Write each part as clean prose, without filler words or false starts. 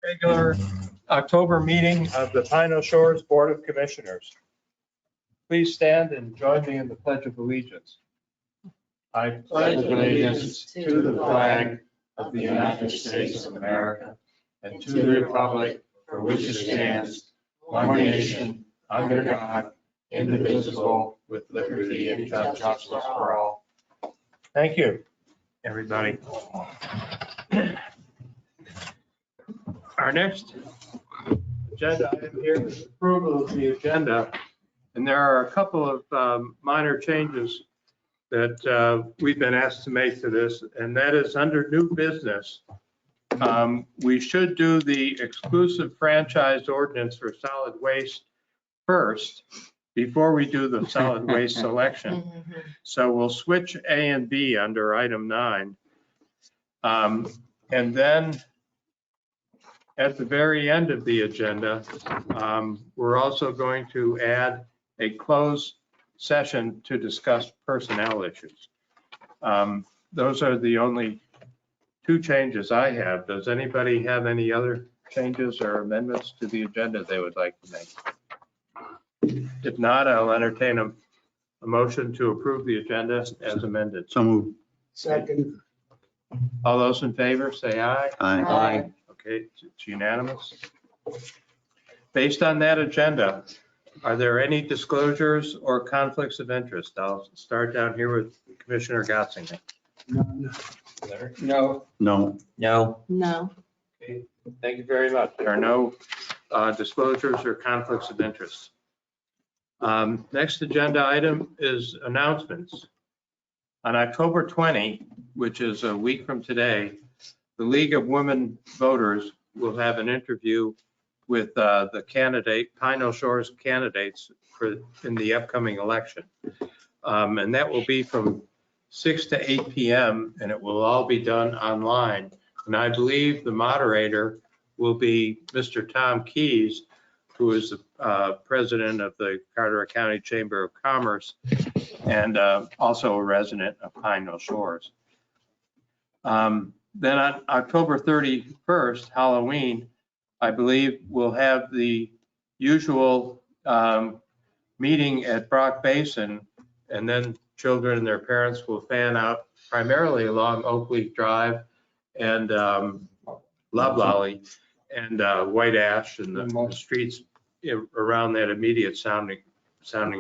regular October meeting of the Pino Shores Board of Commissioners. Please stand and join me in the Pledge of Allegiance. I pledge allegiance to the flag of the United States of America and to the republic for which it stands, one nation, under God, indivisible, with liberty and justice for all. Thank you, everybody. Our next agenda item here is approval of the agenda. And there are a couple of minor changes that we've been asked to make to this, and that is under new business. We should do the exclusive franchise ordinance for solid waste first before we do the solid waste selection. So we'll switch A and B under item 9. And then at the very end of the agenda, we're also going to add a closed session to discuss personnel issues. Those are the only 2 changes I have. Does anybody have any other changes or amendments to the agenda they would like to make? If not, I'll entertain a motion to approve the agenda as amended. So moved. Second. All those in favor, say aye. Aye. Okay, it's unanimous. Based on that agenda, are there any disclosures or conflicts of interest? I'll start down here with Commissioner Gotzinger. No. No. No. No. Okay, thank you very much. There are no disclosures or conflicts of interest. Next agenda item is announcements. On October 20, which is a week from today, the League of Women Voters will have an interview with the Pino Shores candidates in the upcoming election. And that will be from 6 to 8 p.m. and it will all be done online. And I believe the moderator will be Mr. Tom Keys, who is the president of the Carteret County Chamber of Commerce and also a resident of Pino Shores. Then on October 31st, Halloween, I believe we'll have the usual meeting at Brock Basin, and then children and their parents will fan out primarily along Oak Leaf Drive and Loblolly and White Ash and the streets around that immediate sounding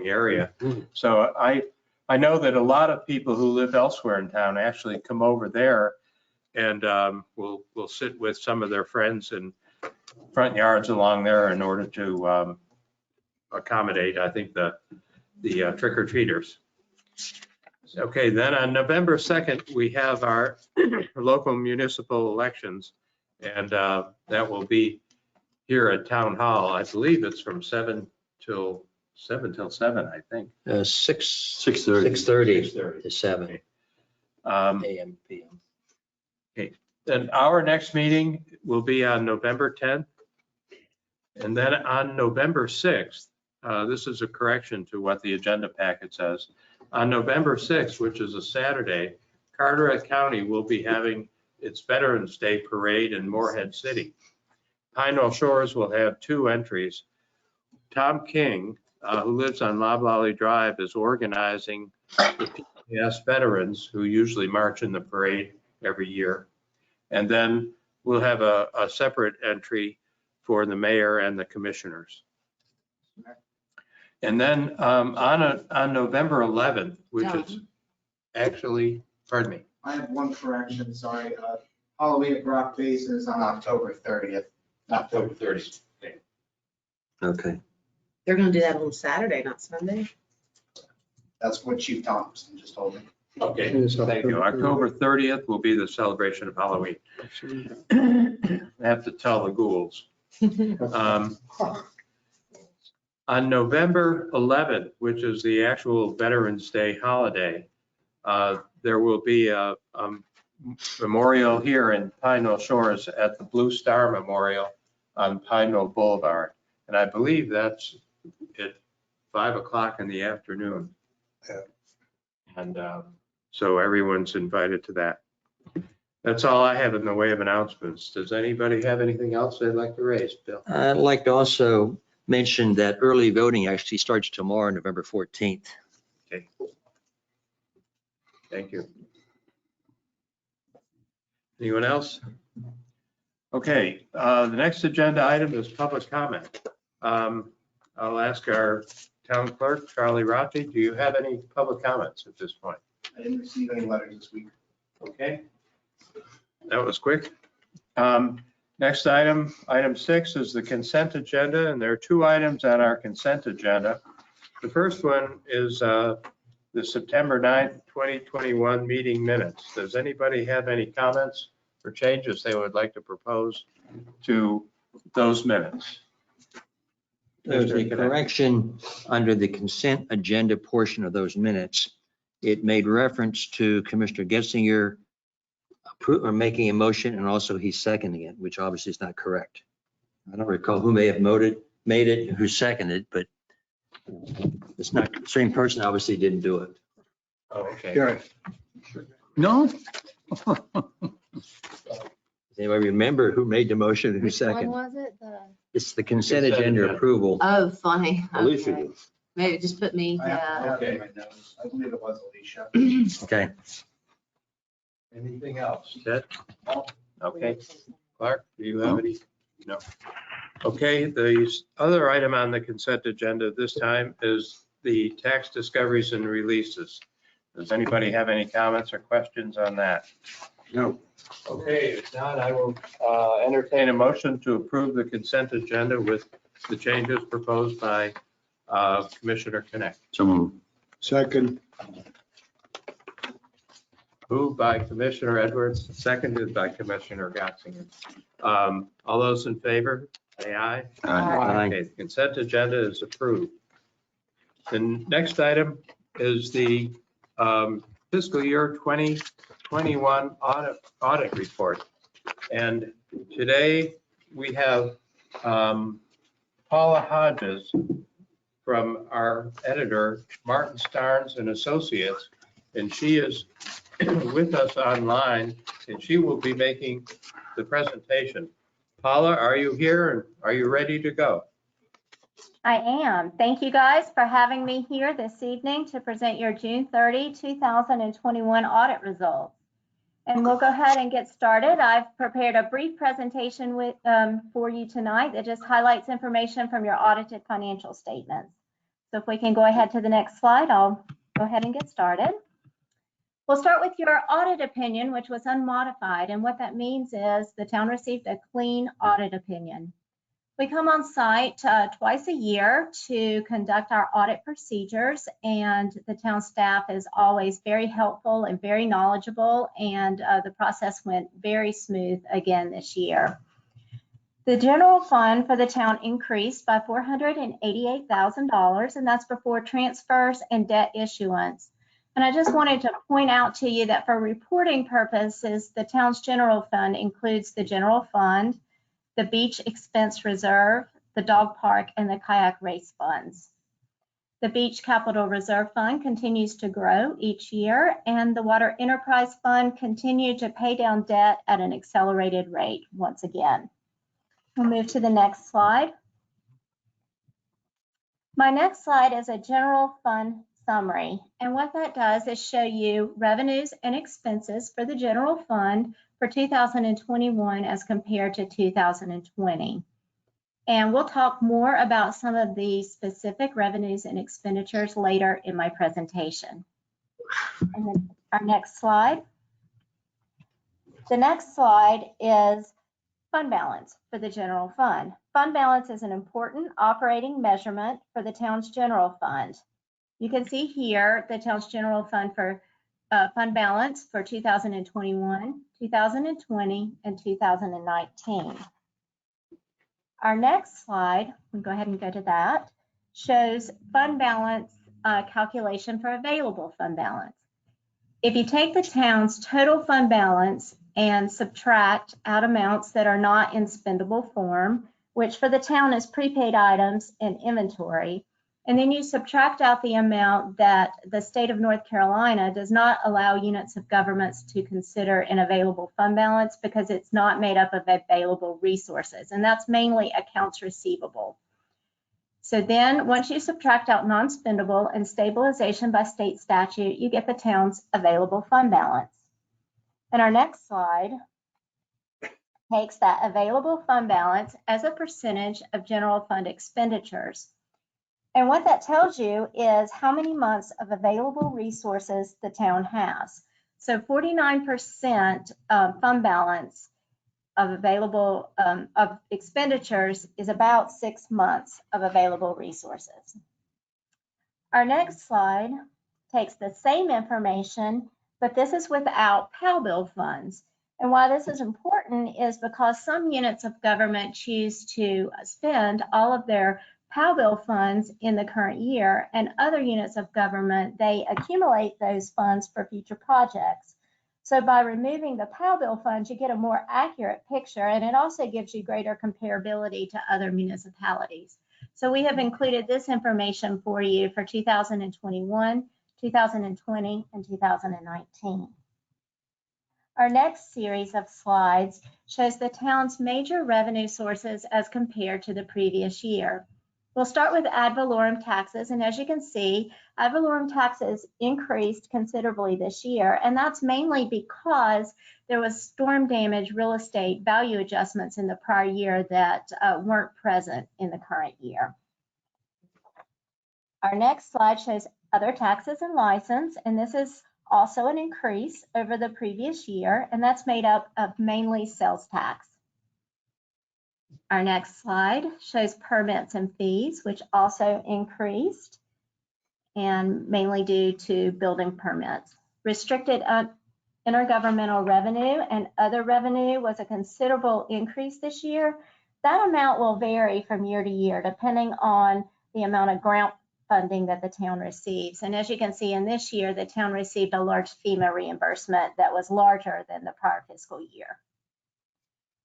area. So I know that a lot of people who live elsewhere in town actually come over there and will sit with some of their friends in front yards along there in order to accommodate, I think, the trick-or-treaters. Okay, then on November 2nd, we have our local municipal elections, and that will be here at Town Hall. I believe it's from 7 till 7, I think. 6:30 to 7 a.m. p.m. Okay, then our next meeting will be on November 10th. And then on November 6th, this is a correction to what the agenda packet says. On November 6th, which is a Saturday, Carteret County will be having its Veterans Day Parade in Morehead City. Pino Shores will have 2 entries. Tom King, who lives on Loblolly Drive, is organizing the PBS veterans who usually march in the parade every year. And then we'll have a separate entry for the mayor and the commissioners. And then on November 11th, which is actually, pardon me. I have one correction, sorry. Halloween at Rock Basin is on October 30th. October 30th. Okay. They're gonna do that on Saturday, not Sunday. That's what Chief Thompson just told me. Okay, thank you. October 30th will be the celebration of Halloween. I have to tell the ghouls. On November 11th, which is the actual Veterans Day holiday, there will be a memorial here in Pino Shores at the Blue Star Memorial on Pino Boulevard. And I believe that's at 5 o'clock in the afternoon. And so everyone's invited to that. That's all I have in the way of announcements. Does anybody have anything else they'd like to raise, Bill? I'd like to also mention that early voting actually starts tomorrow, November 14th. Okay. Thank you. Anyone else? Okay, the next agenda item is public comment. I'll ask our town clerk, Charlie Rotti, do you have any public comments at this point? I didn't receive any letters this week. Okay. That was quick. Next item, item 6 is the consent agenda, and there are 2 items on our consent agenda. The first one is the September 9th, 2021 meeting minutes. Does anybody have any comments or changes they would like to propose to those minutes? There's a Mr. Connect. correction under the consent agenda portion of those minutes. It made reference to Commissioner Getzinger making a motion, and also he's seconding it, which obviously is not correct. I don't recall who may have made it, who seconded, but it's not, the same person obviously didn't do it. Oh, okay. Gary. No? Does anybody remember who made the motion and who Which one seconded? was it? It's the consent Consent agenda agenda. approval. Oh, funny. Alicia Okay. did. Maybe just put me, I have yeah. it in my notes. I believe it was Alicia. Okay. Anything else? Ted? Okay. Clark, do you have any? No. Okay, the other item on the consent agenda this time is the tax discoveries and releases. Does anybody have any comments or questions on that? No. Okay, if not, I will entertain a motion to approve the consent agenda with the changes proposed by Commissioner Connect. Second. Moved by Commissioner Edwards, seconded by Commissioner Getzinger. All those in favor, say aye. Aye. Okay, the consent agenda is approved. The next item is the fiscal year 2021 audit report. And today we have Paula Hodges from our editor, Martin Starnes and Associates, and she is with us online, and she will be making the presentation. Paula, are you here and are you ready to go? I am. Thank you guys for having me here this evening to present your June 30, 2021 audit results. And we'll go ahead and get started. I've prepared a brief presentation for you tonight that just highlights information from your audited financial statements. So if we can go ahead to the next slide, I'll go ahead and get started. We'll start with your audit opinion, which was unmodified. And what that means is the town received a clean audit opinion. We come on site twice a year to conduct our audit procedures, and the town staff is always very helpful and very knowledgeable, and the process went very smooth again this year. The general fund for the town increased by $488,000, and that's before transfers and debt issuance. And I just wanted to point out to you that for reporting purposes, the town's general fund includes the general fund, the beach expense reserve, the dog park, and the kayak race funds. The beach capital reserve fund continues to grow each year, and the water enterprise fund continued to pay down debt at an accelerated rate once again. We'll move to the next slide. My next slide is a general fund summary, and what that does is show you revenues and expenses for the general fund for 2021 as compared to 2020. And we'll talk more about some of the specific revenues and expenditures later in my presentation. And then our next slide. The next slide is fund balance for the general fund. Fund balance is an important operating measurement for the town's general fund. You can see here the town's general fund for fund balance for 2021, 2020, and 2019. Our next slide, we'll go ahead and go to that, shows fund balance calculation for available fund balance. If you take the town's total fund balance and subtract out amounts that are not in spendable form, which for the town is prepaid items and inventory, And then you subtract out the amount that the state of North Carolina does not allow units of governments to consider an available fund balance because it's not made up of available resources, and that's mainly accounts receivable. So then once you subtract out non-spendable and stabilization by state statute, you get the town's available fund balance. And our next slide takes that available fund balance as a percentage of general fund expenditures. And what that tells you is how many months of available resources the town has. So 49% fund balance of available of expenditures is about 6 months of available resources. Our next slide takes the same information, but this is without POW bill funds. And why this is important is because some units of government choose to spend all of their POW bill funds in the current year, and other units of government, they accumulate those funds for future projects. So by removing the POW bill funds, you get a more accurate picture, and it also gives you greater comparability to other municipalities. So we have included this information for you for 2021, 2020, and 2019. Our next series of slides shows the town's major revenue sources as compared to the previous year. We'll start with ad valorem taxes, and as you can see, ad valorem taxes increased considerably this year, and that's mainly because there was storm damage real estate value adjustments in the prior year that weren't present in the current year. Our next slide shows other taxes and license, and this is also an increase over the previous year, and that's made up of mainly sales tax. Our next slide shows permits and fees, which also increased, and mainly due to building permits. Restricted intergovernmental revenue and other revenue was a considerable increase this year. That amount will vary from year to year, depending on the amount of grant funding that the town receives. And as you can see in this year, the town received a large FEMA reimbursement that was larger than the prior fiscal year.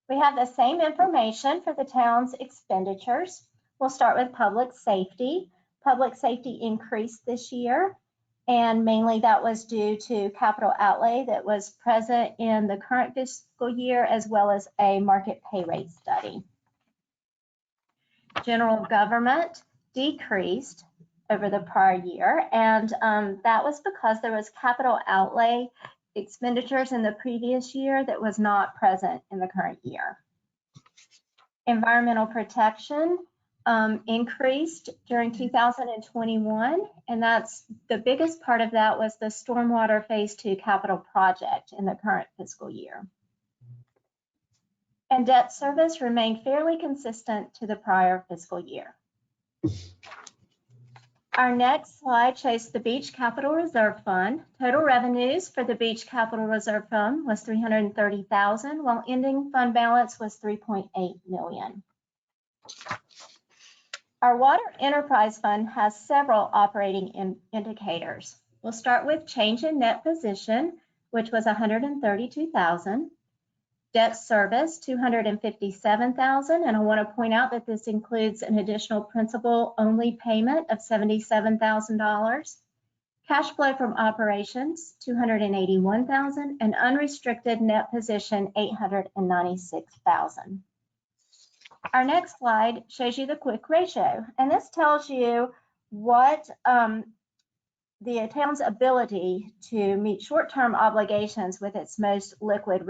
We have the same information for the town's expenditures. We'll start with public safety. Public safety increased this year, and mainly that was due to capital outlay that was present in the current fiscal year, as well as a market pay rate study. General government decreased over the prior year, and that was because there was capital outlay expenditures in the previous year that was not present in the current year. Environmental protection increased during 2021, and that's the biggest part of that was the Stormwater Phase 2 capital project in the current fiscal year. And debt service remained fairly consistent to the prior fiscal year. Our next slide shows the Beach Capital Reserve Fund. Total revenues for the Beach Capital Reserve Fund was $330,000, while ending fund balance was $3.8 million. Our Water Enterprise Fund has several operating indicators. We'll start with change in net position, which was $132,000. Debt service, $257,000, and I want to point out that this includes an additional principal only payment of $77,000. Cash flow from operations, $281,000, and unrestricted net position, $896,000. Our next slide shows you the quick ratio, and this tells you what the town's ability to meet short-term obligations with its most liquid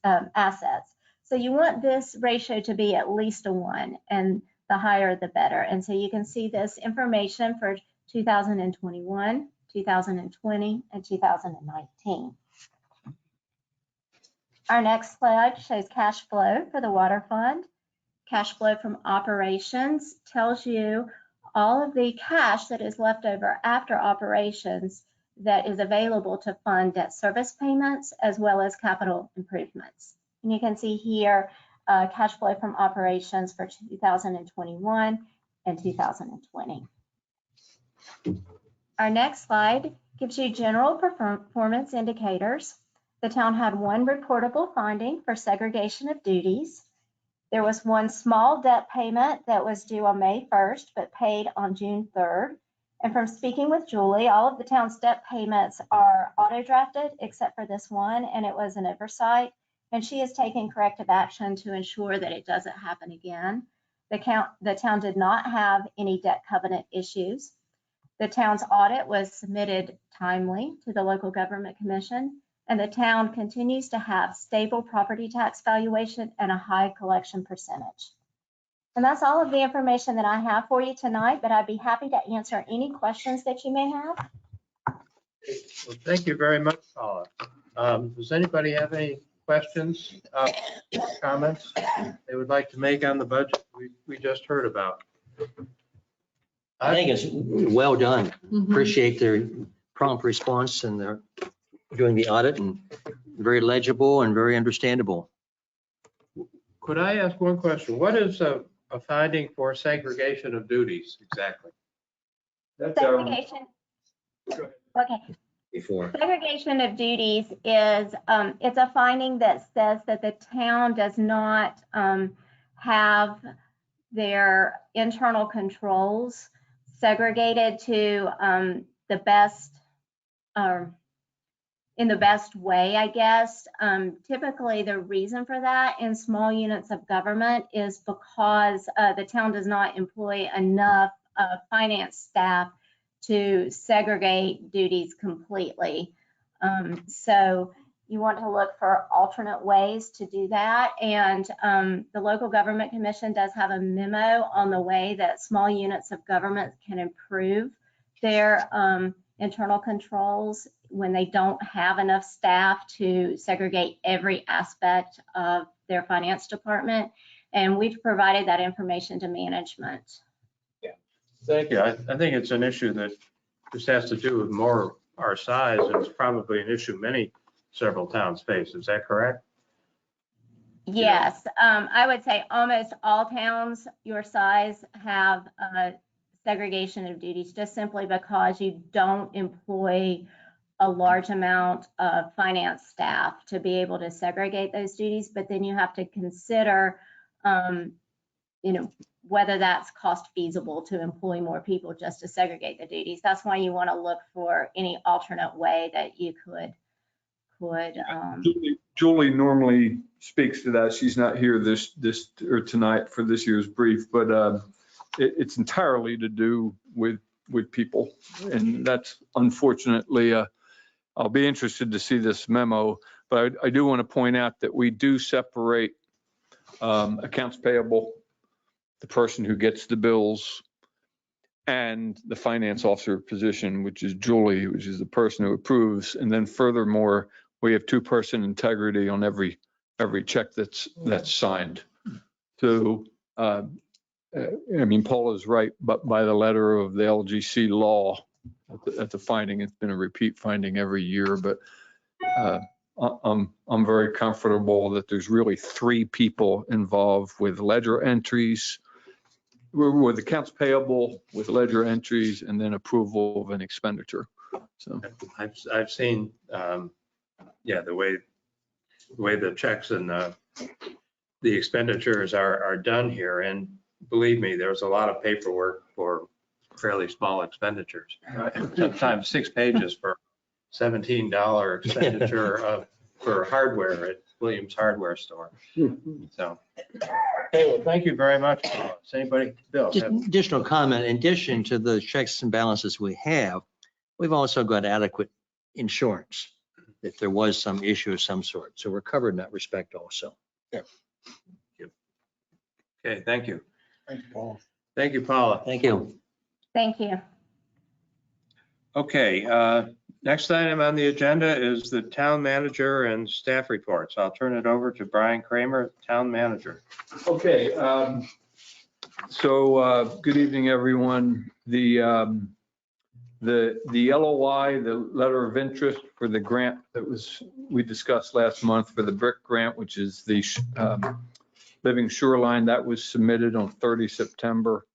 assets. So you want this ratio to be at least a 1, and the higher the better. And so you can see this information for 2021, 2020, and 2019. Our next slide shows cash flow for the water fund. Cash flow from operations tells you all of the cash that is left over after operations that is available to fund debt service payments as well as capital improvements. And you can see here cash flow from operations for 2021 and 2020. Our next slide gives you general performance indicators. The town had one reportable finding for segregation of duties. There was one small debt payment that was due on May 1st, but paid on June 3rd. And from speaking with Julie, all of the town's debt payments are auto-drafted except for this one, and it was an oversight. And she is taking corrective action to ensure that it doesn't happen again. The town did not have any debt covenant issues. The town's audit was submitted timely to the local government commission, and the town continues to have stable property tax valuation and a high collection percentage. And that's all of the information that I have for you tonight, but I'd be happy to answer any questions that you may have. Well, thank you very much, Paula. Does anybody have any questions, comments they would like to make on the budget we just heard about? I think it's well done. Mhm. Appreciate their prompt response and their doing the audit, and very legible and very understandable. Could I ask one question? What is a finding for segregation of duties exactly? Segregation. Okay. Before. Segregation of duties is, it's a finding that says that the town does not have their internal controls segregated to the best, in the best way, I guess. Typically, the reason for that in small units of government is because the town does not employ enough finance staff to segregate duties completely. So you want to look for alternate ways to do that. And the local government commission does have a memo on the way that small units of government can improve their internal controls when they don't have enough staff to segregate every aspect of their finance department. And we've provided that information to management. Thank you. I think it's an issue that just has to do with more our size, and it's probably an issue several towns face. Is that correct? Yes, I would say almost all towns your size have segregation of duties, just simply because you don't employ a large amount of finance staff to be able to segregate those duties. But then you have to consider, whether that's cost feasible to employ more people just to segregate the duties. That's why you want to look for any alternate way that you could. Julie normally speaks to that. She's not here this or tonight for this year's brief, but it's entirely to do with people, and that's unfortunately. I'll be interested to see this memo, but I do want to point out that we do separate accounts payable, the person who gets the bills, and the finance officer position, which is Julie, which is the person who approves. And then furthermore, we have two-person integrity on every check that's signed. So, Paula's right, but by the letter of the LGC law at the finding, it's been a repeat finding every year, but I'm very comfortable that there's really three people involved with ledger entries, with accounts payable, with ledger entries, and then approval of an expenditure. So I've seen, the way the checks and the expenditures are done here. And believe me, there's a lot of paperwork for fairly small expenditures. Sometimes 6 pages for $17 expenditure for hardware at Williams Hardware Store. So, okay, well, thank you very much. Does anybody, Bill? Just additional comment, in addition to the checks and balances we have, we've also got adequate insurance if there was some issue of some sort. So we're covered in that respect also. Okay, thank you. Thank you, Paul. Thank you, Paula. Thank you. Thank you. Okay, next item on the agenda is the town manager and staff reports. I'll turn it over to Brian Kramer, town manager. okay, so good evening, everyone. The LOI, the letter of interest for the grant we discussed last month for the BRIC grant, which is the Living Shoreline, that was submitted on 30 September.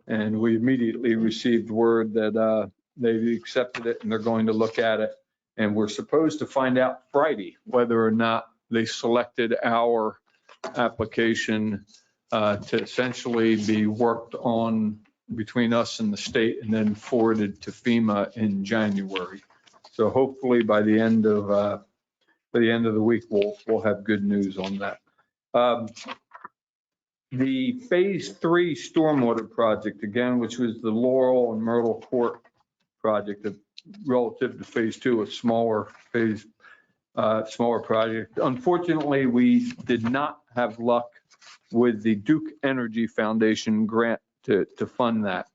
And we immediately received word that they accepted it and they're going to look at it. And we're supposed to find out Friday whether or not they selected our application to essentially be worked on between us and the state and then forwarded to FEMA in January. So hopefully by the end of the week, we'll have good news on that. The phase 3 stormwater project, again, which was the Laurel and Myrtle Court project, relative to phase 2, a smaller project. Unfortunately, we did not have luck with the Duke Energy Foundation grant to fund that.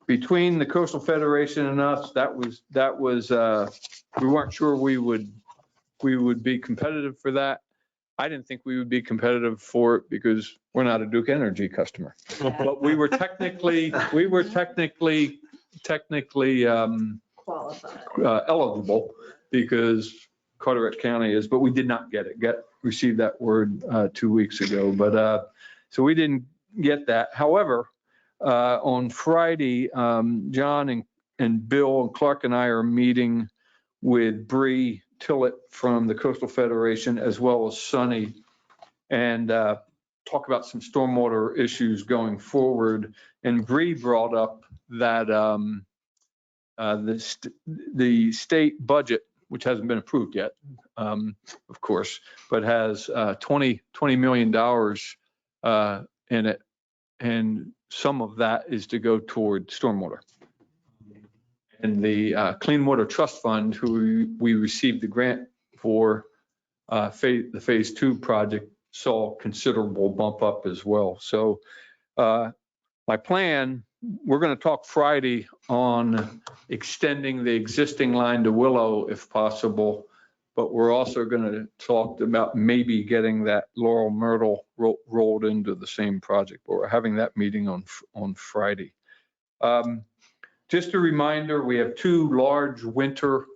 Between the Coastal Federation and us, that was we weren't sure we would be competitive for that. I didn't think we would be competitive for it because we're not a Duke Energy customer. But we were technically Qualified. eligible because Carteret County is, but we did not get it. Received that word 2 weeks ago, but so we didn't get that. However, on Friday, John and Bill and Clark and I are meeting with Bree Tillett from the Coastal Federation as well as Sunny and talk about some stormwater issues going forward. And Bree brought up that the state budget, which hasn't been approved yet, of course, but has $20 million in it. And some of that is to go toward stormwater. And the Clean Water Trust Fund, who we received the grant for the phase 2 project, saw considerable bump up as well. So my plan, we're going to talk Friday on extending the existing line to Willow if possible, but we're also going to talk about maybe getting that Laurel Myrtle rolled into the same project. But we're having that meeting on Friday. Just a reminder, we have 2 large winter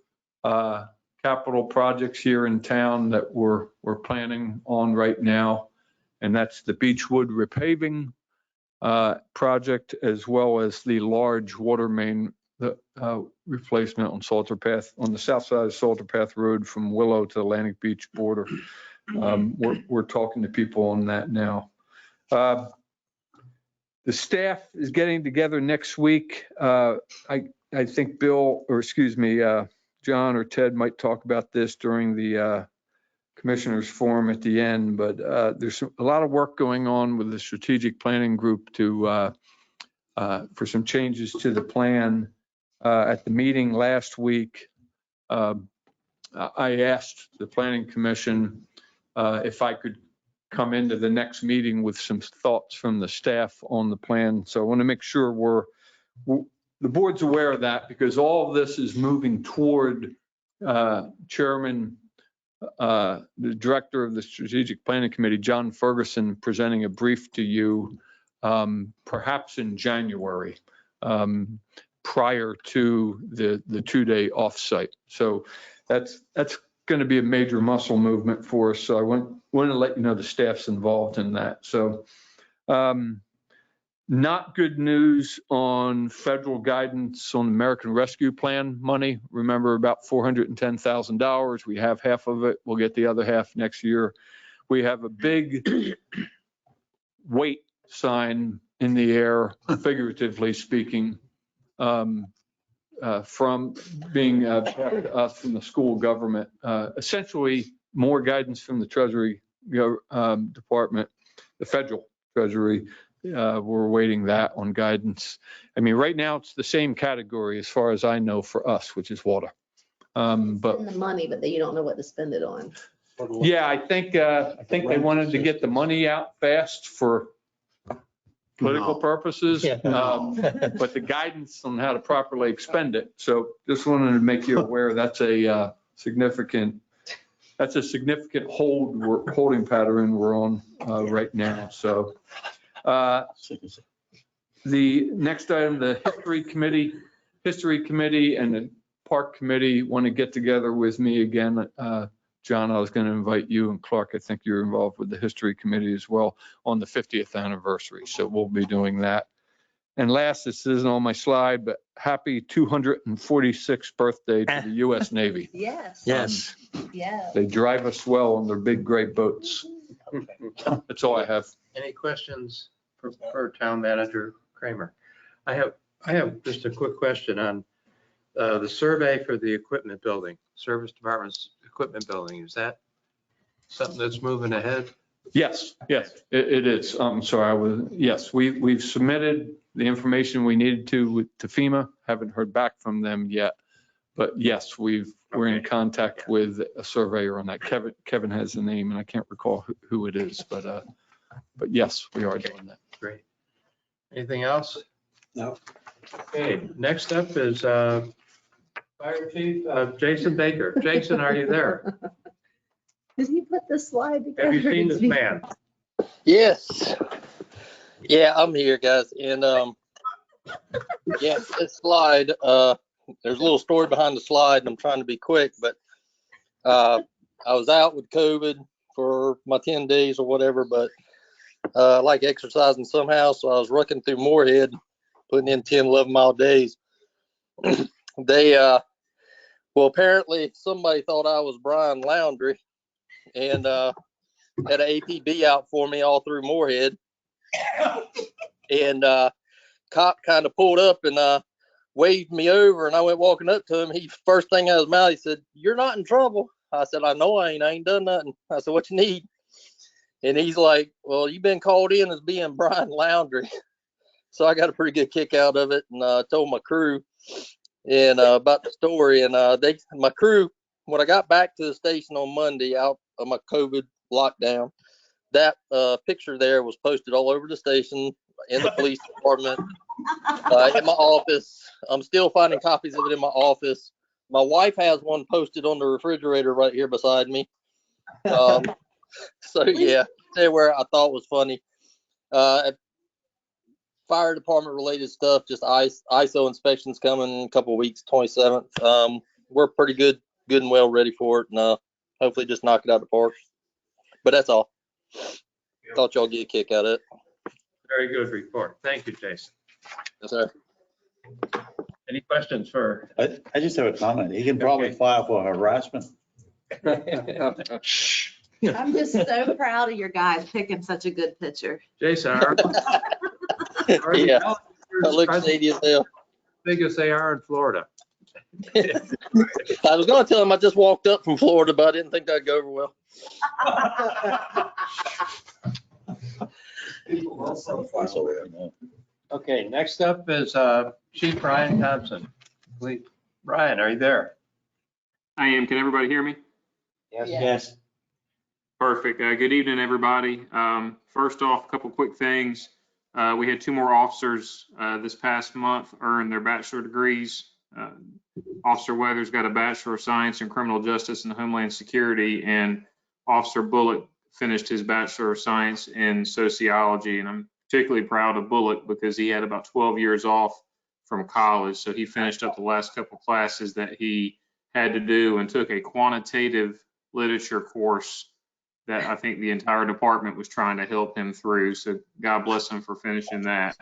capital projects here in town that we're planning on right now, and that's the Beechwood repaving project, as well as the large water main replacement on Salter Path, on the south side of Salter Path Road from Willow to Atlantic Beach border. We're talking to people on that now. The staff is getting together next week. I think Bill, or excuse me, John or Ted might talk about this during the commissioners forum at the end, but there's a lot of work going on with the strategic planning group for some changes to the plan. At the meeting last week, I asked the planning commission if I could come into the next meeting with some thoughts from the staff on the plan. So I want to make sure the board's aware of that, because all of this is moving toward Chairman, the director of the Strategic Planning Committee, John Ferguson, presenting a brief to you perhaps in January, prior to the 2-day offsite. So that's going to be a major muscle movement for us. So I want to let you know the staff's involved in that. So not good news on federal guidance on American Rescue Plan money. Remember, about $410,000. We have half of it. We'll get the other half next year. We have a big wait sign in the air, figuratively speaking, from being us from the school government. Essentially, more guidance from the Treasury Department, the federal Treasury. We're awaiting that on guidance. I mean, right now it's the same category as far as I know for us, which is water. But Spend the money, but then you don't know what to spend it on. yeah, I think they wanted to get the money out fast for political purposes, but the guidance on how to properly expend it. So just wanted to make you aware that's a significant holding pattern we're on right now. So the next item, the history committee and the park committee want to get together with me again. John, I was going to invite you, and Clark, I think you're involved with the history committee as well, on the 50th anniversary. So we'll be doing that. And last, this isn't on my slide, but happy 246th birthday to the U.S. Navy. Yes. Yes. Yes. They drive us well on their big gray boats. That's all I have. Any questions for town manager Kramer. I have just a quick question on the survey for the equipment building, service department's equipment building. Is that something that's moving ahead? Yes, it is. I'm sorry, yes, we've submitted the information we needed to FEMA. Haven't heard back from them yet. But yes, we're in contact with a surveyor on that. Kevin has the name and I can't recall who it is, but yes, we are doing that. Great. Anything else? No. Okay, next up is Fire Chief Jason Baker. Jason, are you there? Did he put the slide together? Have you seen this man? Yes. Yeah, I'm here, guys. And yeah, this slide, there's a little story behind the slide, and I'm trying to be quick, but I was out with COVID for my 10 days or whatever, but I like exercising somehow, so I was rucking through Moorhead, putting in 10, 11-mile days. Well, apparently somebody thought I was Brian Laundrie and had an APB out for me all through Moorhead. And cop kind of pulled up and waved me over, and I went walking up to him. He first thing out of his mouth, he said, "You're not in trouble." I said, "I know I ain't done nothing." I said, "What you need?" And he's like, "Well, you've been called in as being Brian Laundrie." So I got a pretty good kick out of it, and told my crew and about the story. And my crew, when I got back to the station on Monday out of my COVID lockdown, that picture there was posted all over the station, in the police department, in my office. I'm still finding copies of it in my office. My wife has one posted on the refrigerator right here beside me. So yeah, there where I thought was funny. Fire department related stuff, just ISO inspections coming in a couple of weeks, 27th. We're pretty good and well ready for it, and hopefully just knock it out of the park. But that's all. Thought y'all get a kick out of it. Very good report. Thank you, Jason. Yes, sir. Any questions for? I just have a comment. He can probably file for harassment. I'm just so proud of your guys picking such a good picture. Jason, are Yeah, I look shady as hell. big as they are in Florida? I was going to tell him I just walked up from Florida, but I didn't think that'd go over well. Okay, next up is Chief Brian Thompson. Please, Brian, are you there? I am. Can everybody hear me? Yes. Perfect. Good evening, everybody. First off, a couple quick things. We had 2 more officers this past month earn their bachelor degrees. Officer Weathers got a Bachelor of Science in Criminal Justice and Homeland Security, and Officer Bullock finished his Bachelor of Science in Sociology. And I'm particularly proud of Bullock because he had about 12 years off from college. So he finished up the last couple classes that he had to do and took a quantitative literature course that I think the entire department was trying to help him through. So God bless him for finishing that.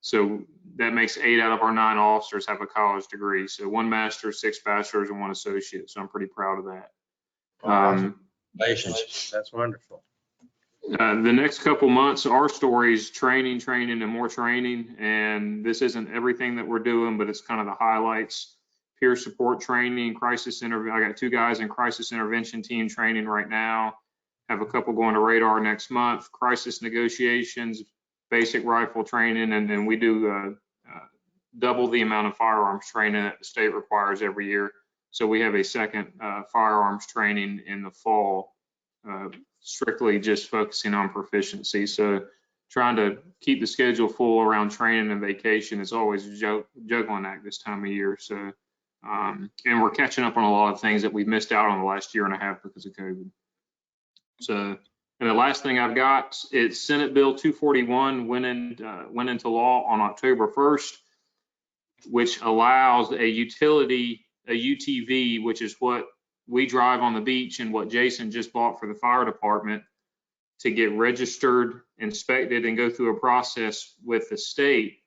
So that makes 8 out of our 9 officers have a college degree. So 1 master's, 6 bachelors, and 1 associate. So I'm pretty proud of that. That's wonderful. The next couple months, our story is training, and more training. And this isn't everything that we're doing, but it's kind of the highlights. Peer support training, crisis intervention. I got 2 guys in crisis intervention team training right now. Have a couple going to radar next month. Crisis negotiations, basic rifle training, and then we do double the amount of firearms training that the state requires every year. So we have a second firearms training in the fall, strictly just focusing on proficiency. So trying to keep the schedule full around training and vacation is always a juggling act this time of year. So, and we're catching up on a lot of things that we've missed out on the last year and a half because of COVID. So, and the last thing I've got, it's Senate Bill 241 went into law on October 1st, which allows a UTV, which is what we drive on the beach and what Jason just bought for the fire department, to get registered, inspected, and go through a process with the state,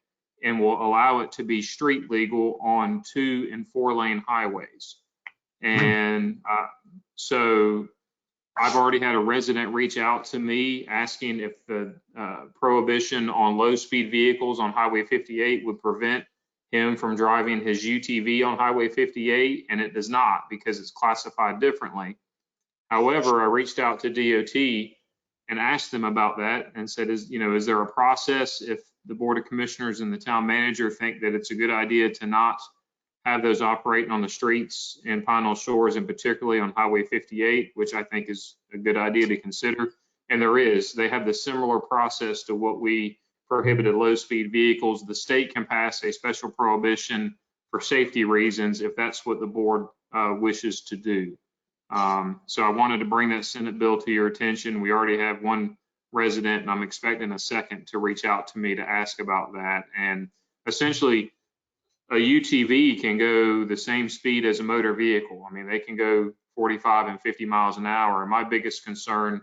and will allow it to be street legal on 2- and 4-lane highways. And so I've already had a resident reach out to me asking if the prohibition on low-speed vehicles on Highway 58 would prevent him from driving his UTV on Highway 58, and it does not because it's classified differently. However, I reached out to DOT and asked them about that and said, is there a process if the Board of Commissioners and the town manager think that it's a good idea to not have those operating on the streets in Pine Knoll Shores, and particularly on Highway 58, which I think is a good idea to consider. And there is. They have the similar process to what we prohibited low-speed vehicles. The state can pass a special prohibition for safety reasons if that's what the board wishes to do. So I wanted to bring that Senate bill to your attention. We already have one resident, and I'm expecting a second to reach out to me to ask about that. And essentially, a UTV can go the same speed as a motor vehicle. I mean, they can go 45 and 50 miles an hour. And my biggest concern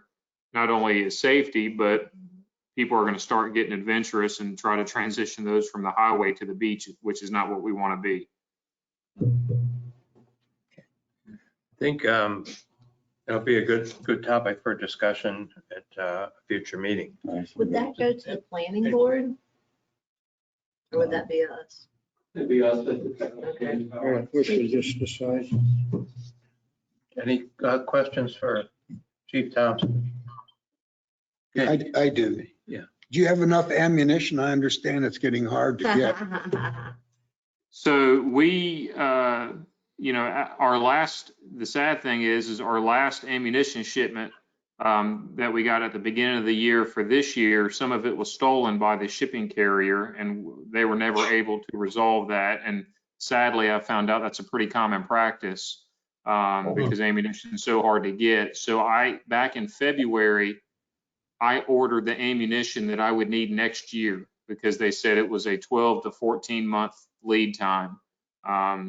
not only is safety, but people are going to start getting adventurous and try to transition those from the highway to the beach, which is not what we want to be. I think it'll be a good topic for discussion at a future meeting. Would that go to the planning board? Or would that be us? It'd be us. Okay. All right, we should just decide. Any questions for Chief Thompson? I do. Yeah. Do you have enough ammunition? I understand it's getting hard to get. So we, the sad thing is our last ammunition shipment that we got at the beginning of the year for this year, some of it was stolen by the shipping carrier, and they were never able to resolve that. And sadly, I found out that's a pretty common practice because ammunition is so hard to get. So back in February, I ordered the ammunition that I would need next year because they said it was a 12 to 14 month lead time.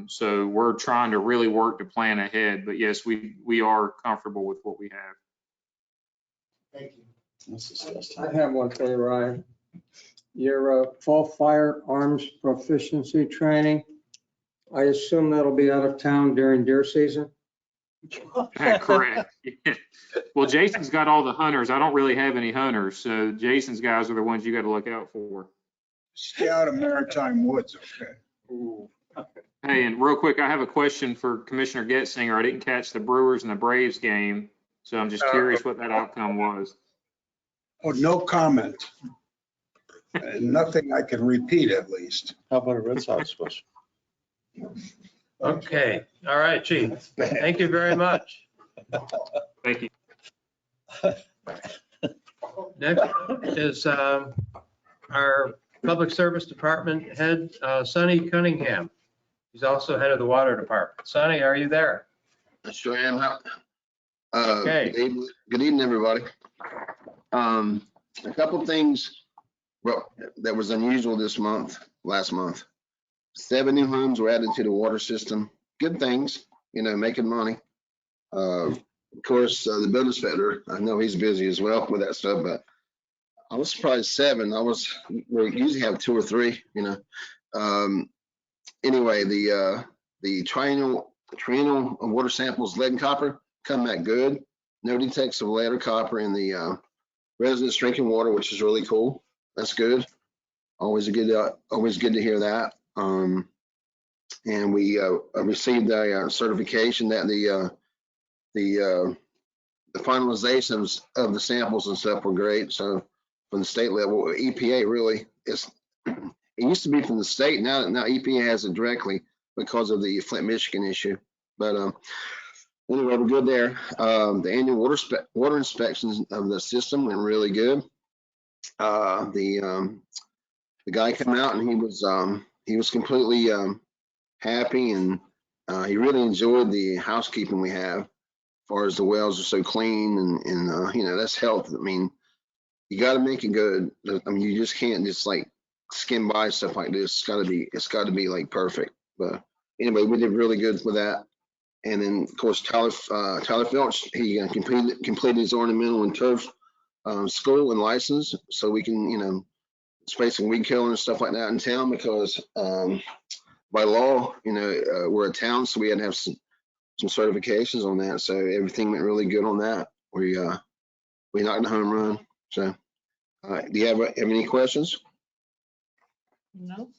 So we're trying to really work to plan ahead, but yes, we are comfortable with what we have. Thank you. I have one for you, Ryan. Your fall firearms proficiency training, I assume that'll be out of town during deer season? Correct. Well, Jason's got all the hunters. I don't really have any hunters, so Jason's guys are the ones you got to look out for. Stay out of maritime woods, okay? Hey, and real quick, I have a question for Commissioner Getzinger. I didn't catch the Brewers and the Braves game, so I'm just curious what that outcome was. Oh, no comment. And nothing I can repeat, at least. How about a Red Sox question? Okay. All right, Chief. Thank you very much. Thank you. Next is our Public Service Department head, Sonny Cunningham. He's also head of the Water Department. Sonny, are you there? I sure am. Okay. Good evening, everybody. A couple things, well, that was unusual last month. 7 new homes were added to the water system. Good things, making money. Of course, the building inspector, I know he's busy as well with that stuff, but I was surprised 7. We usually have 2 or 3, Anyway, the triennial water samples, lead and copper, come back good. No detects of lead or copper in the residents drinking water, which is really cool. That's good. Always good to hear that. And we received a certification that the finalizations of the samples and stuff were great. So from the state level, EPA really is. It used to be from the state. Now EPA has it directly because of the Flint, Michigan issue. But anyway, we're good there. The annual water inspections of the system went really good. The guy came out and he was completely happy, and he really enjoyed the housekeeping we have. As far as the wells are so clean and that's health. I mean, you got to make it good. I mean, you just can't just like skim by stuff like this. It's got to be like perfect. But anyway, we did really good with that. And then of course Tyler Felch, he completed his ornamental and turf school and license, so we can spray some weed killer and stuff like that in town, because by law we're a town, so we had to have some certifications on that. So everything went really good on that. we knocked a home run. So, do you have any questions? No.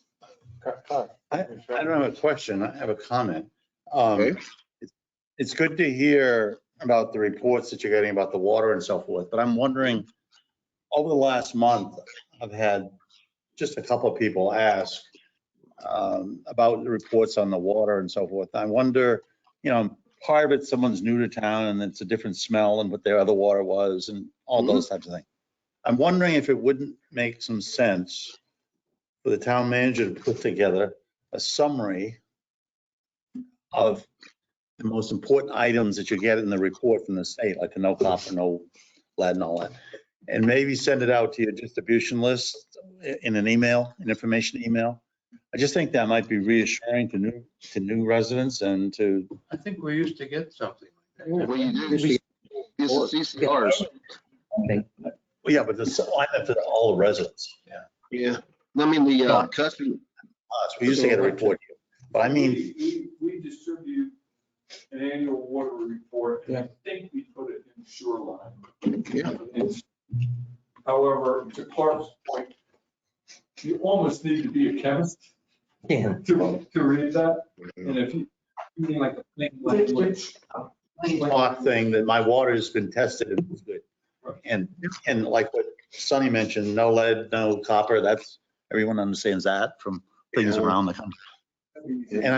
I don't have a question. I have a comment. Okay. It's good to hear about the reports that you're getting about the water and so forth, but I'm wondering, over the last month, I've had just a couple of people ask about the reports on the water and so forth. I wonder, part of it, someone's new to town and it's a different smell and what their other water was and all those types of things. I'm wondering if it wouldn't make some sense for the town manager to put together a summary of the most important items that you get in the report from the state, like the no copper, no lead and all that. And maybe send it out to your distribution list in an email, an information email. I just think that might be reassuring to new residents and to. I think we used to get something like that. What you do is you use the CCRs. Well, yeah, but I meant to all the residents. Yeah. Yeah. I mean, the custom. We used to get a report here, but I mean. We distribute an annual water report, and I think we put it in Shoreline. Yeah. However, to Clark's point, you almost need to be a chemist to read that. And if you mean like a plain language. Clark thing that my water has been tested and was good. And like what Sonny mentioned, no lead, no copper, that's, everyone understands that from things around the country. And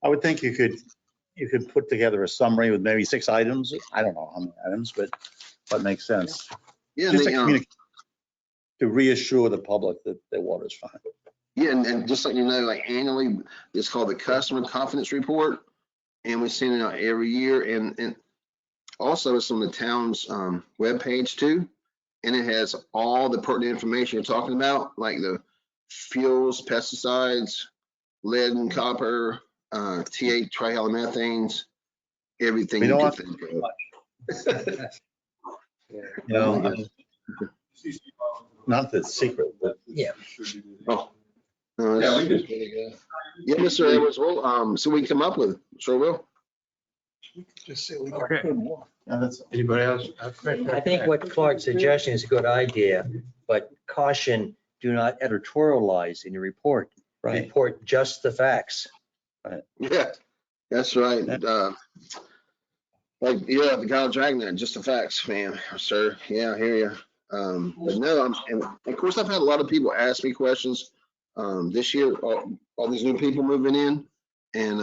I would think you could put together a summary with maybe 6 items. I don't know how many items, but what makes sense. Yeah. Just to reassure the public that their water is fine. Yeah, and just like like annually, it's called the Customer Confidence Report, and we send it out every year. And also it's on the town's webpage too, and it has all the pertinent information you're talking about, like the fuels, pesticides, lead and copper, T8 trihalomethanes, everything. We don't you have can think of. Not that it's secret, but. Yeah. Oh. No, Yeah, that's really good. Yeah, Mr. Edwards, well, so we can come up with, sure will. Just say we got Okay. good water. Yeah, that's. Anybody else? I think what Clark's suggestion is a good idea, but caution, do not editorialize in your report. Right. Report just the facts. Yeah, that's right. The guy dragging that, just the facts, ma'am, sir. Yeah, I hear you. But no, and of course, I've had a lot of people ask me questions this year, all these new people moving in. And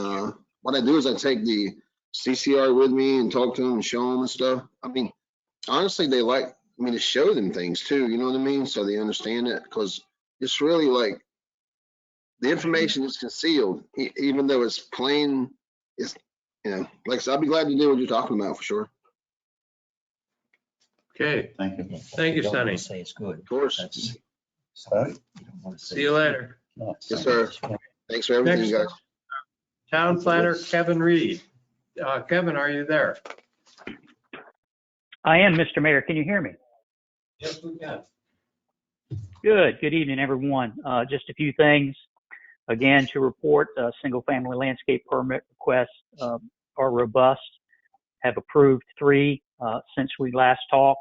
what I do is I take the CCR with me and talk to them and show them and stuff. I mean, honestly, they like me to show them things too, you know what I mean? So they understand it, because it's really like the information is concealed, even though it's plain. It's, like I said, I'll be glad to do what you're talking about for sure. Okay, Thank you. thank you, don't Sonny. wanna Say it's good. Of course. That's- Sorry? you don't wanna say See you it's later. good. No, Yes, sir. Thanks for everything, Next. you guys. Town planner Kevin Reed. Kevin, are you there? I am, Mr. Mayor. Can you hear me? Yes, we can. Good. Good evening, everyone. Just a few things. Again, to report, single-family landscape permit requests are robust. Have approved 3 since we last talked.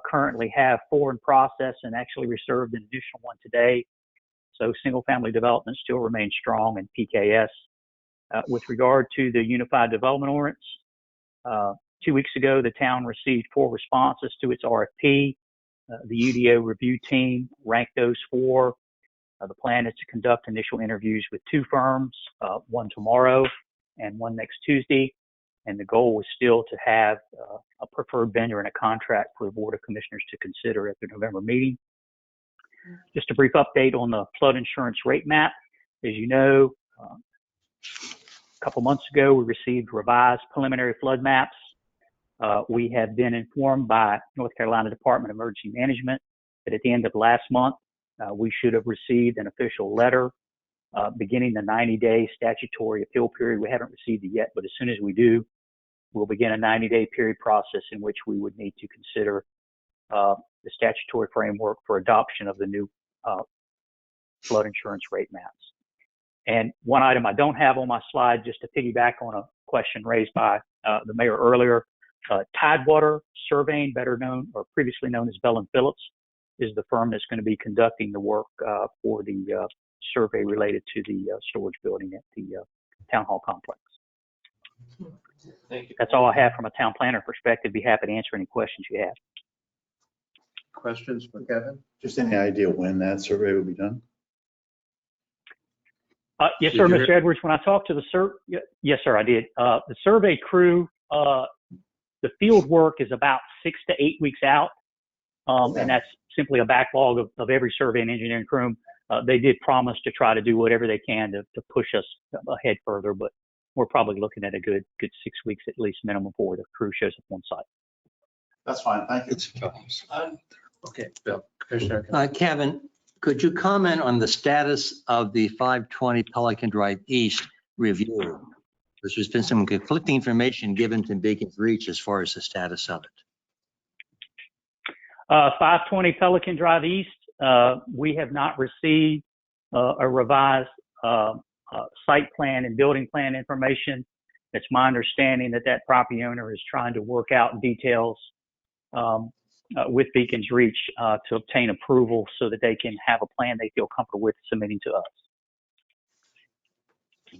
Currently have 4 in process and actually reserved an additional 1 today. So single-family development still remains strong in PKS. With regard to the Unified Development Ordinance, 2 weeks ago, the town received 4 responses to its RFP. The UDO review team ranked those 4. The plan is to conduct initial interviews with 2 firms, 1 tomorrow and 1 next Tuesday. And the goal was still to have a preferred vendor and a contract for the Board of Commissioners to consider at the November meeting. Just a brief update on the flood insurance rate map. As you know, a couple months ago, we received revised preliminary flood maps. We have been informed by North Carolina Department of Emergency Management that at the end of last month, we should have received an official letter beginning the 90-day statutory appeal period. We haven't received it yet, but as soon as we do, we'll begin a 90-day period process in which we would need to consider the statutory framework for adoption of the new flood insurance rate maps. And one item I don't have on my slide, just to piggyback on a question raised by the mayor earlier, Tidewater Surveying, better known or previously known as Bell and Phillips, is the firm that's going to be conducting the work for the survey related to the storage building at the town hall complex. Thank you. That's all I have from a town planner perspective. Be happy to answer any questions you have. Questions for Kevin? Just any idea when that survey will be done? Yes, Did sir, you Mr. Edwards. When I talked to the yes, sir, I did. The survey crew, the field work is about 6 to 8 weeks out, and that's simply a backlog of every survey and engineering crew. They did promise to try to do whatever they can to push us ahead further, but we're probably looking at a good 6 weeks at least minimum before the crew shows up on site. That's fine, thank you. Okay, Bill, Commissioner. Kevin, could you comment on the status of the 520 Pelican Drive East review? Because there's been some conflicting information given to Beacons Reach as far as the status of it. 520 Pelican Drive East, we have not received a revised site plan and building plan information. It's my understanding that property owner is trying to work out details with Beacons Reach to obtain approval so that they can have a plan they feel comfortable with submitting to us.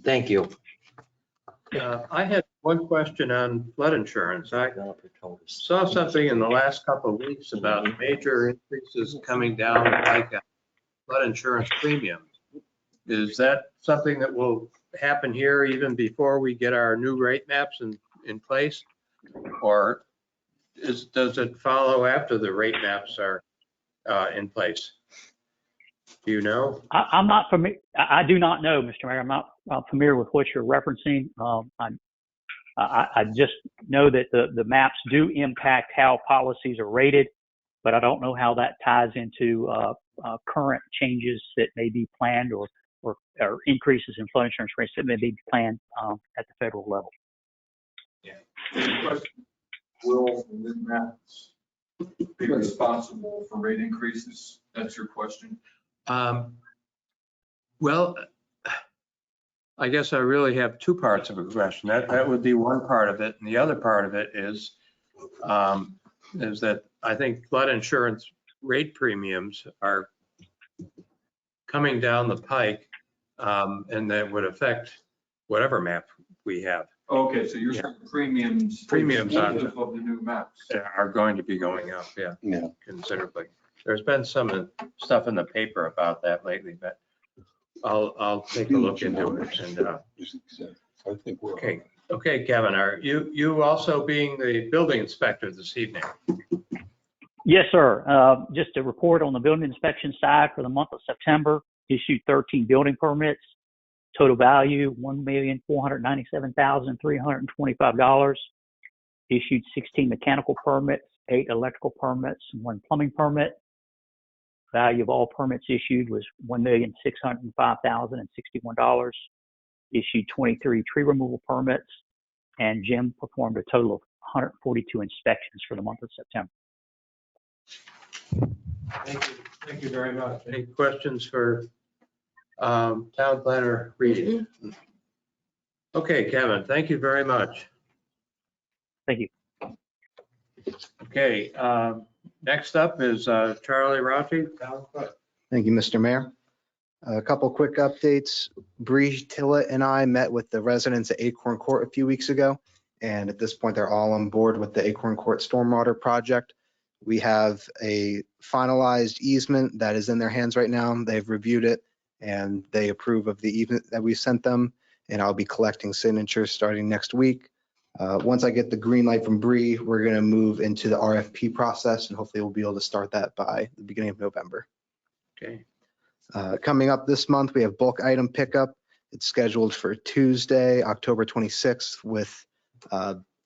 Thank you. I had one question on flood insurance. I saw something in the last couple of weeks about major increases coming down like flood insurance premiums. Is that something that will happen here even before we get our new rate maps in place? Or does it follow after the rate maps are in place? Do you know? I'm not familiar. I do not know, Mr. Mayor. I'm not familiar with what you're referencing. I just know that the maps do impact how policies are rated, but I don't know how that ties into current changes that may be planned or increases in flood insurance rates that may be planned at the federal level. Will Maps be responsible for rate increases? That's your question. Well, I guess I really have two parts of a question. That would be one part of it. And the other part of it is that I think flood insurance rate premiums are coming down the pike, and that would affect whatever map we have. Okay, so you're saying premiums on of the new maps are going to be going up, yeah, considerably. There's been some stuff in the paper about that lately, but I'll take a look into it. And I think we're okay, Kevin, are you also being the building inspector this evening? Yes, sir. Just to report on the building inspection side for the month of September, issued 13 building permits, total value $1,497,325. Issued 16 mechanical permits, 8 electrical permits, and 1 plumbing permit. Value of all permits issued was $1,605,061. Issued 23 tree removal permits, and Jim performed a total of 142 inspections for the month of September. Thank you very much. Any questions for town planner Reed? Okay, Kevin, thank you very much. Thank you. Okay, next up is Charlie Rauti, town clerk. Thank you, Mr. Mayor. A couple quick updates. Bree Tillett and I met with the residents at Acorn Court a few weeks ago, and at this point, they're all on board with the Acorn Court stormwater project. We have a finalized easement that is in their hands right now. They've reviewed it, and they approve of the easement that we sent them, and I'll be collecting signatures starting next week. Once I get the green light from Bree, we're going to move into the RFP process, and hopefully we'll be able to start that by the beginning of November. Okay. Coming up this month, we have bulk item pickup. It's scheduled for Tuesday, October 26th, with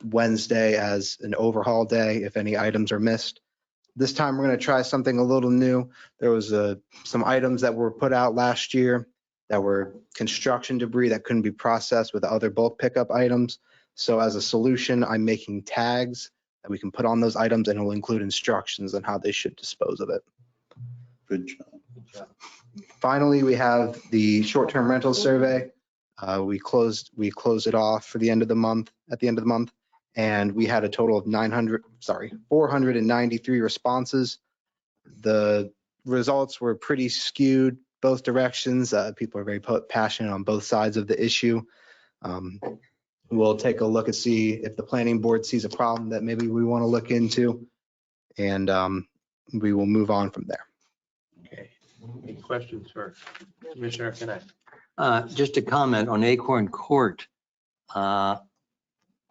Wednesday as an overhaul day if any items are missed. This time we're going to try something a little new. There was some items that were put out last year that were construction debris that couldn't be processed with other bulk pickup items. So as a solution, I'm making tags that we can put on those items, and it'll include instructions on how they should dispose of it. Good job. Finally, we have the short-term rental survey. We closed it off for the end of the month, and we had a total of 493 responses. The results were pretty skewed both directions. People are very passionate on both sides of the issue. We'll take a look and see if the planning board sees a problem that maybe we want to look into, and we will move on from there. Okay. Any questions for Commissioner Connect? Just a comment on Acorn Court.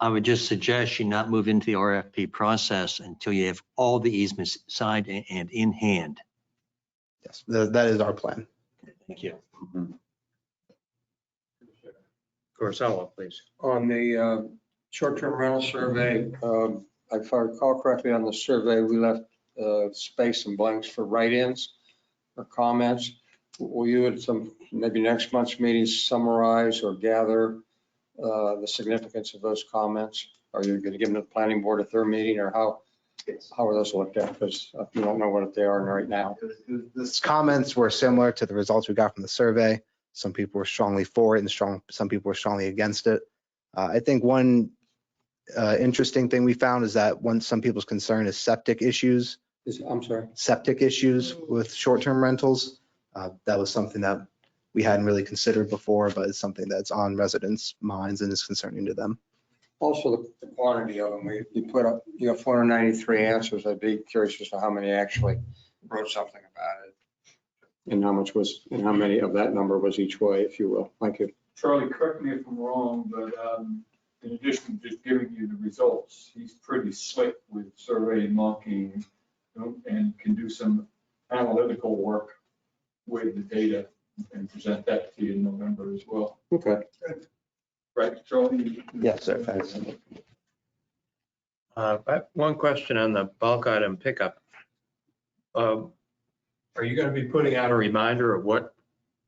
I would just suggest you not move into the RFP process until you have all the easements signed and in hand. Yes, that is our plan. Thank you. Corsella, please. On the short-term rental survey, if I recall correctly on the survey, we left space and blanks for write-ins or comments. Will you at some, maybe next month's meeting, summarize or gather the significance of those comments? Are you going to give them to the planning board at their meeting, or how are those looked at? Because you don't know what they are right now. The comments were similar to the results we got from the survey. Some people were strongly for it and some people were strongly against it. I think one interesting thing we found is that some people's concern is septic issues. I'm sorry. Septic issues with short-term rentals. That was something that we hadn't really considered before, but it's something that's on residents' minds and is concerning to them. Also, the quantity of them, you put up, you have 493 answers. I'd be curious as to how many actually wrote something about it. And how many of that number was each way, if you will. Thank you. Charlie, correct me if I'm wrong, but in addition to just giving you the results, he's pretty slick with Survey Monkey and can do some analytical work with the data and present that to you in November as well. Okay. Right, Charlie? Yes, sir. Thanks. I have one question on the bulk item pickup. Are you going to be putting out a reminder of what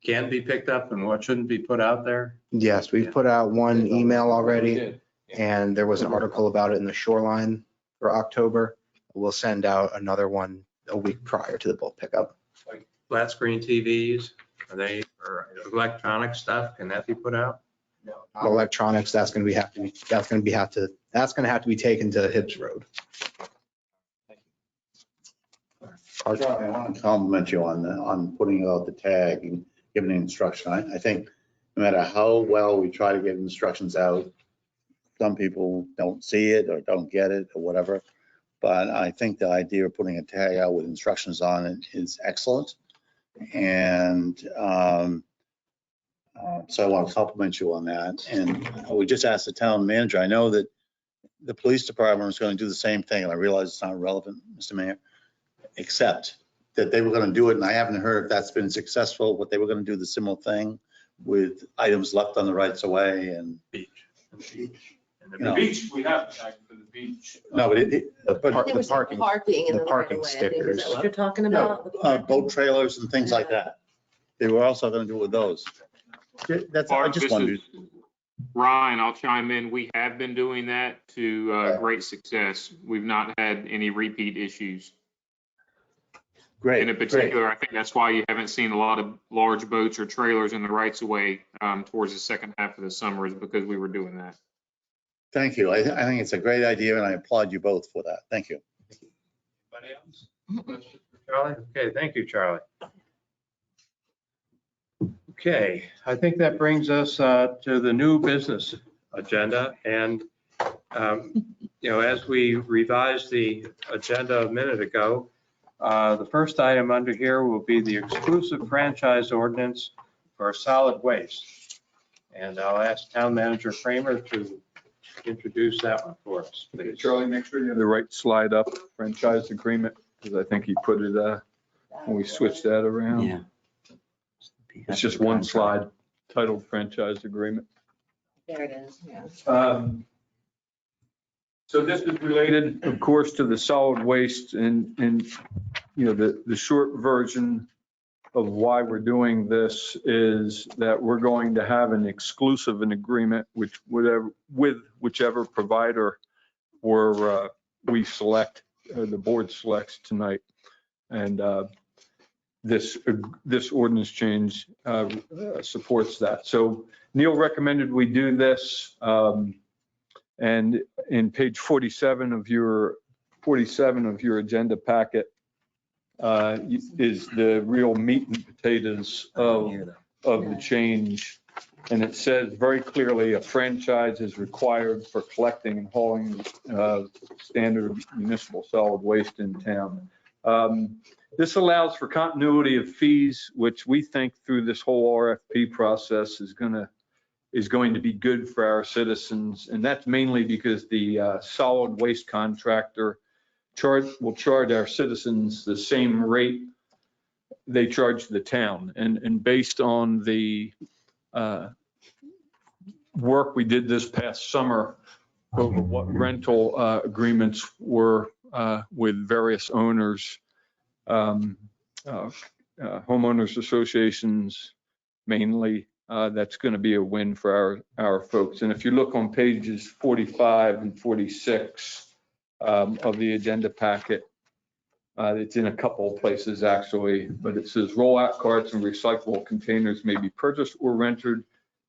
can be picked up and what shouldn't be put out there? Yes, we've put out one email already, and there was an article about it in the Shoreline for October. We'll send out another one a week prior to the bulk pickup. Like flat screen TVs, or electronic stuff, can that be put out? Electronics, that's going to have to be taken to Hibbs Road. Charlie, I want to compliment you on putting out the tag and giving the instruction. I think no matter how well we try to get instructions out, some people don't see it or don't get it or whatever. But I think the idea of putting a tag out with instructions on it is excellent. And so I want to compliment you on that. And we just asked the town manager. I know that the police department is going to do the same thing, and I realize it's not relevant, Mr. Mayor, except that they were going to do it, and I haven't heard if that's been successful, but they were going to do the similar thing with items left on the rights of way and Beach. The beach, we have tagged for the beach. No, but There was some parking in the right parking of way. I think. Is stickers. that what you're talking about? The boat trailers and things like that. They were also going to do it with those. That's, I Barb, just this wondered. is Ryan, I'll chime in. We have been doing that to great success. We've not had any repeat issues. Great. And in particular, I think that's why you haven't seen a lot of large boats or trailers in the rights of way towards the second half of the summer, is because we were doing that. Thank you. I think it's a great idea, and I applaud you both for that. Thank you. Anybody else? Questions for Charlie? Okay, thank you, Charlie. Okay, I think that brings us to the new business agenda. And, as we revised the agenda a minute ago, the first item under here will be the exclusive franchise ordinance for solid waste. And I'll ask Town Manager Kramer to introduce that one for us, please. Charlie, make sure you have the right slide up, franchise agreement, because I think he put it, when we switched that around. Yeah. It's just one slide titled franchise agreement. There it is, yeah. So this is related, of course, to the solid waste and the short version of why we're doing this is that we're going to have an exclusive agreement with whichever provider we select, or the board selects tonight. And this ordinance change supports that. So Neil recommended we do this. And in page 47 of your agenda packet is the real meat and potatoes of the change. And it says very clearly, a franchise is required for collecting and hauling standard municipal solid waste in town. This allows for continuity of fees, which we think through this whole RFP process is going to be good for our citizens. And that's mainly because the solid waste contractor will charge our citizens the same rate they charge the town. And based on the work we did this past summer over what rental agreements were with various owners, homeowners associations mainly, that's going to be a win for our folks. And if you look on pages 45 and 46 of the agenda packet, it's in a couple of places actually, but it says rollout carts and recyclable containers may be purchased or rented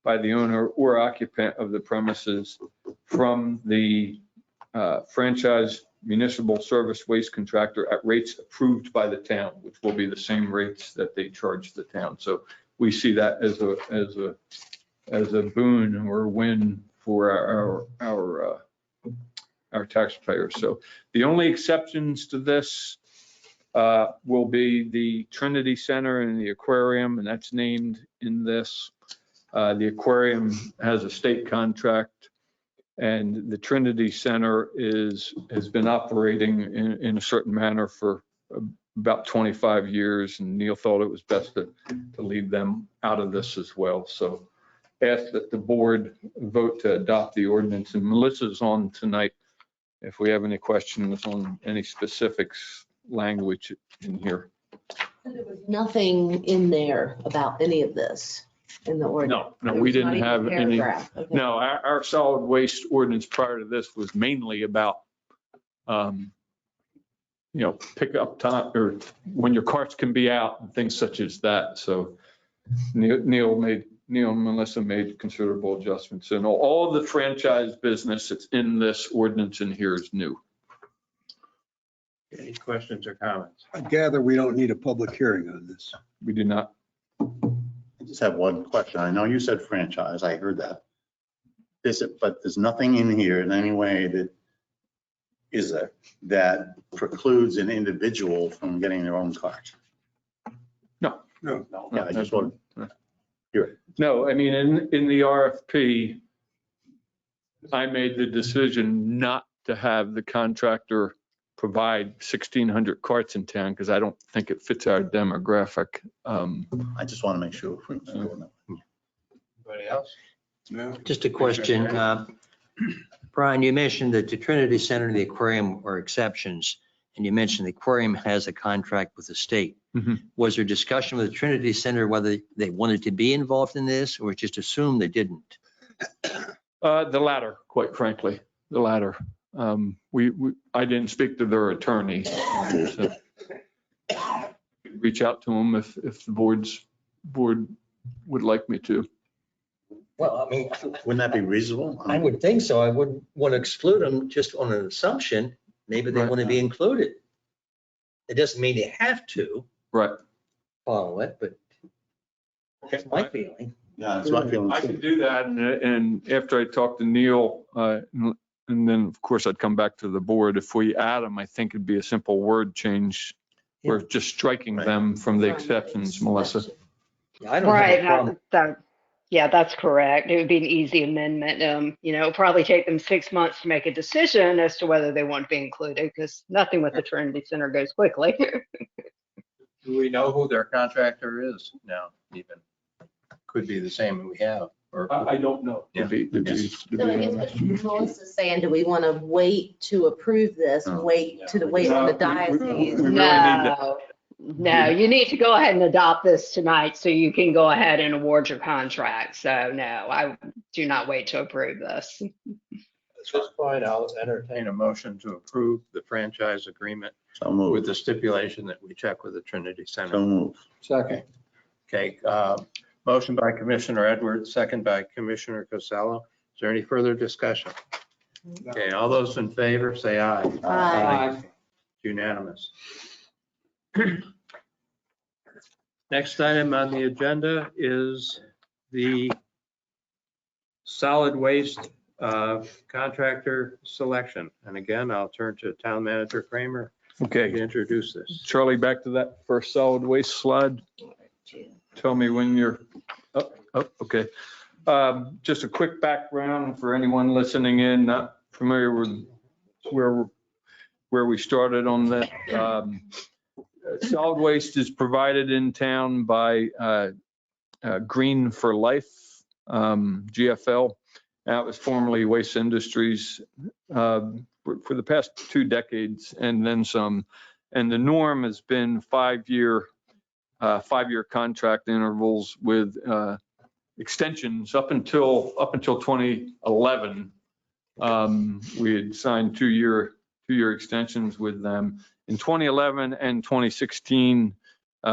by the owner or occupant of the premises from the franchise municipal service waste contractor at rates approved by the town, which will be the same rates that they charge the town. So we see that as a boon or a win for our taxpayers. So the only exceptions to this will be the Trinity Center and the aquarium, and that's named in this. The aquarium has a state contract, and the Trinity Center has been operating in a certain manner for about 25 years, and Neil thought it was best to leave them out of this as well. So ask that the board vote to adopt the ordinance, and Melissa's on tonight if we have any questions on any specifics language in here. There was nothing in there about any of this in the ordinance. No, There we was not didn't even a have any. paragraph. Okay. No, our solid waste ordinance prior to this was mainly about, pick up time or when your carts can be out and things such as that. So Neil and Melissa made considerable adjustments, and all the franchise business that's in this ordinance in here is new. Any questions or comments? I gather we don't need a public hearing on this. We do not. I just have one question. I know you said franchise, I heard that. But there's nothing in here in any way that precludes an individual from getting their own cart. No. Yeah, I just want to hear it. No, I mean, in the RFP, I made the decision not to have the contractor provide 1,600 carts in town because I don't think it fits our demographic. I just want to make sure. Anybody else? No? Just a question. Brian, you mentioned that the Trinity Center and the aquarium are exceptions, and you mentioned the aquarium has a contract with the state. Mhm. Was there discussion with the Trinity Center whether they wanted to be involved in this or just assumed they didn't? The latter, quite frankly, the latter. I didn't speak to their attorney. So reach out to them if the board would like me to. Well, I mean, Wouldn't that be reasonable? I would think so. I wouldn't want to exclude them just on an assumption. Maybe they Right. want to be included. It doesn't mean they have to Right. follow it, but that's my feeling. Yeah, that's my feeling. I could do that, and after I talk to Neil, and then of course I'd come back to the board. If we add them, I think it'd be a simple word change. We're just striking them from the exceptions, Melissa. I don't have a problem. Right, yeah, that's correct. It would be an easy amendment. It'll probably take them 6 months to make a decision as to whether they want to be included, because nothing with the Trinity Center goes quickly. Do we know who their contractor is now even? Could be the same we have, or. I don't know. Yeah. So I guess what Melissa's saying, do we want to wait to approve this, wait on the diocese? No, you need to go ahead and adopt this tonight so you can go ahead and award your contract. So no, I do not wait to approve this. At this point, I'll entertain a motion to approve the franchise agreement So with moved. the stipulation that we check with the Trinity So Center. moved. Second. Okay, motion by Commissioner Edwards, second by Commissioner Costello. Is there any further discussion? Okay, all those in favor, say aye. Aye. Unanimous. Next item on the agenda is the solid waste contractor selection. And again, I'll turn to Town Manager Kramer to Okay, introduce this. Charlie, back to that first solid waste slide. Tell me when you're up, okay. Just a quick background for anyone listening in, not familiar with where we started on that. Solid waste is provided in town by Green for Life, GFL. That was formerly Waste Industries for the past 2 decades and then some. And the norm has been 5-year contract intervals with extensions up until 2011. We had signed 2-year extensions with them. In 2011 and 2016,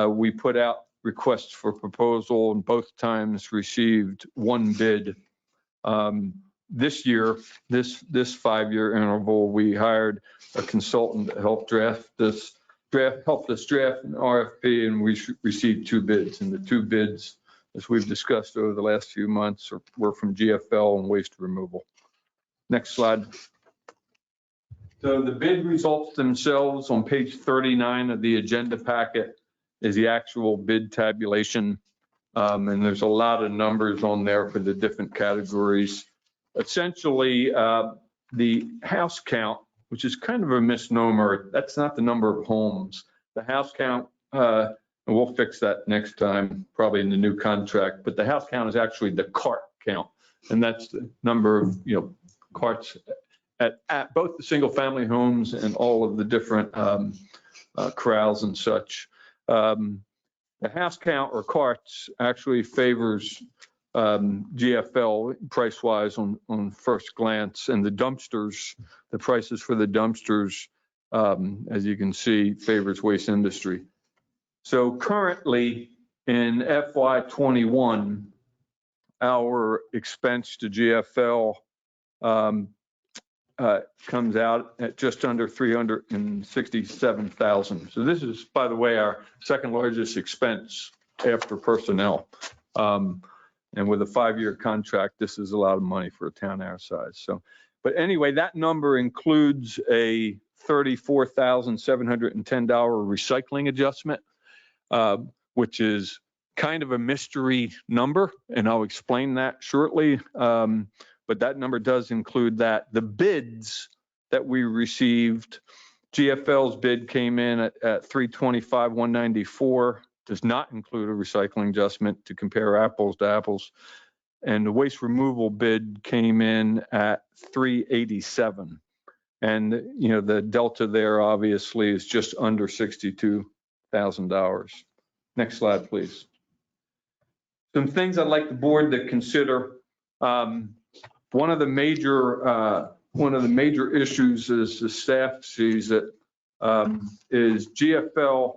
we put out requests for proposal and both times received 1 bid. This year, this 5-year interval, we hired a consultant to help helped us draft an RFP, and we received 2 bids. And the 2 bids, as we've discussed over the last few months, were from GFL and Waste Removal. Next slide. So the bid results themselves on page 39 of the agenda packet is the actual bid tabulation. And there's a lot of numbers on there for the different categories. Essentially, the house count, which is kind of a misnomer, that's not the number of homes. The house count, and we'll fix that next time, probably in the new contract, but the house count is actually the cart count. And that's the number of, carts at both the single family homes and all of the different corrals and such. The house count or carts actually favors GFL price-wise on first glance, and the dumpsters, the prices for the dumpsters, as you can see, favors Waste Industry. So currently in FY21, our expense to GFL comes out at just under 367,000. So this is, by the way, our second largest expense after personnel. And with a 5-year contract, this is a lot of money for a town our size. So, but anyway, that number includes a $34,710 recycling adjustment, which is kind of a mystery number, and I'll explain that shortly. But that number does include that. The bids that we received, GFL's bid came in at $325,194, does not include a recycling adjustment to compare apples to apples. And the Waste Removal bid came in at $387. And, the delta there obviously is just under $62,000. Next slide, please. Some things I'd like the board to consider. One of the major issues is the staff sees it is GFL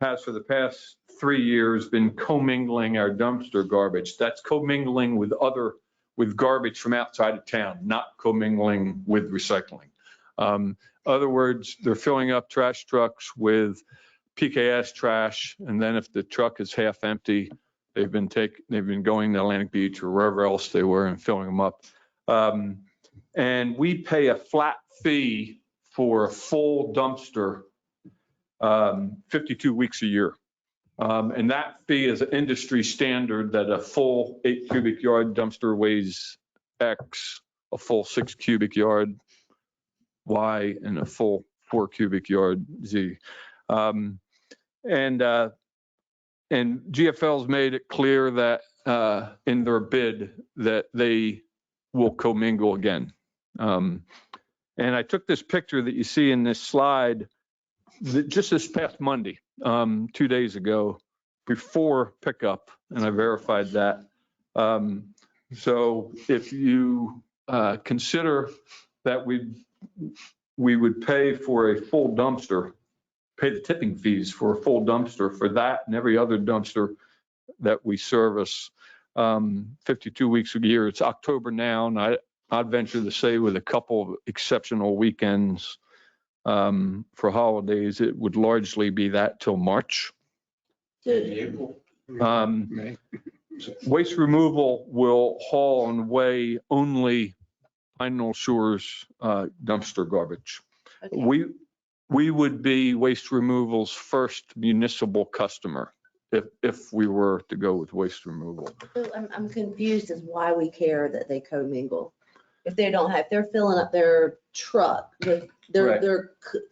has for the past 3 years been commingling our dumpster garbage. That's commingling with garbage from outside of town, not commingling with recycling. Other words, they're filling up trash trucks with PKS trash, and then if the truck is half empty, they've been going to Atlantic Beach or wherever else they were and filling them up. And we pay a flat fee for a full dumpster 52 weeks a year. And that fee is an industry standard that a full 8 cubic yard dumpster weighs X, a full 6 cubic yard Y, and a full 4 cubic yard Z. And GFL's made it clear that in their bid that they will commingle again. And I took this picture that you see in this slide just this past Monday, 2 days ago, before pickup, and I verified that. So if you consider that we would pay for a full dumpster, pay the tipping fees for a full dumpster for that and every other dumpster that we service 52 weeks a year. It's October now, and I'd venture to say with a couple of exceptional weekends for holidays, it would largely be that till March. Waste removal will haul and weigh only Pine Knoll Shores dumpster garbage. Okay. We would be waste removal's first municipal customer if we were to go with waste removal. So I'm confused as why we care that they commingle. If they don't have, if they're filling up their truck with, Right.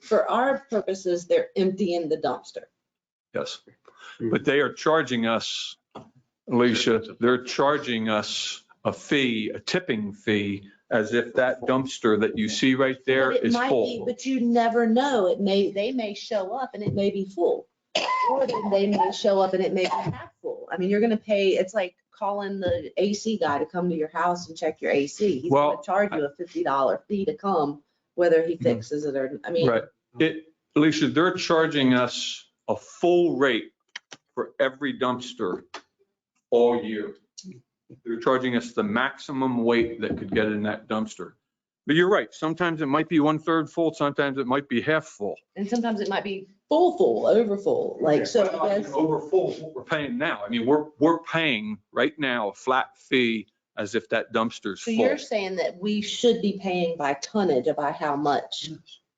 for our purposes, they're emptying the dumpster. Yes, but they are charging us, Alicia, they're charging us a fee, a tipping fee, as if that dumpster that you see right there But it is might be, full. but you never know. They may show up and it may be full. Or they may show up and it may be half full. I mean, you're gonna pay, it's like calling the AC guy to come to your house and check your AC. He's gonna Well, charge you a $50 fee to come, whether he fixes it or, I mean. Right. Alicia, they're charging us a full rate for every dumpster all year. They're charging us the maximum weight that could get in that dumpster. But you're right. Sometimes it might be 1/3 full. Sometimes it might be half full. And sometimes it might be full, over full, like, so I guess. Over full is what we're paying now. I mean, we're paying right now a flat fee as if that dumpster's So full. you're saying that we should be paying by tonnage about how much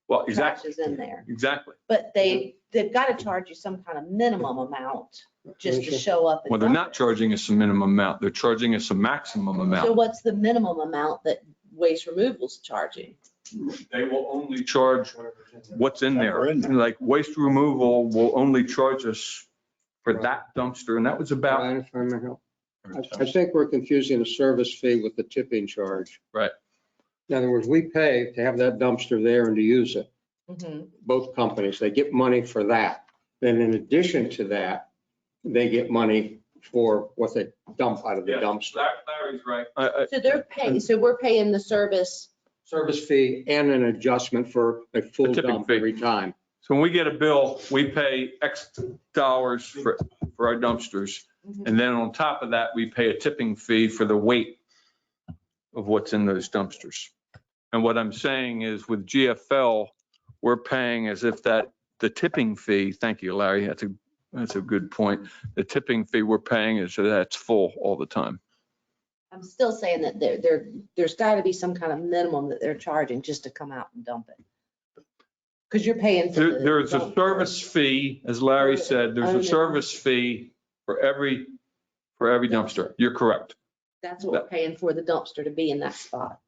Well, trash exactly, is in there. exactly. But they've got to charge you some kind of minimum amount just to show up. and Well, they're dump not it. charging us a minimum amount. They're charging us a maximum So amount. what's the minimum amount that waste removal's charging? They will only charge what's in there. Whatever in there. Like waste removal will only charge us for that dumpster, and that was about, Brian, if I may help. I think we're confusing the service fee with the tipping charge. Right. In other words, we pay to have that dumpster there and to use it. Mhm. Both companies, they get money for that. Then in addition to that, they get money for what they dump out of the dumpster. Larry's right. So they're paying, so we're paying the service. Service fee and an adjustment for a full The tipping dump fee. every time. So when we get a bill, we pay X dollars for our dumpsters. And then on top of that, we pay a tipping fee for the weight of what's in those dumpsters. And what I'm saying is with GFL, we're paying as if the tipping fee, thank you, Larry, that's a good point. The tipping fee we're paying is that's full all the time. I'm still saying that there's got to be some kind of minimum that they're charging just to come out and dump it. Because you're paying for the. There's a dump. service fee, as Larry said, there's a service fee for every dumpster. You're correct. That's what we're paying for the dumpster to be in that spot.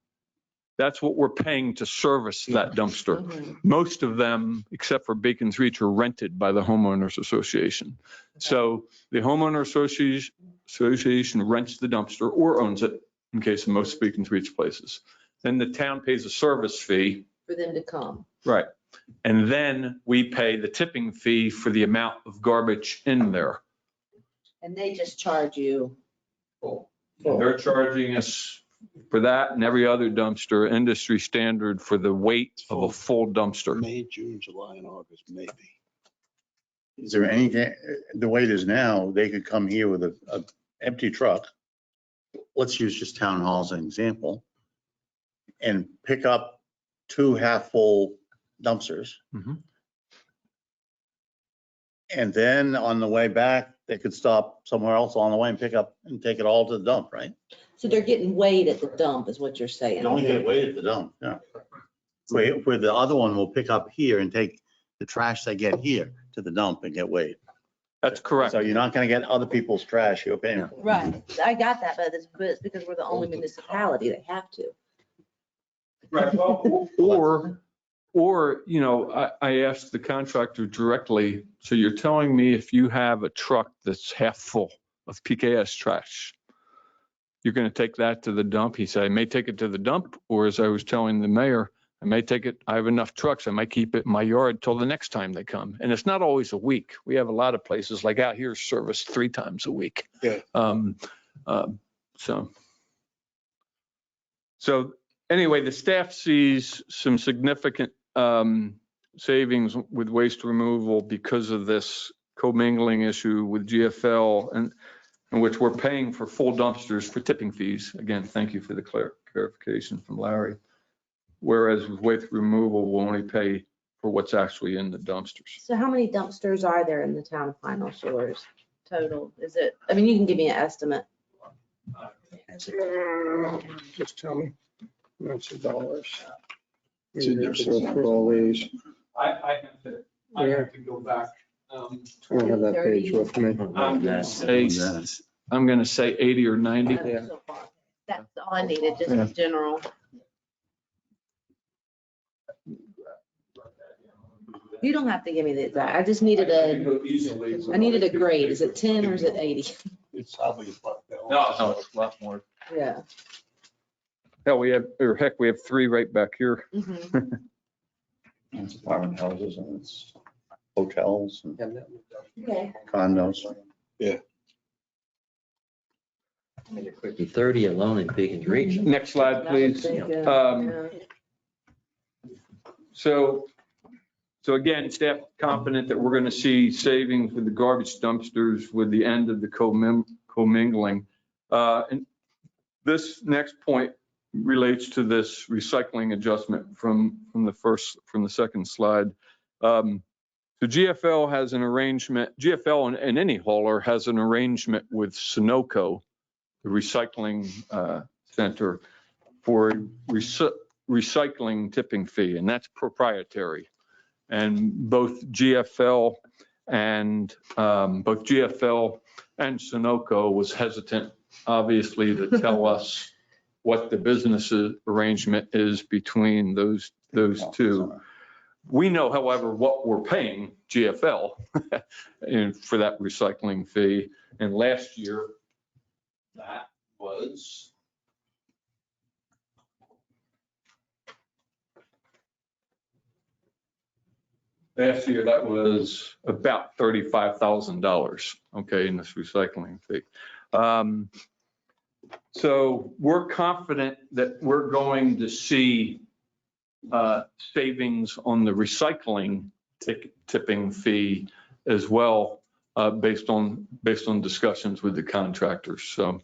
That's what we're paying to service that dumpster. Mhm. Most of them, except for Bacon's Reach, are rented by the homeowners association. So the homeowner association rents the dumpster or owns it in case of most Bacon's Reach places. Then the town pays a service fee. For them to come. Right. And then we pay the tipping fee for the amount of garbage in there. And they just charge you. They're charging us for that and every other dumpster, industry standard for the weight of a full dumpster. May, June, July, and August, maybe. Is there any, the way it is now, they could come here with a empty truck. Let's use just town hall as an example. And pick up 2 half-full dumpsters. Mhm. And then on the way back, they could stop somewhere else on the way and pick up and take it all to the dump, right? So they're getting weighed at the dump is what you're saying. You only get weight at the dump, yeah. Where the other one will pick up here and take the trash they get here to the dump and get weighed. That's correct. So you're not gonna get other people's trash you're paying for. Right. I got that, but it's because we're the only municipality that have to. Right, well, or, you know, I asked the contractor directly, so you're telling me if you have a truck that's half full of PKS trash, you're going to take that to the dump? He said, I may take it to the dump, or as I was telling the mayor, I may take it, I have enough trucks, I might keep it in my yard till the next time they come. And it's not always a week. We have a lot of places like out here service 3 times a week. Yeah. So anyway, the staff sees some significant savings with waste removal because of this commingling issue with GFL, and in which we're paying for full dumpsters for tipping fees. Again, thank you for the clarification from Larry. Whereas with waste removal, we'll only pay for what's actually in the dumpsters. So how many dumpsters are there in the town of Pine Knoll Shores total? Is it, I mean, you can give me an estimate. Just tell me. That's the dollars. For all these. I have to go back. I don't have that page with me. I'm gonna say 80 or 90. So far. That's all I needed, just in general. You don't have to give me the exact, I just needed I needed a grade. Is it 10 or is it 80? It's probably. No, it's a lot more. Yeah. Hell, we have 3 right back here. Mhm. It's apartment houses and it's hotels and Okay. condos. 30 alone in Beacon Reach. Next slide, please. So again, staff confident that we're going to see savings with the garbage dumpsters with the end of the commingling. And this next point relates to this recycling adjustment from the second slide. So GFL has an arrangement, GFL and any hauler has an arrangement with Sunoco, the recycling center, for recycling tipping fee, and that's proprietary. And both GFL and Sunoco was hesitant, obviously, to tell us what the business arrangement is between those two. We know, however, what we're paying GFL for that recycling fee. And last year, that was about $35,000, okay, in this recycling fee. So we're confident that we're going to see savings on the recycling tipping fee as well, based on discussions with the contractors. So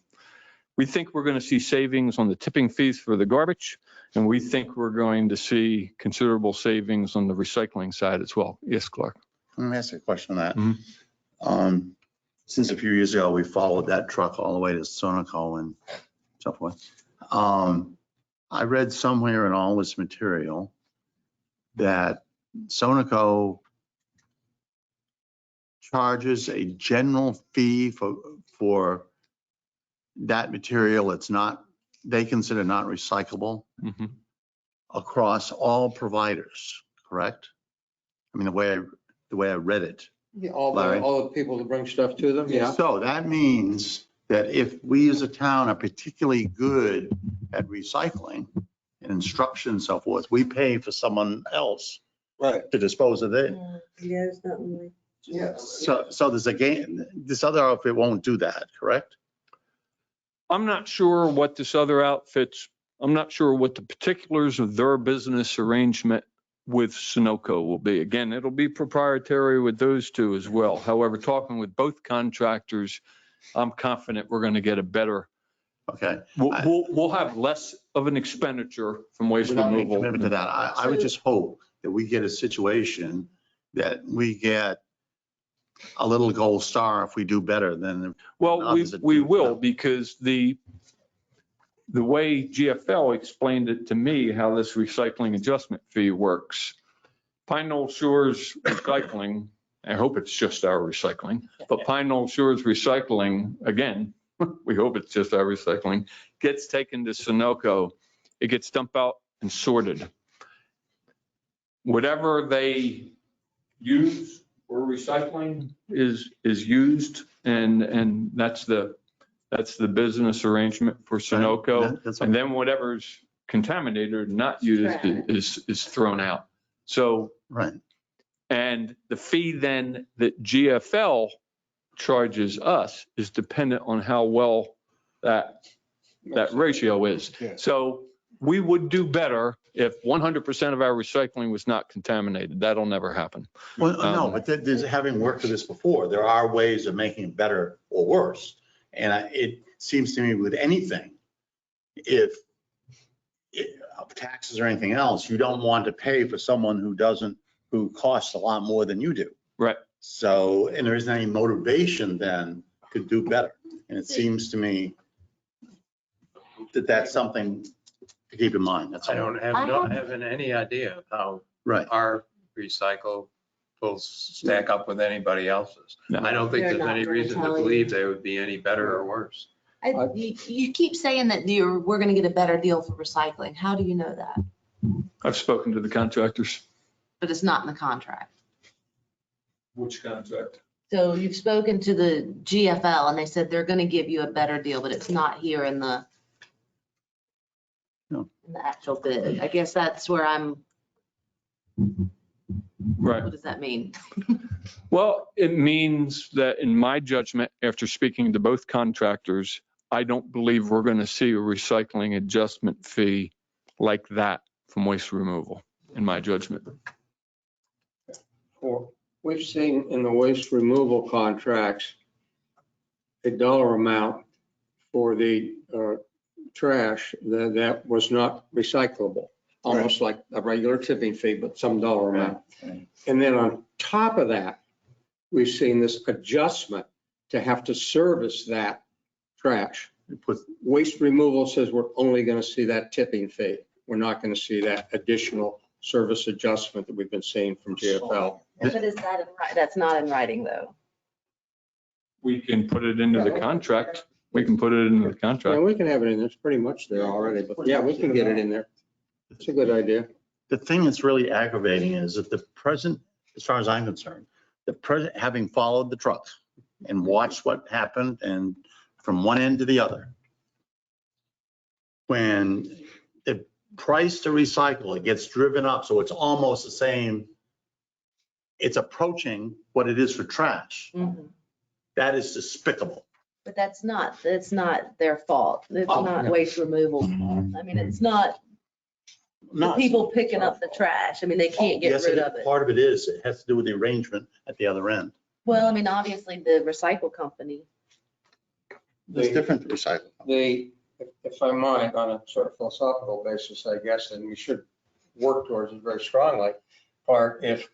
we think we're going to see savings on the tipping fees for the garbage, and we think we're going to see considerable savings on the recycling side as well. Yes, Clark. Let me ask you a question on that. Mhm. Since a few years ago, we followed that truck all the way to Sunoco and so forth. I read somewhere in all this material that Sunoco charges a general fee for that material. It's not, they consider not recyclable across all providers, correct? I mean, the way I read it. Yeah, all Larry? the people that bring stuff to them, yeah. So that means that if we as a town are particularly good at recycling and instruction and so forth, we pay for someone else to dispose of it. Yeah, it's not really. Yes. So there's a game, this other outfit won't do that, correct? I'm not sure what this other outfit's, I'm not sure what the particulars of their business arrangement with Sunoco will be. Again, it'll be proprietary with those two as well. However, talking with both contractors, I'm confident we're going to get a better. Okay. We'll have less of an expenditure from waste We're not making removal. commitment to that. I would just hope that we get a situation that we get a little gold star if we do better than. Well, others that we do will, well. because the way GFL explained it to me, how this recycling adjustment fee works. Pine Knoll Shores Recycling, I hope it's just our recycling, but Pine Knoll Shores Recycling, again, we hope it's just our recycling, gets taken to Sunoco. It gets dumped out and sorted. Whatever they use for recycling is used, and that's the business arrangement for Sunoco. And then whatever's contaminated or not used is thrown out. So, right. And the fee then that GFL charges us is dependent on how well that ratio is. So we would do better if 100% of our recycling was not contaminated. That'll never happen. Well, no, but there's, having worked for this before, there are ways of making it better or worse. And it seems to me with anything, if taxes or anything else, you don't want to pay for someone who costs a lot more than you do. Right. So, and there isn't any motivation then to do better. And it seems to me that that's something to keep in mind. That's I all. don't have any idea of how Right. our recycle will stack up with anybody else's. No. I don't think They're there's not any gonna reason to tell you. believe they would be any better or worse. You keep saying that we're gonna get a better deal for recycling. How do you know that? I've spoken to the contractors. But it's not in the contract. Which contract? So you've spoken to the GFL and they said they're gonna give you a better deal, but it's not here in the No. in the actual bid. I guess that's where Right. what does that mean? Well, it means that in my judgment, after speaking to both contractors, I don't believe we're going to see a recycling adjustment fee like that from waste removal, in my judgment. We've seen in the waste removal contracts, a dollar amount for the trash that was not recyclable, almost like a regular tipping fee, but some dollar amount. And then on top of that, we've seen this adjustment to have to service that trash. Waste removal says we're only going to see that tipping fee. We're not going to see that additional service adjustment that we've been seeing from GFL. But is that, that's not in writing though? We can put it into the contract. We can put it into the Yeah, contract. we can have it in there. It's pretty much there already, but yeah, we can get it in there. It's a good idea. The thing that's really aggravating is that the present, as far as I'm concerned, the present, having followed the trucks and watched what happened and from one end to the other, when the price to recycle, it gets driven up, so it's almost the same. It's approaching what it is for trash. Mhm. That is despicable. But that's not their fault. It's Oh, not no. waste removal's fault. I mean, it's not the Not- people picking up the trash. I mean, they can't get Yes, rid of it. part of it is, it has to do with the arrangement at the other end. Well, I mean, obviously the recycle company. It's different to recycle. If I might, on a sort of philosophical basis, I guess, and we should work towards it very strongly, if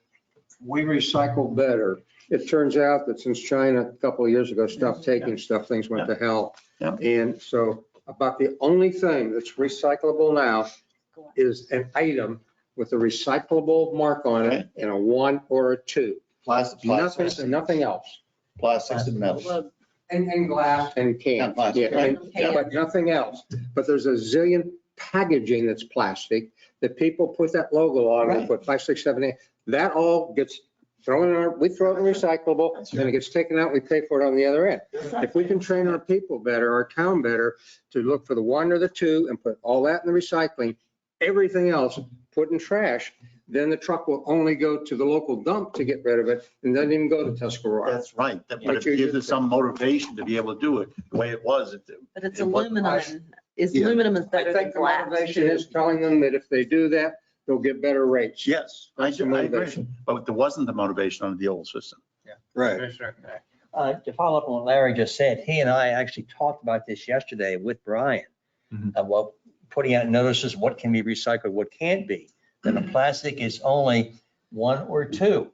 we recycle better, it turns out that since China a couple of years ago stopped taking stuff, things went to hell. Yeah. And so about the only thing that's recyclable now is an item with a recyclable mark on it and a 1 or a 2. Nothing else. Plastics and metals. Well, And glass and cans. And plastic, Yeah, right. but nothing else. But there's a zillion packaging that's plastic that people put that logo on, they put 5, 6, 7, 8. That all gets thrown in, we throw it in recyclable, then it gets taken out, we pay for it on the other end. If we can train our people better, our town better, to look for the 1 or the 2 and put all that in the recycling, everything else put in trash, then the truck will only go to the local dump to get rid of it and doesn't even go to Tuscarora. That's right. But it gives us some motivation to be able to do it the way it was. But it's It was- aluminum. Is Yeah. aluminum is I better than think the glass. motivation is telling them that if they do that, they'll get better rates. Yes, I That's the agree. motivation. But there wasn't the motivation on the old system. Right. Commissioner To follow up on what Larry just said, he and I actually talked about this yesterday with Brian. Mhm. About putting out notices, what can be recycled, what can't be. Then the plastic is only 1 or 2.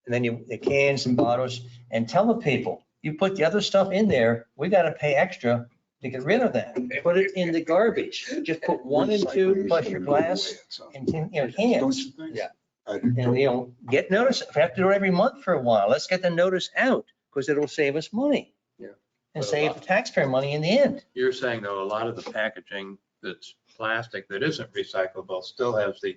And then the cans and bottles, and tell the people, you put the other stuff in there, we got to pay extra to get rid of that. Put it in the garbage. Just put 1 and 2 plus your glass and cans. Don't you think? Yeah. I do. And, get notice. If we have to do it every month for a while, let's get the notice out because it'll save us money. Yeah. And save the taxpayer money in the end. You're saying though, a lot of the packaging that's plastic that isn't recyclable still has the.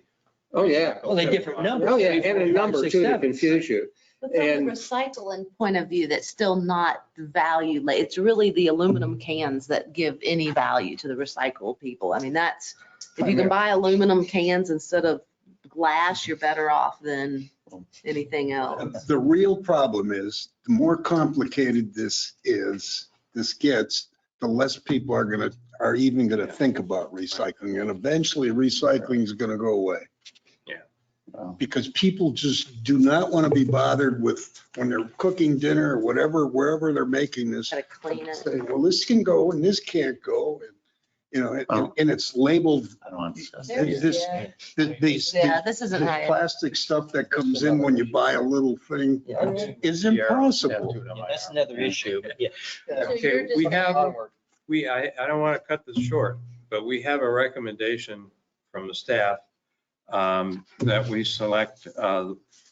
Oh, yeah. Well, they're different numbers. Oh, yeah, and a number 6, too to 7. confuse you. But from And- the recycling point of view, that's still not the value. It's really the aluminum cans that give any value to the recycle people. I mean, that's, if you can buy aluminum cans instead of glass, you're better off than anything else. The real problem is, the more complicated this gets, the less people are even gonna think about recycling, and eventually recycling is gonna go away. Yeah. Because people just do not want to be bothered with, when they're cooking dinner or whatever, wherever they're making this, Gotta clean it. say, well, this can go and this can't go. you know, and it's labeled, I don't want to discuss There's- this, yeah. these, Yeah, this isn't this how. plastic stuff that comes in when you buy a little thing is impossible. That's another issue. Yeah. Okay, we have, I don't want to cut this short, but we have a recommendation from the staff that we select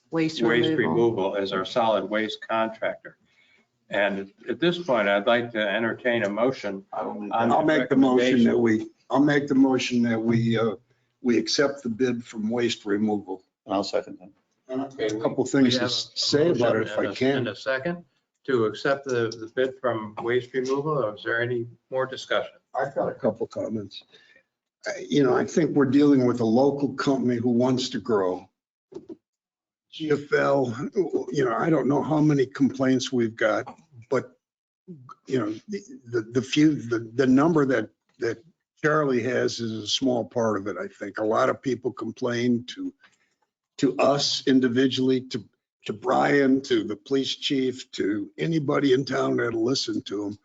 Waste waste removal. removal as our solid waste contractor. And at this point, I'd like to entertain a motion. I'll make the motion that we accept the bid from waste removal. I'll second that. A couple things We to have a say about it if I motion can. and a second to accept the bid from waste removal. Is there any more discussion? I've got a couple comments. You know, I think we're dealing with a local company who wants to grow. GFL, you know, I don't know how many complaints we've got, but, you know, the number that Charlie has is a small part of it, I think. A lot of people complain to us individually, to Brian, to the police chief, to anybody in town that'll listen to them.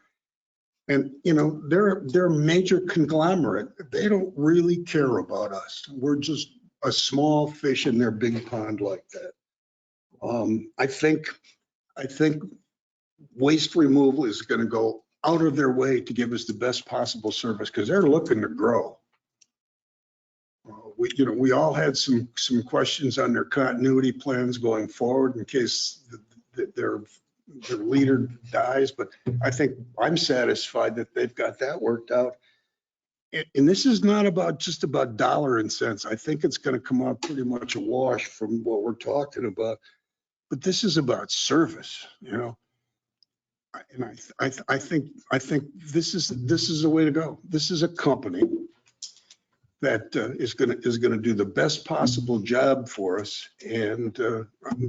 And, you know, they're a major conglomerate. They don't really care about us. We're just a small fish in their big pond like that. I think waste removal is going to go out of their way to give us the best possible service because they're looking to grow. We all had some questions on their continuity plans going forward in case their leader dies, but I think I'm satisfied that they've got that worked out. And this is not just about dollar and cents. I think it's going to come out pretty much a wash from what we're talking about. But this is about service, you know. And I think this is the way to go. This is a company that is going to do the best possible job for us, and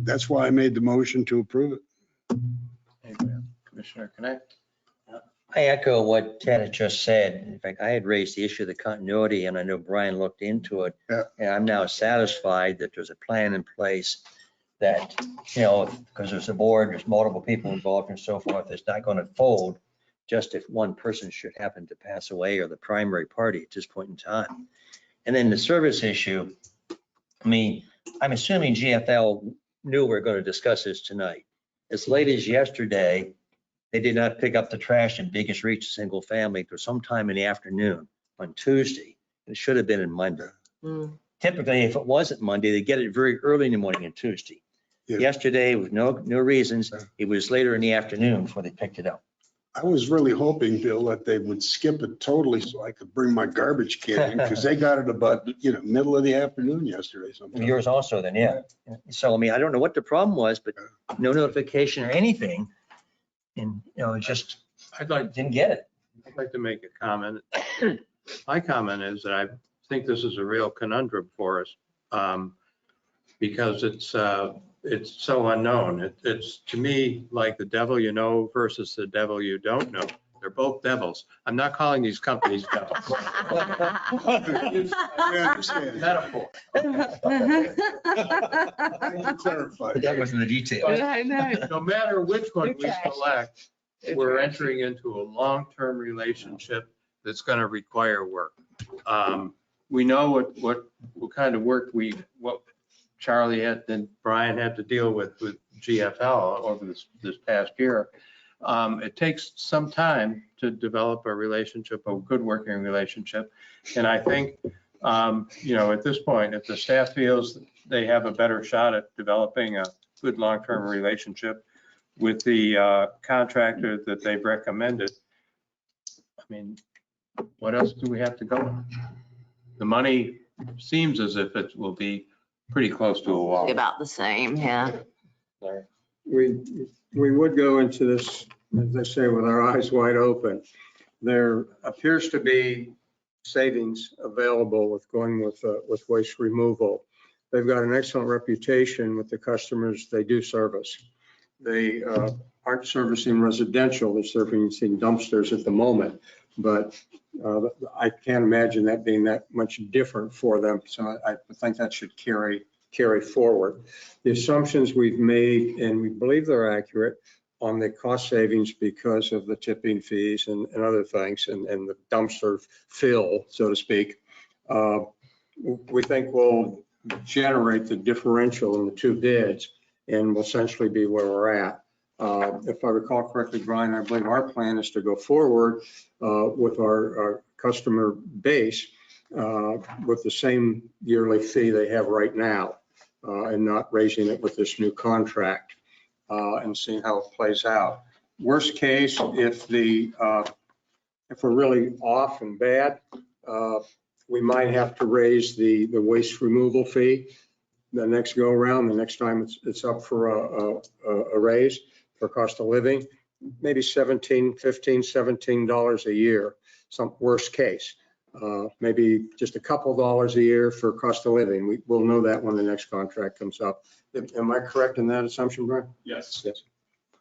that's why I made the motion to approve it. Commissioner Connect? I echo what Ted had just said. In fact, I had raised the issue of the continuity, and I know Brian looked into it. Yeah. And I'm now satisfied that there's a plan in place that, you know, because there's a board, there's multiple people involved and so forth, it's not going to fold just if one person should happen to pass away or the primary party at this point in time. And then the service issue, I mean, I'm assuming GFL knew we were going to discuss this tonight. As late as yesterday, they did not pick up the trash in Biggest Reach single family for sometime in the afternoon on Tuesday. It should have been on Monday. Typically, if it wasn't Monday, they get it very early in the morning on Tuesday. Yeah. Yesterday, with no reasons, it was later in the afternoon before they picked it up. I was really hoping, Bill, that they would skip it totally so I could bring my garbage can in because they got it about, you know, middle of the afternoon yesterday. Sometime. Yours also then, yeah. So, I mean, I don't know what the problem was, but no notification or anything. And, you know, it just, didn't get it. I'd like to make a comment. My comment is that I think this is a real conundrum for us because it's so unknown. It's to me like the devil you know versus the devil you don't know. They're both devils. I'm not calling these companies devils. I understand. Metaphor. Clarify. That wasn't the detail. No matter which one we select, we're entering into a long-term relationship that's going to require work. We know what kind of work what Charlie had and Brian had to deal with GFL over this past year. It takes some time to develop a relationship, a good working relationship. And I think, you know, at this point, if the staff feels they have a better shot at developing a good long-term relationship with the contractor that they've recommended, I mean, what else do we have to go on? The money seems as if it will be pretty close to a wall. About the same, yeah. We would go into this, as I say, with our eyes wide open. There appears to be savings available with going with waste removal. They've got an excellent reputation with the customers they do service. They aren't servicing residential, they're servicing dumpsters at the moment, but I can't imagine that being that much different for them. So I think that should carry forward. The assumptions we've made, and we believe they're accurate, on the cost savings because of the tipping fees and other things and the dumpster fill, so to speak. We think we'll generate the differential in the two bids and will essentially be where we're at. If I recall correctly, Brian, I believe our plan is to go forward with our customer base with the same yearly fee they have right now and not raising it with this new contract and seeing how it plays out. Worst case, if we're really off and bad, we might have to raise the waste removal fee the next go around, the next time it's up for a raise for cost of living, maybe $15, $17 a year, some worst case. Maybe just a couple dollars a year for cost of living. We'll know that when the next contract comes up. Am I correct in that assumption, Brian? Yes. Yes.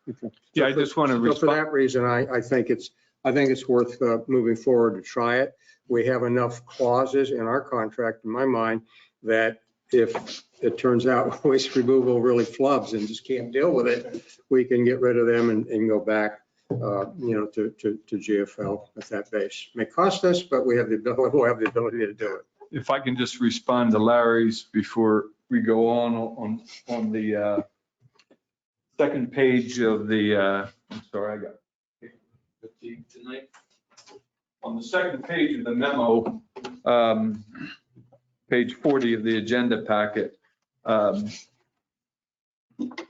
Okay. Yeah, I just want to So for respond. that reason, I think it's worth moving forward to try it. We have enough clauses in our contract, in my mind, that if it turns out waste removal really flubs and just can't deal with it, we can get rid of them and go back, to GFL at that base. May cost us, but we'll have the ability to do it. If I can just respond to Larry's before we go on the second page of the, I'm sorry, I got fatigue tonight. On the second page of the memo, page 40 of the agenda packet,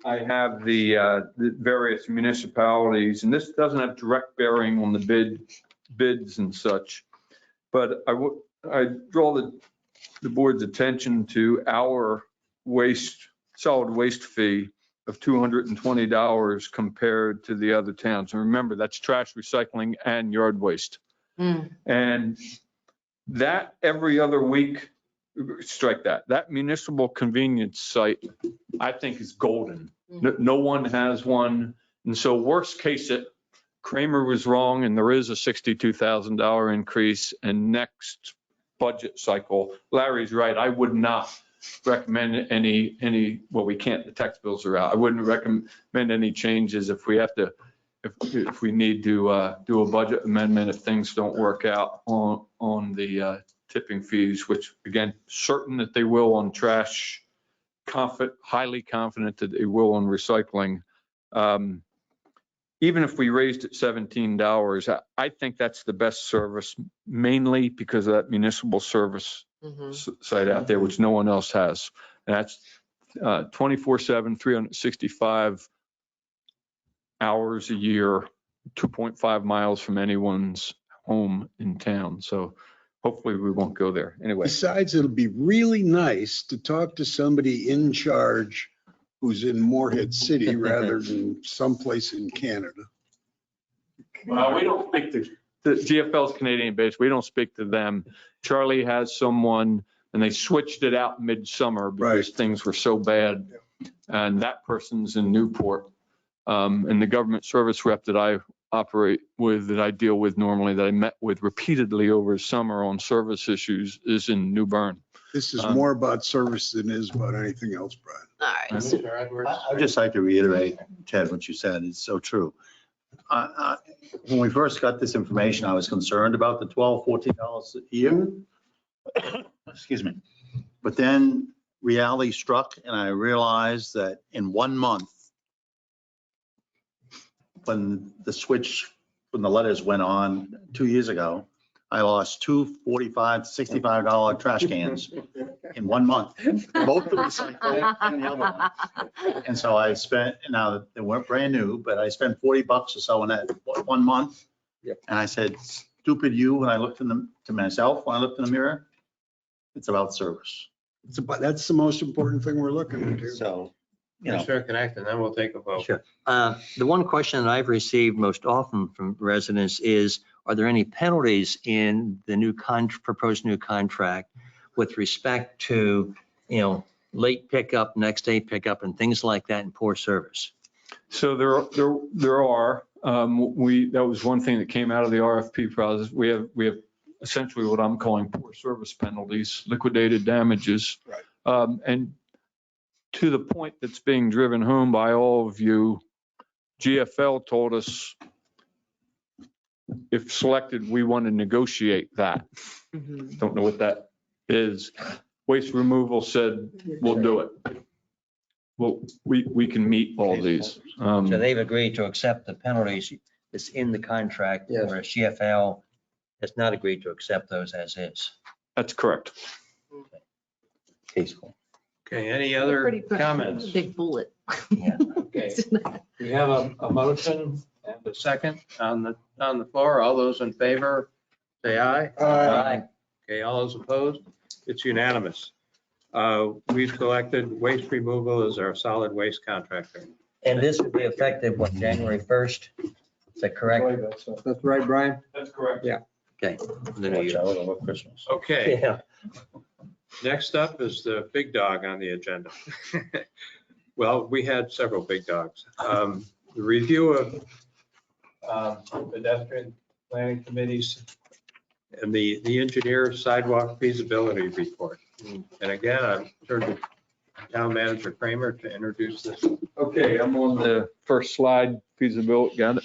I have the various municipalities, and this doesn't have direct bearing on the bids and such, but I draw the board's attention to our solid waste fee of $220 compared to the other towns. And remember, that's trash, recycling, and yard waste. And that every other week, strike that. That municipal convenience site, I think, is golden. No one has one. And so worst case, Kramer was wrong, and there is a $62,000 increase. And next budget cycle, Larry's right. I would not recommend any, well, we can't, the tax bills are out. I wouldn't recommend any changes if we have to, if we need to do a budget amendment if things don't work out on the tipping fees, which again, certain that they will on trash, highly confident that they will on recycling. Even if we raised it $17, I think that's the best service, mainly because of that municipal service site out there, which no one else has. And that's 24/7, 365 hours a year, 2.5 miles from anyone's home in town. So hopefully we won't go there. Anyway. Besides, it'll be really nice to talk to somebody in charge who's in Morehead City rather than someplace in Canada. Well, we don't speak to the GFL's Canadian base. We don't speak to them. Charlie has someone, and they switched it out midsummer because things were so bad. And that person's in Newport. And the government service rep that I operate with, that I deal with normally, that I met with repeatedly over summer on service issues, is in New Bern. This is more about service than it is about anything else, Brian. All right. I'd just like to reiterate, Ted, what you said. It's so true. When we first got this information, I was concerned about the $12, $14 a year. Excuse me. But then reality struck and I realized that in 1 month, when the switch, when the letters went on 2 years ago, I lost two $45, $65 trash cans in 1 month, both the recycling and the other one. And so I spent, now they weren't brand new, but I spent $40 or so in that 1 month. And I said, stupid you, when I looked to myself, when I looked in the mirror, it's about service. That's the most important thing we're looking at here. So, Commissioner Connect, and then we'll take a vote. Sure. The one question that I've received most often from residents is, are there any penalties in the new proposed new contract with respect to, late pickup, next day pickup, and things like that, and poor service? So there are. That was one thing that came out of the RFP process. We have essentially what I'm calling poor service penalties, liquidated damages. And to the point that's being driven home by all of you, GFL told us if selected, we want to negotiate that. Don't know what that is. Waste removal said, we'll do it. Well, we can meet all these. So they've agreed to accept the penalties that's in the contract, Yes. whereas GFL has not agreed to accept those as is. That's correct. Tasteful. Okay, any other Pretty quick, comments? Big bullet. Okay, we have a motion and a second on the floor. All those in favor, say aye. Aye. Okay, all those opposed? It's unanimous. We've selected Waste Removal as our solid waste contractor. And this will be effective, what, January 1st? Is that correct? That's right, Brian? That's correct. Yeah. Okay. The new year. Christmas. Okay, Yeah. next up is the big dog on the agenda. Well, we had several big dogs. The review of pedestrian planning committees and the engineer sidewalk feasibility report. And again, I'm turning to Town Manager Kramer to introduce this. Okay, I'm on the first slide, feasibility, got it.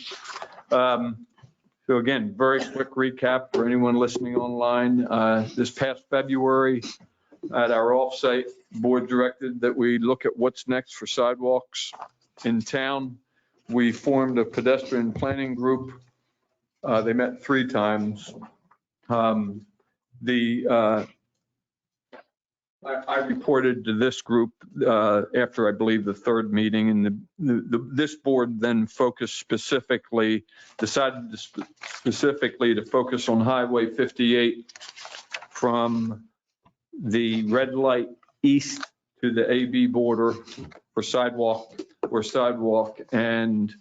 So again, very quick recap for anyone listening online. This past February at our offsite, board directed that we look at what's next for sidewalks in town. We formed a pedestrian planning group. They met 3 times. I reported to this group after, I believe, the 3rd meeting, and this board then decided specifically to focus on Highway 58 from the red light east to the AB border for sidewalk and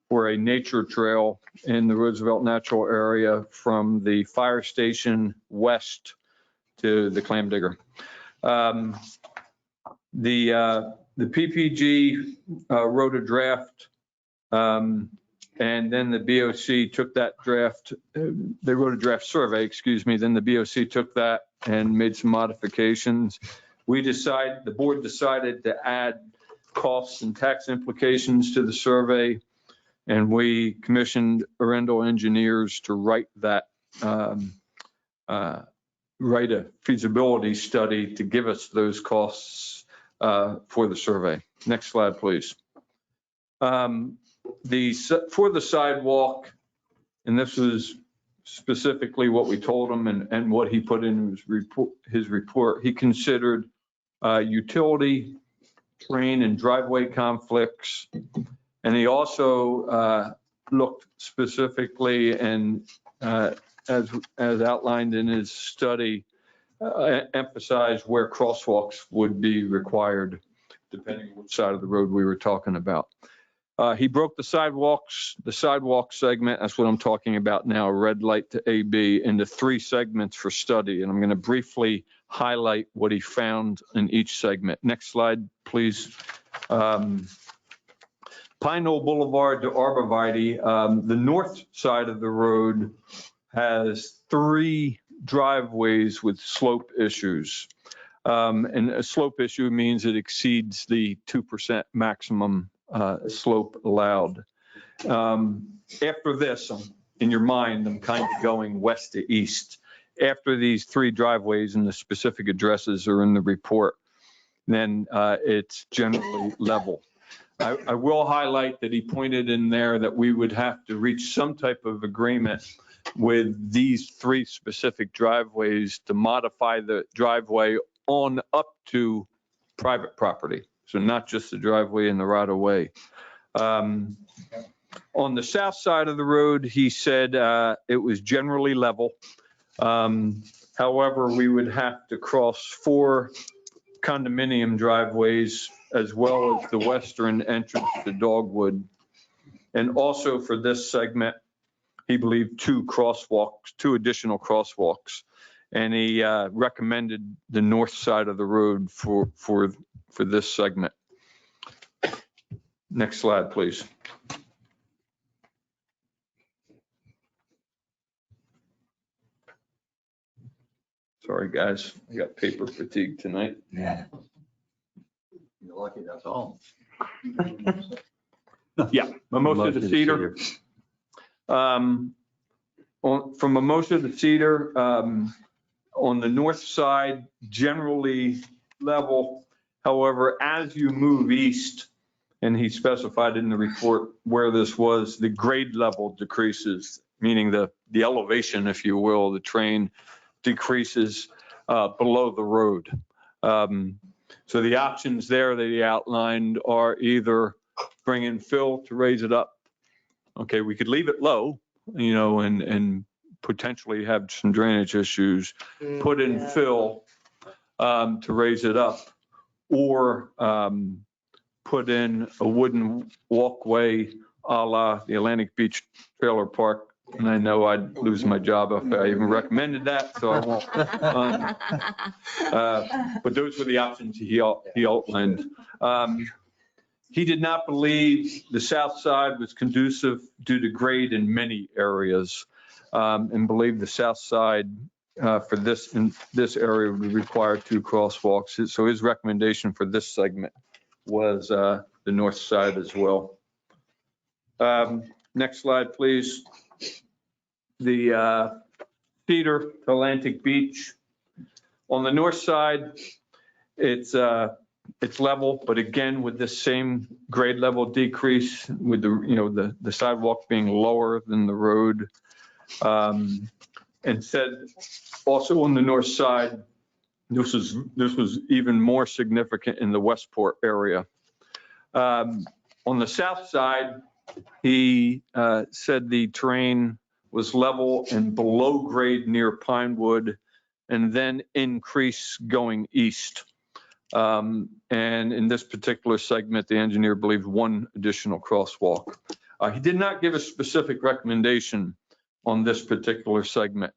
for a nature trail in the Roosevelt Natural Area from the fire station west to the Clam Digger. The PPG wrote a draft, and then the BOC took that draft. They wrote a draft survey, excuse me. Then the BOC took that and made some modifications. The board decided to add costs and tax implications to the survey, and we commissioned Arundel engineers to write a feasibility study to give us those costs for the survey. Next slide, please. For the sidewalk, and this is specifically what we told him and what he put in his report, he considered utility, terrain, and driveway conflicts. And he also looked specifically and as outlined in his study, emphasized where crosswalks would be required, depending on which side of the road we were talking about. He broke the sidewalk segment, that's what I'm talking about now, red light to AB, into 3 segments for study. And I'm going to briefly highlight what he found in each segment. Next slide, please. Pine Knoll Boulevard to Arborvitae, the north side of the road has 3 driveways with slope issues. And a slope issue means it exceeds the 2% maximum slope allowed. After this, in your mind, I'm kind of going west to east. After these 3 driveways and the specific addresses are in the report, then it's generally level. I will highlight that he pointed in there that we would have to reach some type of agreement with these 3 specific driveways to modify the driveway on up to private property. So not just the driveway and the right of way. On the south side of the road, he said it was generally level. However, we would have to cross 4 condominium driveways as well as the western entrance to Dogwood. And also for this segment, he believed 2 additional crosswalks. And he recommended the north side of the road for this segment. Next slide, please. Sorry, guys, I got paper fatigue tonight. Yeah. You're lucky, that's all. Yeah, Mimosa to Cedar. From Mimosa to Cedar, on the north side, generally level. However, as you move east, and he specified in the report where this was, the grade level decreases, meaning the elevation, if you will, the train decreases below the road. So the options there that he outlined are either bring in fill to raise it up. Okay, we could leave it low, and potentially have some drainage issues, put in fill to raise it up, or put in a wooden walkway a la the Atlantic Beach Trailer Park. And I know I'd lose my job if I even recommended that, so I won't. But those were the options he outlined. He did not believe the south side was conducive due to grade in many areas, and believed the south side for this area would require 2 crosswalks. So his recommendation for this segment was the north side as well. Next slide, please. The Cedar to Atlantic Beach. On the north side, it's level, but again, with this same grade level decrease, with the sidewalk being lower than the road. And said also on the north side, this was even more significant in the Westport area. On the south side, he said the terrain was level and below grade near Pinewood, and then increase going east. And in this particular segment, the engineer believed 1 additional crosswalk. He did not give a specific recommendation on this particular segment.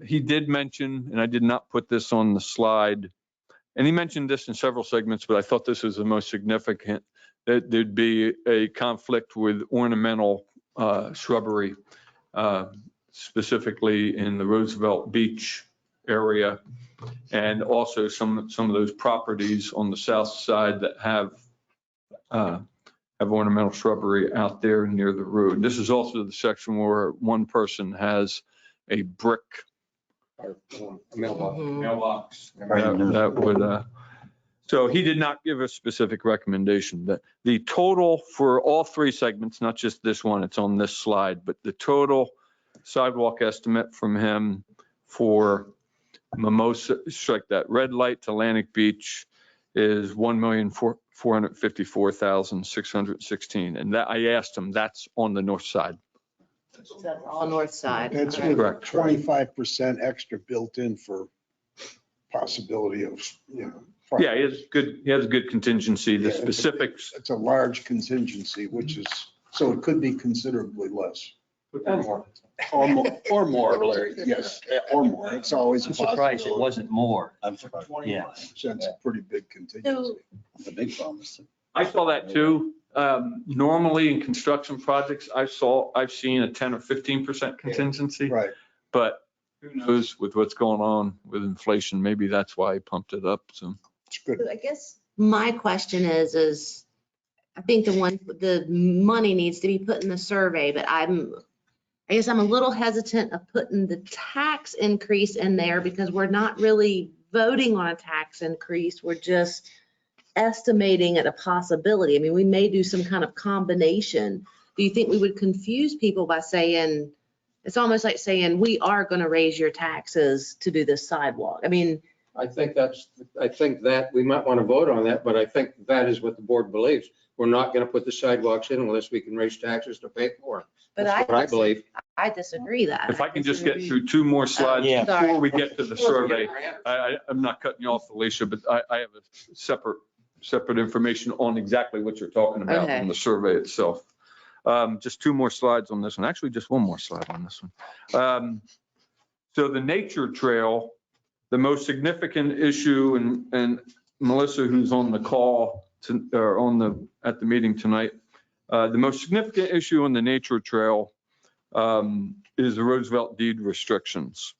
He did mention, and I did not put this on the slide, and he mentioned this in several segments, but I thought this was the most significant, that there'd be a conflict with ornamental shrubbery, specifically in the Roosevelt Beach area, and also some of those properties on the south side that have ornamental shrubbery out there near the road. This is also the section where one person has a brick mailbox that would. So he did not give a specific recommendation. The total for all 3 segments, not just this one, it's on this slide, but the total sidewalk estimate from him for Mimosa, strike that, red light to Atlantic Beach is $1,454,616. And that, I asked him, that's on the north side. That's all north side. That's with 25% extra built in for possibility of, Yeah, he has a good contingency. The specifics. It's a large contingency, which is, so it could be considerably less. Or more, Larry, yes, or more. It's always a I'm surprised it possibility. wasn't more. I'm surprised. Yeah. That's a pretty big contingency. The big promise. I saw that too. Normally in construction projects, I've seen a 10 or 15% contingency. Right. But who knows with what's going on with inflation, maybe that's why he pumped it up. So It's good. I guess my question is I think the money needs to be put in the survey, but I guess I'm a little hesitant of putting the tax increase in there because we're not really voting on a tax increase. We're just estimating at a possibility. I mean, we may do some kind of combination. Do you think we would confuse people by saying, it's almost like saying, we are going to raise your taxes to do this sidewalk? I mean, I think that we might want to vote on that, but I think that is what the board believes. We're not going to put the sidewalks in unless we can raise taxes to pay for them. but That's what I believe. I disagree that. if I can just get through 2 more slides Yeah. before we get to the survey. I'm not cutting you off, Alicia, but I have a separate information on exactly what you're talking about Okay. on the survey itself. Just 2 more slides on this one. Actually, just 1 more slide on this one. So the nature trail, the most significant issue, and Melissa, who's on the call at the meeting tonight, the most significant issue on the nature trail is the Roosevelt deed restrictions.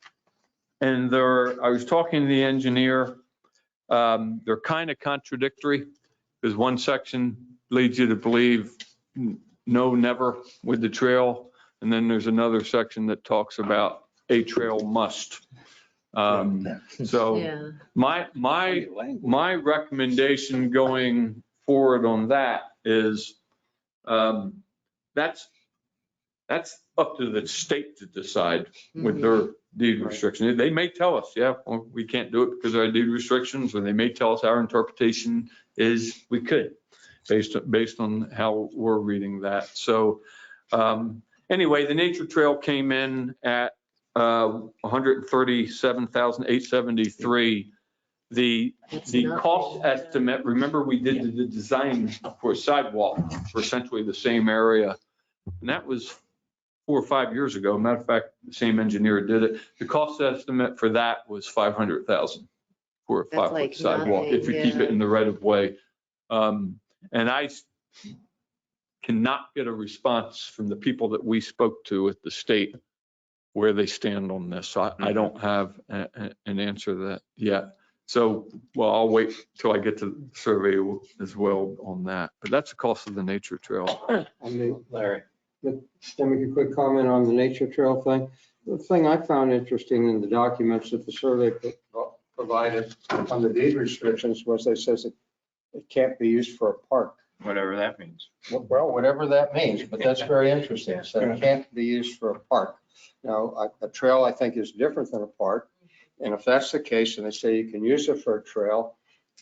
And I was talking to the engineer. They're kind of contradictory because one section leads you to believe no, never with the trail. And then there's another section that talks about a trail must. So Yeah. my recommendation going forward on that is, that's up to the state to decide with their deed restriction. They may tell us, yeah, well, we can't do it because of our deed restrictions, or they may tell us our interpretation is we could, based on how we're reading that. So anyway, the nature trail came in at 137,873. The cost estimate, remember we did the design for a sidewalk for essentially the same area. And that was 4 or 5 years ago. Matter of fact, the same engineer did it. The cost estimate for that was 500,000 for a That's 5-foot like sidewalk, nothing, if you keep it in the right of way. And I cannot get a response from the people that we spoke to at the state where they stand on this. So I don't have an answer to that yet. So, well, I'll wait till I get to the survey as well on that. But that's the cost of the nature trail. Larry. Just make a quick comment on the nature trail thing. The thing I found interesting in the documents that the survey provided on the deed restrictions was they says it can't be used for a park. Whatever that means. Well, whatever that means, but that's very interesting. So it can't be used for a park. Now, a trail I think is different than a park. And if that's the case, and they say you can use it for a trail,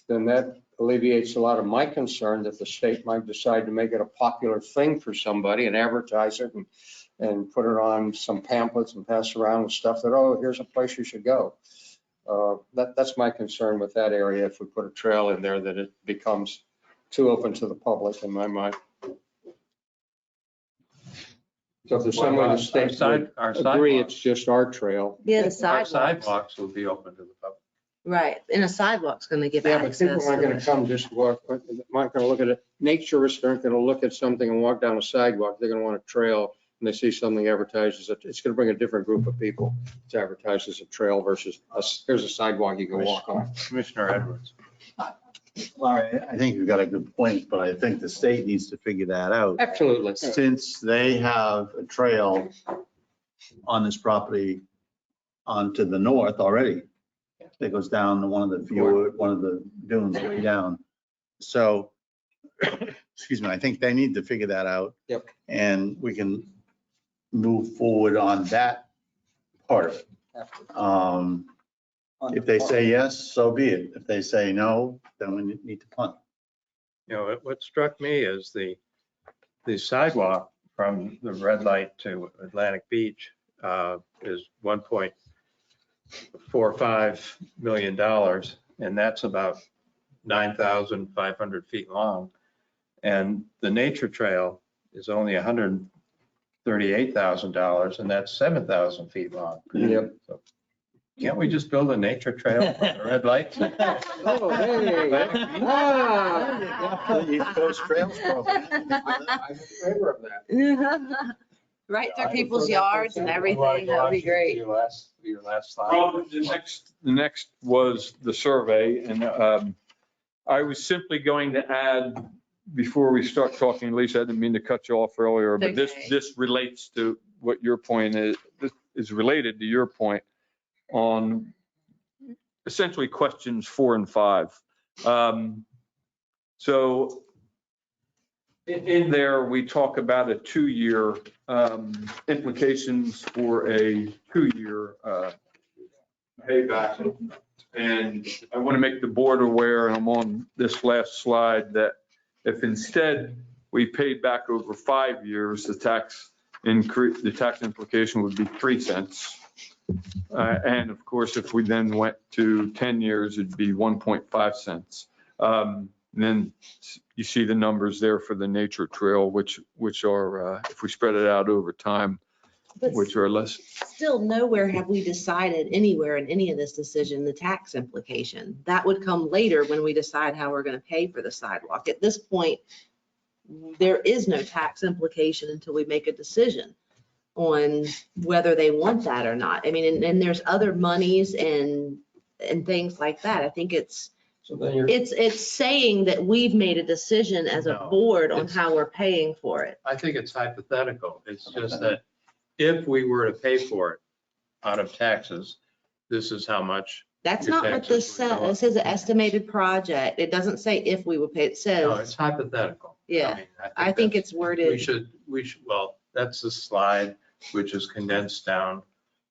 then that alleviates a lot of my concern that the state might decide to make it a popular thing for somebody and advertise it and put it on some pamphlets and pass around and stuff that, oh, here's a place you should go. That's my concern with that area. If we put a trail in there, that it becomes too open to the public in my mind. So if there's some way the state would agree it's just our trail. Yeah, the Our sidewalks. sidewalks will be open to the public. Right, and a sidewalk's gonna give Yeah, but access. people aren't gonna come just walk, aren't gonna look at it. Naturists aren't gonna look at something and walk down a sidewalk. They're gonna want a trail and they see something advertised as it's gonna bring a different group of people. It's advertised as a trail versus here's a sidewalk you can walk on. Commissioner Edwards. Larry, I think you've got a good point, but I think the state needs to figure that out. Absolutely. Since they have a trail on this property onto the north already, that goes down to one of the dunes way down. So, excuse me, I think they need to figure that out. Yep. And we can move forward on that part of it. If they say yes, so be it. If they say no, then we need to punt. You know, what struck me is the sidewalk from the red light to Atlantic Beach is $1.45 million, and that's about 9,500 feet long. And the nature trail is only $138,000, and that's 7,000 feet long. Yep. So can't we just build a nature trail for the red lights? Oh, hey. East Coast Trails Program. I'm in favor of that. Right through people's yards and everything, that would be great. Your last slide. Well, the next was the survey, and I was simply going to add, before we start talking, Lisa, I didn't mean to cut you off earlier, but this relates to what your point is. This is related to your point on essentially questions 4 and 5. So in there, we talk about a 2-year implications for a 2-year payback. And I want to make the board aware, and I'm on this last slide, that if instead we paid back over 5 years, the tax implication would be 3 cents. And of course, if we then went to 10 years, it'd be 1.5 cents. Then you see the numbers there for the nature trail, which are, if we spread it out over time, which are less. Still nowhere have we decided anywhere in any of this decision, the tax implication. That would come later when we decide how we're gonna pay for the sidewalk. At this point, there is no tax implication until we make a decision on whether they want that or not. I mean, and there's other monies and things like that. I think it's So then you're, It's saying that we've made a decision as a No, board on it's- how we're paying for it. I think it's hypothetical. It's just that if we were to pay for it out of taxes, this is how much. That's Your not what this taxes would go says. up. It says an estimated project. It doesn't say if we would pay. It No, it's says, hypothetical. Yeah, mean, I think that's- it's worded. we should, well, that's the slide, which is condensed down.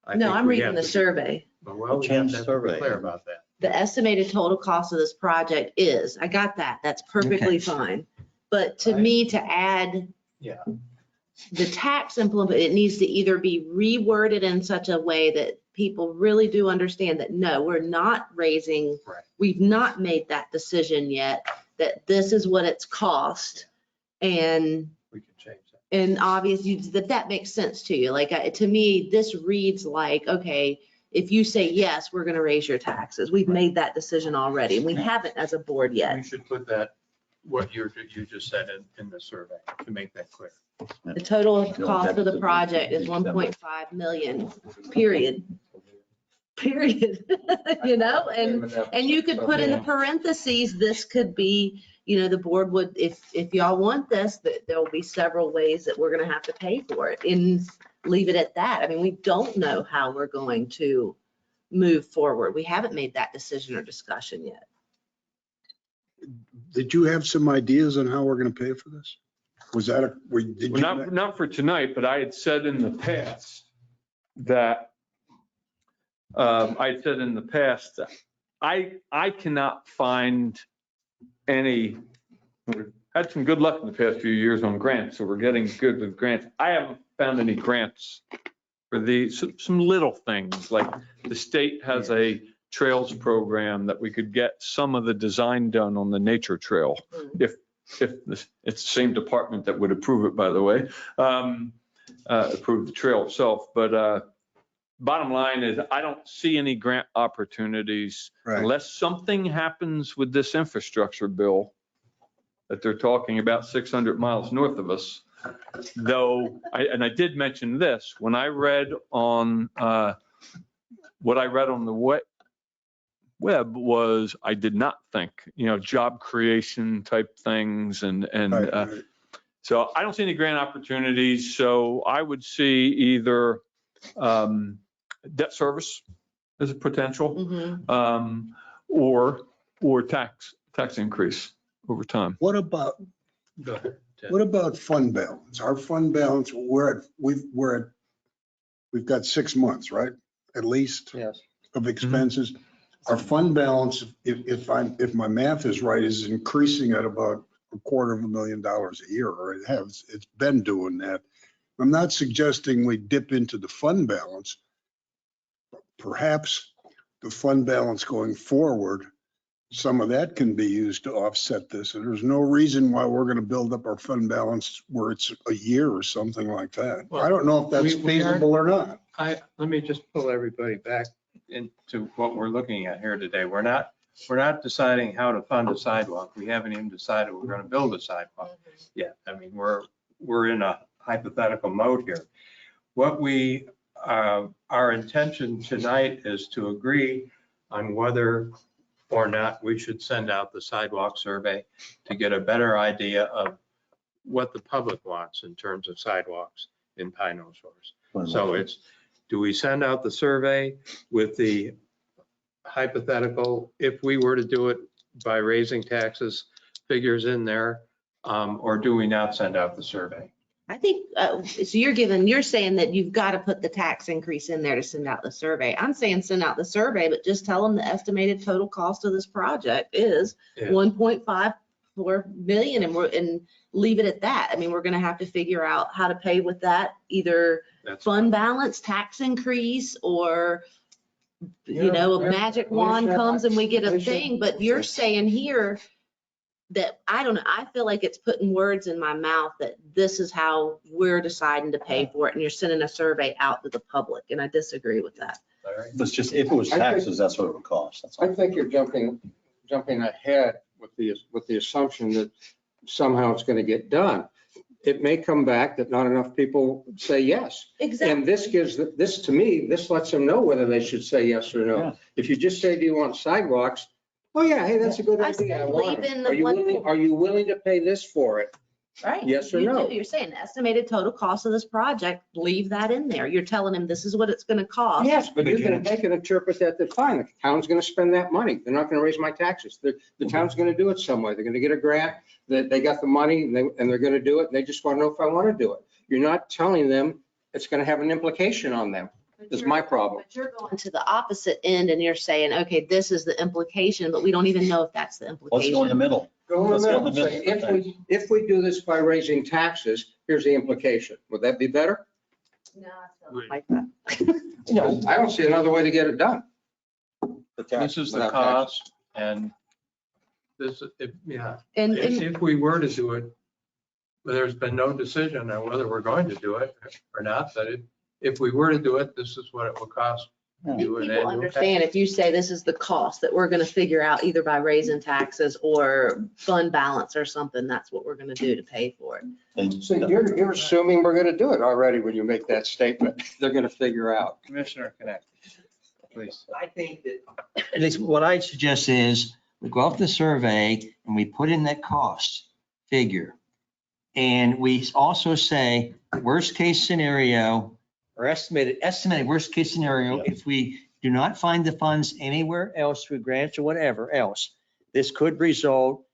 I No, think I'm we reading have the to be- survey. Well, we have Change to be survey. clear about that. The estimated total cost of this project is, I got that. That's perfectly fine. But to Right. me, to add Yeah. the tax implement, it needs to either be reworded in such a way that people really do understand that, no, we're not raising, Right. we've not made that decision yet, that this is what it's cost. And, We can change that. and obviously that makes sense to you. Like, to me, this reads like, okay, if you say yes, we're going to raise your taxes. We've made that decision already. And we haven't as a board yet. We should put that, what you just said in the survey to make that clear. The total cost of the project is 1.5 million, period. Period. You know, and you could put in the parentheses, this could be, you know, the board would, if y'all want this, that there will be several ways that we're gonna have to pay for it, and leave it at that. I mean, we don't know how we're going to move forward. We haven't made that decision or discussion yet. Did you have some ideas on how we're going to pay for this? Was that a, did Well, you? not for tonight, but I had said in the past that, I cannot find any, we've had some good luck in the past few years on grants, so we're getting good with grants. I haven't found any grants for these, some little things, like the state has a trails program that we could get some of the design done on the nature trail. If it's the same department that would approve it, by the way, approve the trail itself. But bottom line is, I don't see any grant opportunities Right. unless something happens with this infrastructure bill that they're talking about 600 miles north of us. Though, I did mention this, when I read on, what I read on the web was, I did not think, job creation type things and Right. so I don't see any grant opportunities. So I would see either debt service as a potential, Mhm. or tax increase over time. What about, Go ahead. Ted. what about fund balance? Our fund balance, we've got 6 months, right? At least Yes. of expenses. Our fund balance, if my math is right, is increasing at about $250,000 a year, or it's been doing that. I'm not suggesting we dip into the fund balance. Perhaps the fund balance going forward, some of that can be used to offset this. And there's no reason why we're going to build up our fund balance where it's a year or something like that. I don't know if that's We aren't- feasible or not. Let me just pull everybody back into what we're looking at here today. We're not deciding how to fund a sidewalk. We haven't even decided we're going to build a sidewalk yet. I mean, we're in a hypothetical mode here. What our intention tonight is to agree on whether or not we should send out the sidewalk survey to get a better idea of what the public wants in terms of sidewalks in Pine Knoll Shores. So it's, do we send out the survey with the hypothetical, if we were to do it by raising taxes, figures in there, or do we not send out the survey? I think, so you're saying that you've got to put the tax increase in there to send out the survey. I'm saying send out the survey, but just tell them the estimated total cost of this project is Yeah. 1.54 million, and leave it at that. I mean, we're going to have to figure out how to pay with that, either That's fund balance, tax increase, or, Yeah, a yeah. magic We wand should- comes and we get a we should- thing. But you're saying here that, I don't know, I feel like it's putting words in my mouth that this is how we're deciding to pay for it, and you're sending a survey out to the public, and I disagree with that. Larry? That's just, if it was I think- taxes, that's what it would cost. That's all. I think you're jumping ahead with the assumption that somehow it's going to get done. It may come back that not enough people say yes. And this to me, this lets them know whether they should say yes or no. Yeah. If you just say, do you want sidewalks? Oh, yeah, hey, that's a good I idea. said I want leave in it. the Are you one- willing, are you willing to pay this for it? Right? Yes or You no? do. You're saying estimated total cost of this project, leave that in there. You're telling him this is what it's gonna cost. Yes, but they can interpret that, that fine, the town's gonna spend that money. They're not gonna raise my taxes. The town's gonna do it some way. They're gonna get a grant, that they got the money and they're gonna do it. They just wanna know if I wanna do it. You're not telling them it's gonna have an implication on them. Is my problem. But you're going to the opposite end and you're saying, okay, this is the implication, but we don't even know if that's the Let's go in the implication. middle. Go in Let's the go in the middle, say, middle. if we do this by raising taxes, here's the implication. Would that be better? No, I don't like that. No, I don't see another way to get it done. This is the Without cost and this, yeah, And, if we were to do it, but there's been no decision on whether we're going to do it or not, but if we were to do it, this is what it will cost. I think You an people annual understand if you say this is the cost that we're gonna figure out either by raising taxes or fund balance or something, that's what we're gonna do to pay for it. And So you're assuming we're gonna do it already when you make that statement. They're gonna figure out. Commissioner Connect, please. I think that, at least what I suggest is we go off the survey and we put in that cost figure. And we also say, worst case scenario, or estimated worst case scenario, if we do not find the funds anywhere else through grants or whatever else, this could result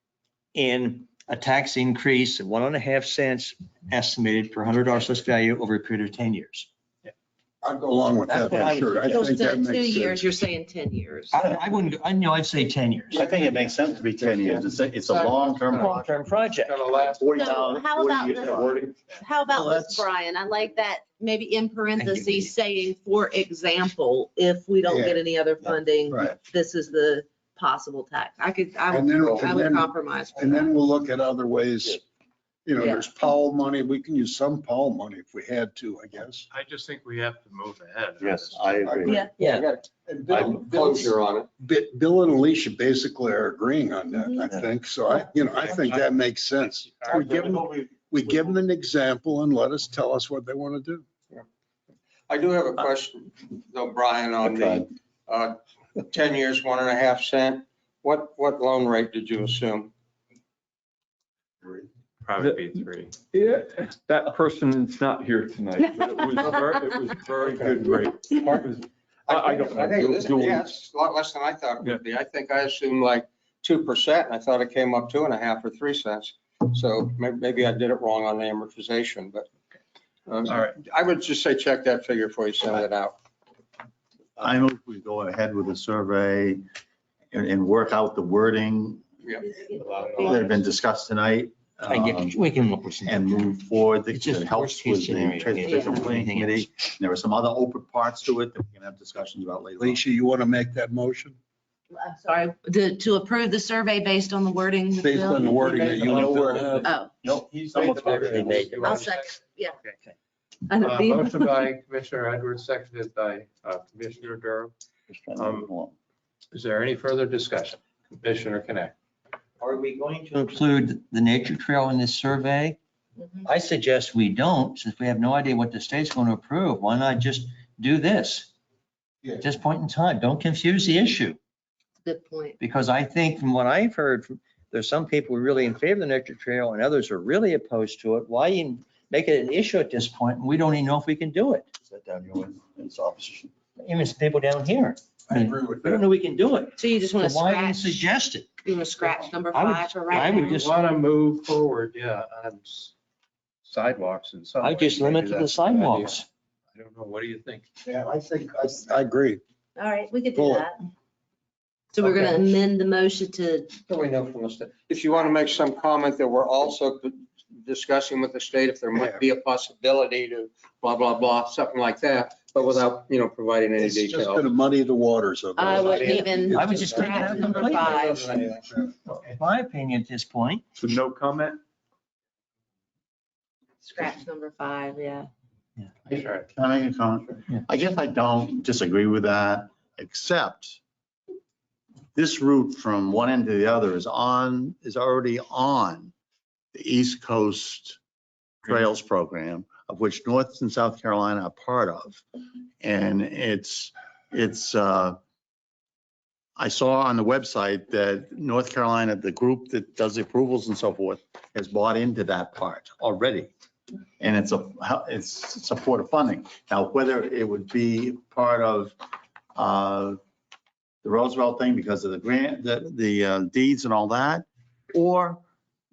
in a tax increase of 1.5 cents estimated per $100 less value over a period of 10 years. I'd go along with that, That's what I for would- sure. I So think that instead of 2 makes years, sense. you're saying 10 years. I wouldn't, I know, I'd say 10 years. I think it makes sense to be 10 years. It's a long-term project. Long-term project. Gonna last. 40 So pounds, how 40 about years this? of wording. How about Well, this, Brian? I like that, maybe in Thank you. parentheses saying, for example, if we don't get any other funding, Right. this is the possible tax. I And then- would and then- compromise. for And that. then we'll look at other ways. You know, Yeah. there's Powell money. We can use some Powell money if we had to, I guess. I just think we have to move ahead. Yes, I agree. Yeah. Yeah. And Closure on it. Bill and Alicia basically are agreeing on that, Mm-hmm. I think. So I think that makes sense. We give them an example and let us tell us what they want to do. I do have a question though, Brian, on the 10 years, 1.5 cent. What loan rate did you assume? Probably be 3. Yeah, that person is not here tonight, but it was very good rate. I don't I think know. this, yeah, it's a lot less than I thought it would be. I think I assumed like 2%. And I thought it came up 2.5 or 3 cents. So maybe I did it wrong on the amortization, but All right. I would just say check that figure before you send it out. I move we go ahead with the survey and work out the wording Yeah. that have been discussed tonight. We can look with some. And move forward. It's just It helps worst case with the scenario. transportation Yeah. planning committee. There are some other open parts to it that we can have discussions about later. on. Alicia, you want to make that motion? I'm sorry, to approve the survey based on the wording. with Based Bill? on the wording that you No, want. we're- Oh, Nope. Someone's already made it. I'll second, yeah. Okay. I know, the- Motion by Commissioner Edwards, seconded by Commissioner Durham. Is there any further discussion? Commissioner Connect. Are we going to include the nature trail in this survey? Mhm. I suggest we don't, since we have no idea what the state's going to approve. Why not just do this? At this point in time, don't confuse the issue. Good point. Because I think from what I've heard, there's some people really in favor of the nature trail and others are really opposed to it. Why even make it an issue at this point? We don't even know if we can do it. Set down your it's opposition. Even some people down here. I agree with We don't that. know we can do it. So you just want to So why even scratch, suggest it? you want to scratch number I would- 5 for I right would now? just- Want to move forward, yeah, on sidewalks and so. I just limit to the sidewalks. I don't know. What do you think? Yeah, I agree. All right, we could do Bullet. that. So we're gonna amend the motion to, So we know from the state. If you want to make some comment that we're also discussing with the state if there might be a possibility to blah, blah, blah, something like that, but without, providing any It's just detail. going to muddy the waters of I it. wouldn't even I would just take it scratch out number completely. 5. In my opinion, at this point, So no comment? Scratch number 5, yeah. Sure. Can I make a comment? Yeah. I guess I don't disagree with that, except this route from one end to the other is already on the East Coast Trails Program, of which North and South Carolina are part of. And it's I saw on the website that North Carolina, the group that does the approvals and so forth, has bought into that part already. And it's supportive funding. Now, whether it would be part of the Roosevelt thing because of the grant, the deeds and all that, or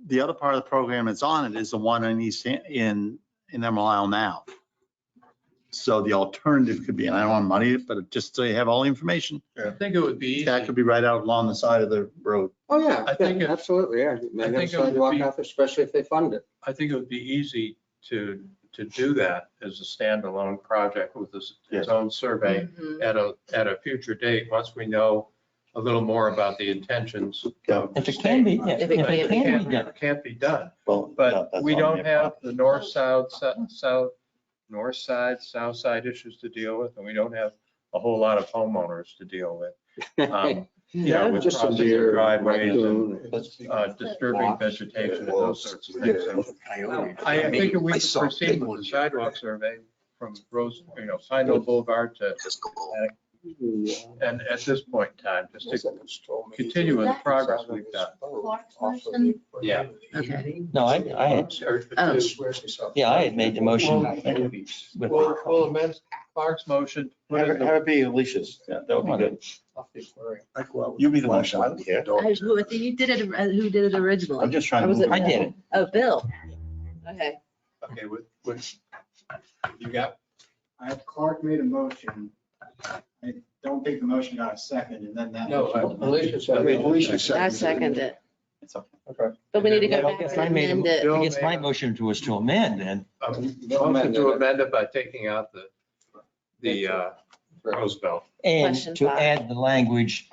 the other part of the program that's on it is the one in Emerald Isle now. So the alternative could be, and I don't want to muddy it, but just so you have all the information, I think it would be easy. that could be right out along the side of the road. Oh, yeah, I think it- absolutely, yeah. I think it would Sidewalk be- out there, especially if they fund it. I think it would be easy to do that as a standalone project with its own survey Mhm. at a future date, once we know a little more about the intentions of the If it can be, state. yeah, If if it it can't can be done. It can't be done. Well, But that's we on don't their have the north, south, north side, south side issues to deal with, and we don't have a whole lot of homeowners to deal with. You know, with Just some crossing deer, driveways and raccoon. disturbing vegetation and those sorts of things. So I think if we could proceed with the sidewalk survey from Pine Hill Boulevard to, and at this point in time, just to continue with the progress we've done. Yeah. Okay. No, I had, yeah, I had made the motion. with- We'll amend Clark's motion. Put in Have the- it be Alicia's. Yeah, that would be good. You be the motion. I don't care. You did it, who did it originally? I'm just trying to Or was move it it. I did it. Oh, Bill. Okay. Okay, you got, Clark made a motion. I don't think the motion got a second, and then that. no, motion- Alicia said. I second it. It's okay. But we need to go I back guess and I made, amend I it. guess my motion was to amend, and A motion to amend it by taking out the Roosevelt. and Question to 5. add the language,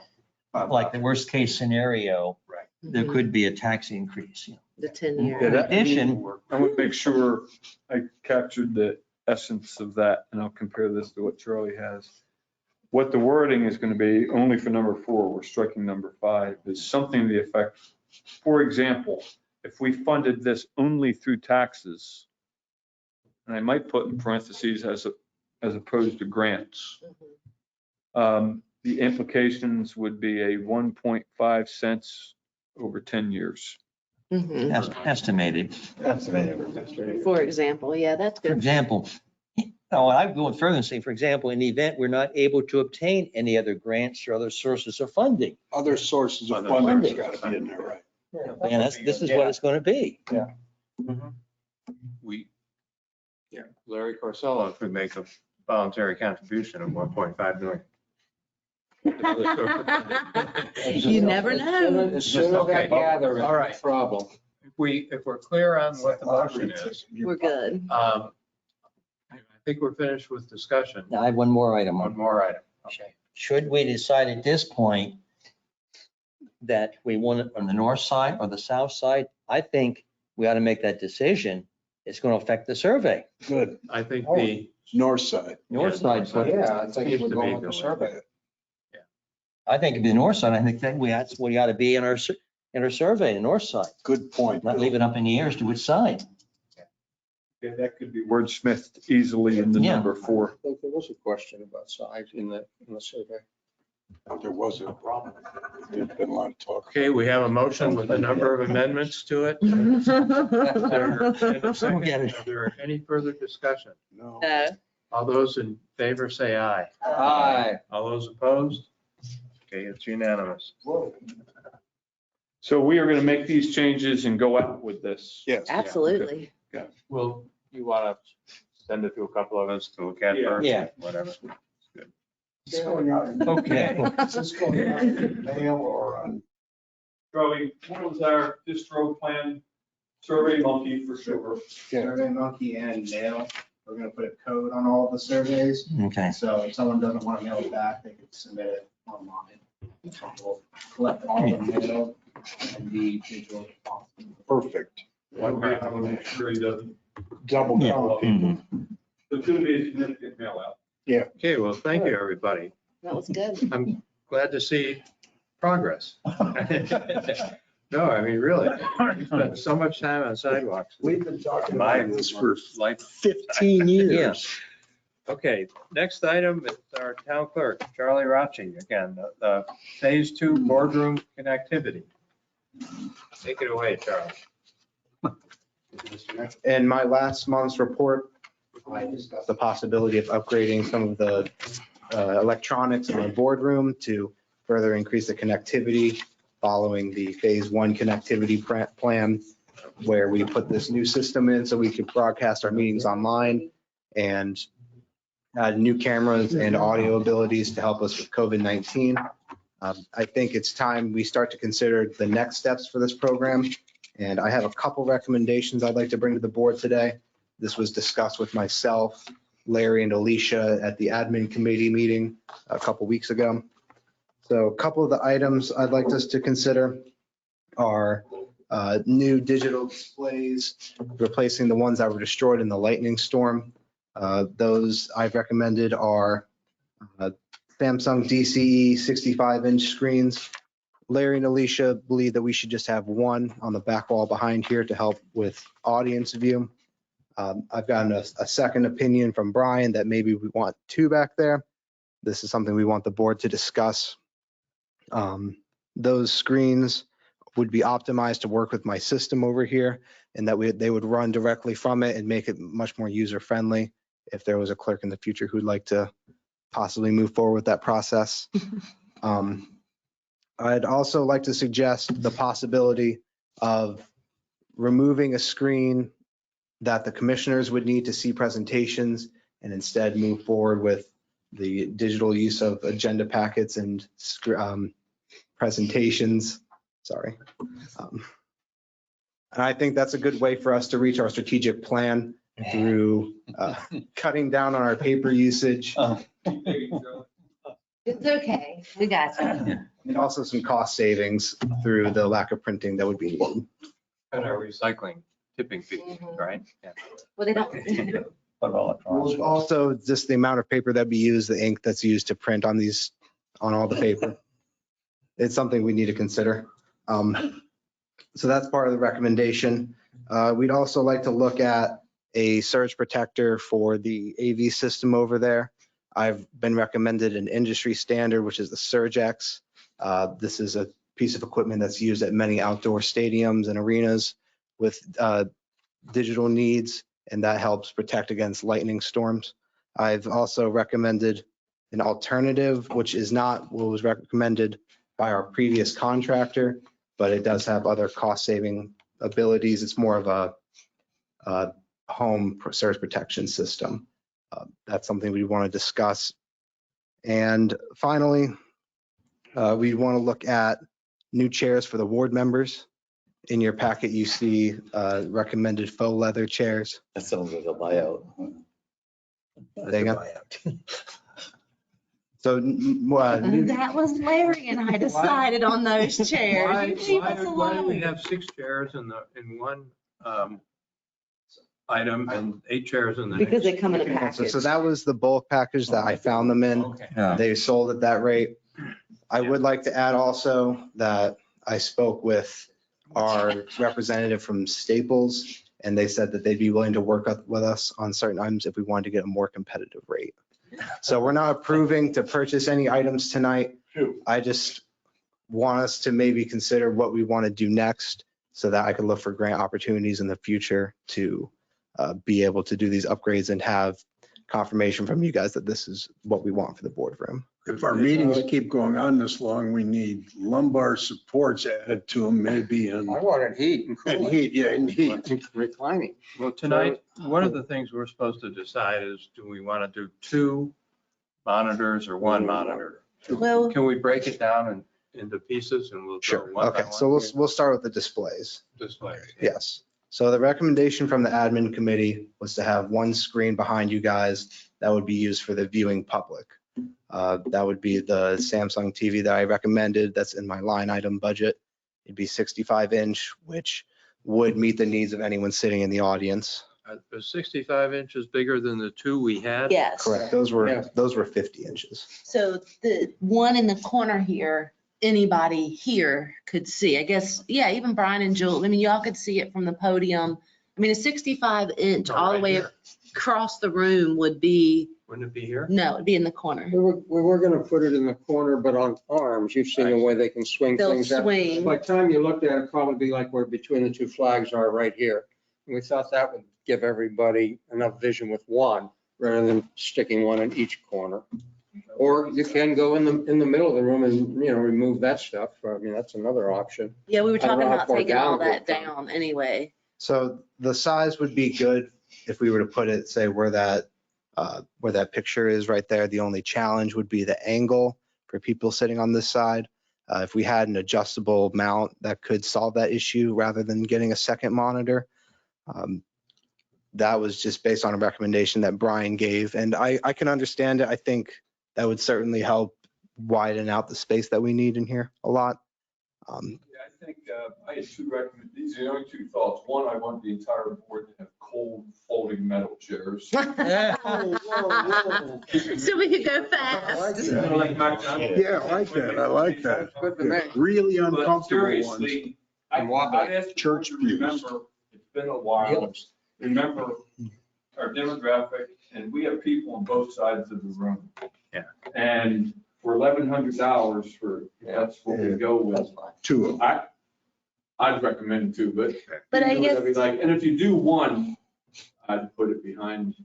like the worst case scenario, Right. there could be a tax increase. You know. The 10 Yeah, year. that- In addition, I would make sure I captured the essence of that, and I'll compare this to what Charlie has. What the wording is going to be, only for number 4, we're striking number 5, is something to the effect, for example, if we funded this only through taxes, and I might put in parentheses as opposed to grants, the implications would be a 1.5 cents over 10 years. Mhm. estimated. For example, yeah, that's For good. example, no, I'd go further and say, for example, in the event we're not able to obtain any other grants or other sources of funding, Other sources of funding's got to be in there, right? and this is what it's going to be. Larry Corsello could make a voluntary contribution of 1.5 million. You never know. As soon as Okay. I gather, All right. it's a problem. If we're clear on what the motion is, We're good. I think we're finished with discussion. Now, I have one more item. One more item. Okay. Should we decide at this point that we want it on the north side or the south side, I think we ought to make that decision. It's going to affect the survey. Good. I think the, North side. North side, but Yeah, I think Seems we're to going me with the that survey. I think it'd be the north side. I think that that's what you ought to be in our survey, the north side, Good point. not leave it up in the air as to which side. Yeah, that could be wordsmithed easily in the Yeah. number 4. I think there was a question about size in the survey. There was a problem. There's been a lot of talk. okay, we have a motion with a number of amendments to it. Is there any further discussion? No. No. All those in favor say aye. Aye. All those opposed? Okay, it's unanimous. So we are going to make these changes and go out with this. Yes. Absolutely. Well, you want to send it to a couple of us to look at Yeah. first? Yeah. Whatever. It's going out in- Okay. Is this going out in mail or on? Charlie, what was our distro plan? Survey Monkey for sure. Survey Monkey and mail. We're gonna put a code on all the surveys. Okay. So if someone doesn't want to mail it back, they can submit it online. We'll collect all the mail and the digital. Perfect. One way I want to make sure he doesn't. Double Yeah. count people. So it's going to be a significant mail out. Okay, well, thank you, everybody. That was good. I'm glad to see progress. No, I mean, really, we spent so much time on sidewalks. We've been talking My about this for life. 15 years. Okay, next item is our town clerk, Charlie Rachi, again, the phase 2 boardroom connectivity. Take it away, Charlie. In my last month's report, I discussed the possibility of upgrading some of the electronics in the boardroom to further increase the connectivity following the phase 1 connectivity plan, where we put this new system in so we could broadcast our meetings online and add new cameras and audio abilities to help us with COVID-19. I think it's time we start to consider the next steps for this program. And I have a couple recommendations I'd like to bring to the board today. This was discussed with myself, Larry, and Alicia at the admin committee meeting a couple weeks ago. So a couple of the items I'd like us to consider are new digital displays, replacing the ones that were destroyed in the lightning storm. Those I've recommended are Samsung DCE 65-inch screens. Larry and Alicia believe that we should just have one on the back wall behind here to help with audience view. I've gotten a second opinion from Brian that maybe we want two back there. This is something we want the board to discuss. Those screens would be optimized to work with my system over here, and that they would run directly from it and make it much more user-friendly if there was a clerk in the future who'd like to possibly move forward with that process. I'd also like to suggest the possibility of removing a screen that the commissioners would need to see presentations and instead move forward with the digital use of agenda packets and presentations. Sorry. And I think that's a good way for us to reach our strategic plan through cutting down on our paper usage. It's okay. We got you. And also some cost savings through the lack of printing that would be needed. And our recycling tipping fees, right? Yeah. Well, they don't. Also, just the amount of paper that'd be used, the ink that's used to print on all the paper. It's something we need to consider. So that's part of the recommendation. We'd also like to look at a surge protector for the AV system over there. I've been recommended an industry standard, which is the Surgex. This is a piece of equipment that's used at many outdoor stadiums and arenas with digital needs, and that helps protect against lightning storms. I've also recommended an alternative, which is not what was recommended by our previous contractor, but it does have other cost-saving abilities. It's more of a home surge protection system. That's something we want to discuss. And finally, we want to look at new chairs for the ward members. In your packet, you see recommended faux leather chairs. That sounds like a buyout. So That was Larry and I decided on those chairs. You leave us Why do we alone. have 6 chairs in one item and 8 chairs in the next? Because they come in a package. So that was the bulk package that I found them in. Okay. They sold at that rate. I would like to add also that I spoke with our representative from Staples, and they said that they'd be willing to work with us on certain items if we wanted to get a more competitive rate. So we're not approving to purchase any items tonight. I just want us to maybe consider what we want to do next so that I can look for grant opportunities in the future to be able to do these upgrades and have confirmation from you guys that this is what we want for the boardroom. If our meetings keep going on this long, we need lumbar supports added to them, maybe, and I wanted heat and cooling. heat, yeah, and heat. Reclining. Well, tonight, one of the things we're supposed to decide is, do we want to do 2 monitors or 1 monitor? Well, Can we break it down into pieces and we'll go Sure. one by Okay, one? so we'll start with the displays. Display. Yes. So the recommendation from the admin committee was to have 1 screen behind you guys that would be used for the viewing public. That would be the Samsung TV that I recommended. That's in my line item budget. It'd be 65-inch, which would meet the needs of anyone sitting in the audience. Is 65 inches bigger than the 2 we had? yes. Correct. Those were 50 inches. So the one in the corner here, anybody here could see. I guess, yeah, even Brian and Joel, I mean, y'all could see it from the podium. I mean, a 65-inch Oh, all the right way here. across the room would be, Wouldn't it be here? no, it'd be in the corner. We were gonna put it in the corner, but on arms, you've seen the way they can swing They'll things out. swing. By the time you looked at it, it'd probably be like where between the two flags are right here. And we thought that would give everybody enough vision with one, rather than sticking one in each corner. Or you can go in the middle of the room and, remove that stuff. I mean, that's another option. Yeah, we were I don't talking know how about far taking all down it that would come. down anyway. So the size would be good if we were to put it, say, where that picture is right there. The only challenge would be the angle for people sitting on this side. If we had an adjustable mount that could solve that issue rather than getting a second monitor. That was just based on a recommendation that Brian gave, and I can understand it. I think that would certainly help widen out the space that we need in here a lot. Yeah, I think I had two recommendations. These are the only two thoughts. One, I want the entire board to have cold folding metal chairs. So we could go fast. Yeah, I like that. I like that. Good to me. Really But uncomfortable ones. seriously, I'd ask the Church board to pews. remember, it's been a while. Remember our demographic, and we have people on both sides of the room. Yeah. And for $1,100 for, that's what we go with. Two of them. I'd recommend two, But I guess- and if you do one, I'd put it behind,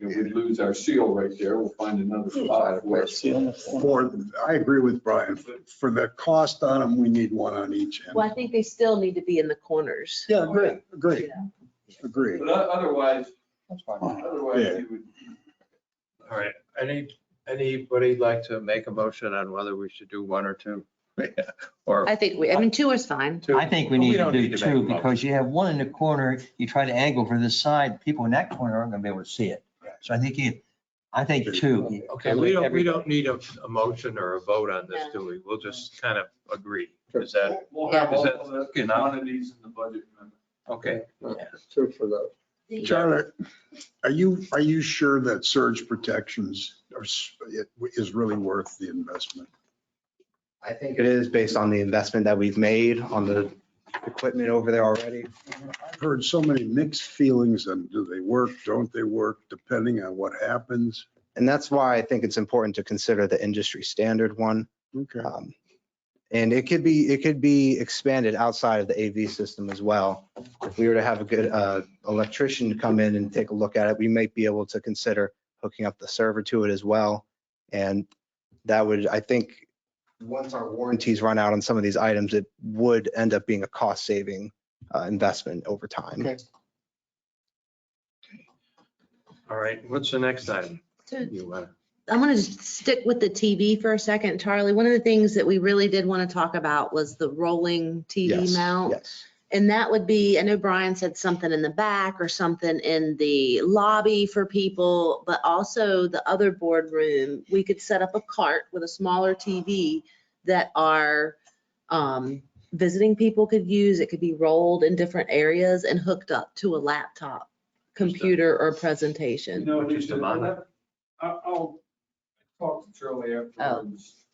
we'd lose our seal right there. We'll find another spot for it. I agree with Brian. For the cost on them, we need one on each end. Well, I think they still need to be in the corners. Yeah, agree. But otherwise, Yeah. you would. All right, anybody like to make a motion on whether we should do one or two? Or I think two is fine. two? I think we But need to don't do make a two motion. because you have one in the corner, you try to angle for this side, people in that corner aren't gonna be able to see it. So I think two. Okay, we don't need a motion or a vote on this, do we? We'll just kind of agree. Is that, We'll have is all that of the enough? quantities in the budget. Remember? Okay. Two for those. Charlotte, are you sure that surge protections is really worth the investment? I think it is based on the investment that we've made on the equipment over there already. I've heard so many mixed feelings on do they work, don't they work, depending on what happens. And that's why I think it's important to consider the industry standard one. Okay. And it could be expanded outside of the AV system as well. If we were to have a good electrician to come in and take a look at it, we might be able to consider hooking up the server to it as well. And that would, I think, once our warranties run out on some of these items, it would end up being a cost saving investment over time. Okay. All right, what's the next item? So You want? I'm going to stick with the TV for a second, Charlie. One of the things that we really did want to talk about was the rolling TV Yes, mount. yes. And that would be, I know Brian said something in the back or something in the lobby for people, but also the other boardroom. We could set up a cart with a smaller TV that our visiting people could use. It could be rolled in different areas and hooked up to a laptop, computer or presentation. Just a moment. I'll talk to Charlie afterwards.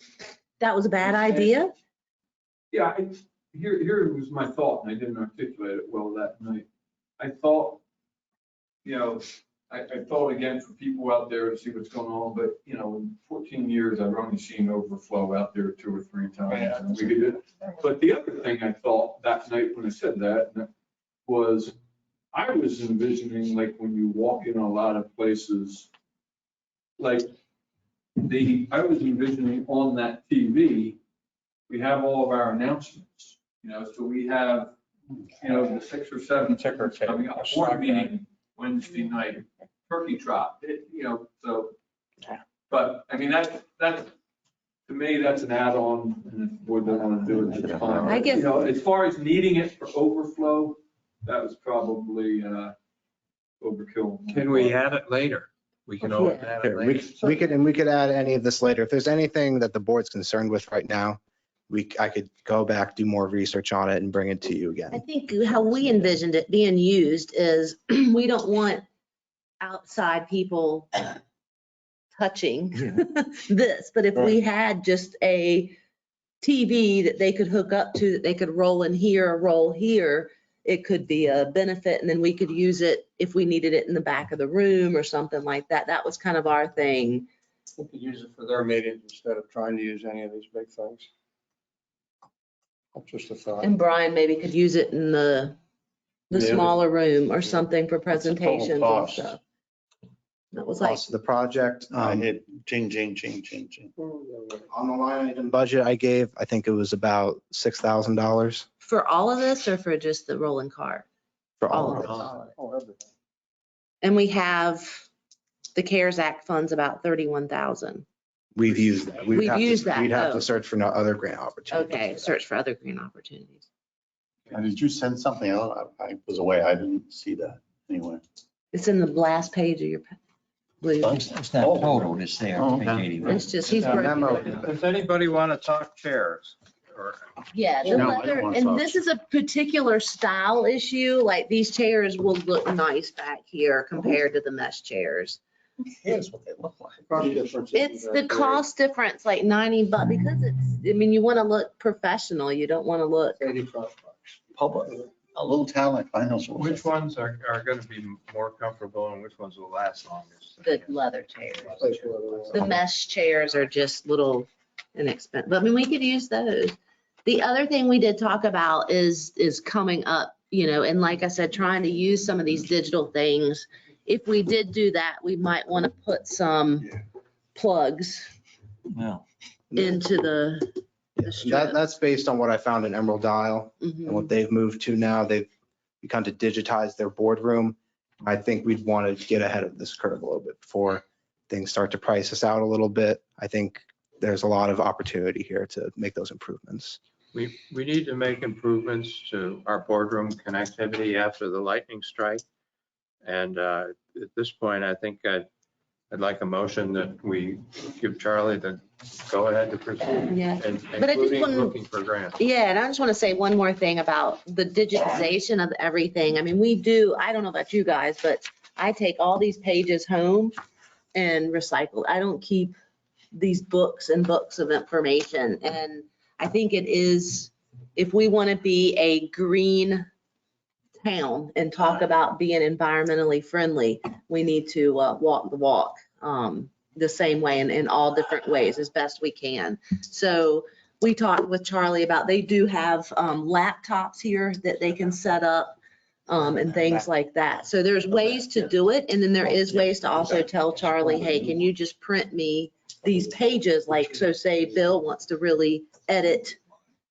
That was a bad idea? Yeah, here was my thought, and I didn't articulate it well that night. I thought, I thought again for people out there to see what's going on, but, in 14 years, I've only seen overflow out there 2 or 3 times. And we could do it. But the other thing I thought that night when I said that was, I was envisioning like when you walk in a lot of places, like I was envisioning on that TV, we have all of our announcements, so we have, the 6 or 7 tickers coming up, board meeting Wednesday night, turkey trot, so. But I mean, that's, to me, that's an add-on, and if the board doesn't want to do it, it's fine. I guess- As far as needing it for overflow, that was probably overkill. Can we add it later? We can always add it Sure, later. we could add any of this later. If there's anything that the board's concerned with right now, I could go back, do more research on it and bring it to you I again. think how we envisioned it being used is we don't want outside people touching this, but if we had just a TV that they could hook up to, that they could roll in here or roll here, it could be a benefit, and then we could use it if we needed it in the back of the room or something like that. That was kind of our thing. We could use it for their meetings instead of trying to use any of these big things. That's just a thought. And Brian maybe could use it in the Yeah. smaller room or something for What's the total presentations and cost? stuff. That was like, Cost of the project, I hit ching, ching, ching, ching, ching. on the line item budget I gave, I think it was about $6,000 for all of this or for just the rolling cart? for all All of of it. Oh, everything. And we have the CARES Act funds about 31,000. We've used that. We'd We've have to- used that, We'd have oh. to search for no other grant opportunities. Okay, search for other green opportunities. Did you send something out? I was away. I didn't see that anyway. It's in the last page of your. blue. It's not total, it's there, Oh, page okay. 81. It's just, he's Yeah, broken memo. it. Does anybody want to talk chairs? Or Yeah, the No, I don't leather, want and socks. this is a particular style issue, like these chairs will look nice back here compared to the mesh chairs. Here's what they look like. Cost difference isn't It's that the big. cost difference, like 90 bucks, because it's, I mean, you want to look professional, you don't want to look. 85 bucks. Public, a little town like Pinehills. will which say. ones are going to be more comfortable and which ones will last longest? The leather chairs. Place where they're at. The mesh chairs are just little inexpensive, but I mean, we could use those. The other thing we did talk about is coming up, you know, and like I said, trying to use some of these digital things. If we did do that, we might want to put some plugs Well, into the strip. That's based on what I found in Emerald Isle and Mhm. what they've moved to now. They've begun to digitize their boardroom. I think we'd want to get ahead of this curve a little bit before things start to price us out a little bit. I think there's a lot of opportunity here to make those improvements. We need to make improvements to our boardroom connectivity after the lightning strike. And at this point, I think I'd like a motion that we give Charlie the go-ahead to proceed, Yeah. and But I just including wanna- looking for grants. Yeah, and I just want to say one more thing about the digitization of everything. I mean, we do, I don't know about you guys, but I take all these pages home and recycle. I don't keep these books and books of information. And I think it is, if we want to be a green town and talk about being environmentally friendly, we need to walk the walk the same way in all different ways as best we can. So we talked with Charlie about, they do have laptops here that they can set up and things like that. So there's ways to do it. And then there is ways to also tell Charlie, hey, can you just print me these pages? Like, so say Bill wants to really edit,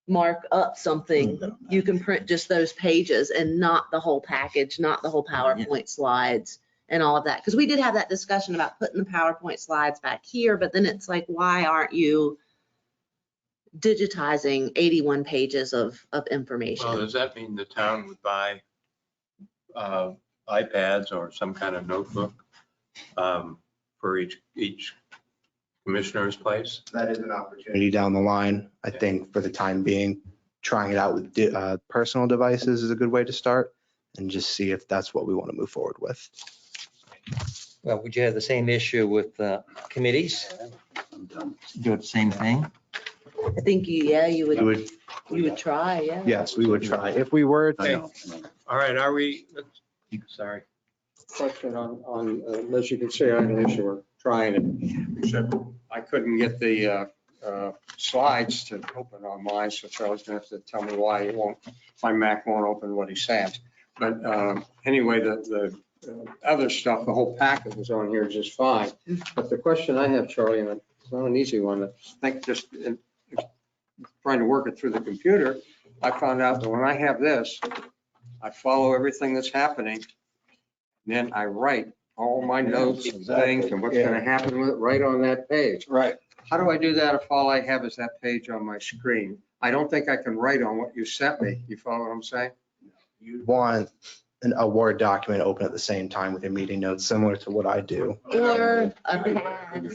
mark up something, you can print just those pages and not the whole package, not the whole PowerPoint slides and all of that. Because we did have that discussion about putting the PowerPoint slides back here, but then it's like, why aren't you digitizing 81 pages of Well, information? does that mean the town would buy iPads or some kind of notebook for each commissioner's place? That is an opportunity down the line. I think for the time being, trying it out with personal devices is a good way to start and just see if that's what we want to move forward with. well, would you have the same issue with committees? Do the same thing? I think you We would, would try, yeah. yes, we would try. If we were, I know. All right, are we, sorry. Question on, as you can see, I had an issue with trying it. Except I couldn't get the slides to open on mine, so Charlie's gonna have to tell me why it won't, my Mac won't open what he sent. But anyway, the other stuff, the whole packet was on here just fine. But the question I have, Charlie, and it's not an easy one, I think just in trying to work it through the computer, I found out that when I have this, I follow everything that's happening. Then I write all my notes and things and what's gonna happen with it right on that page. right. How do I do that if all I have is that page on my screen? I don't think I can write on what you sent me. You follow what I'm saying? You'd want a Word document open at the same time with your meeting notes, similar to what I do. Or a pad,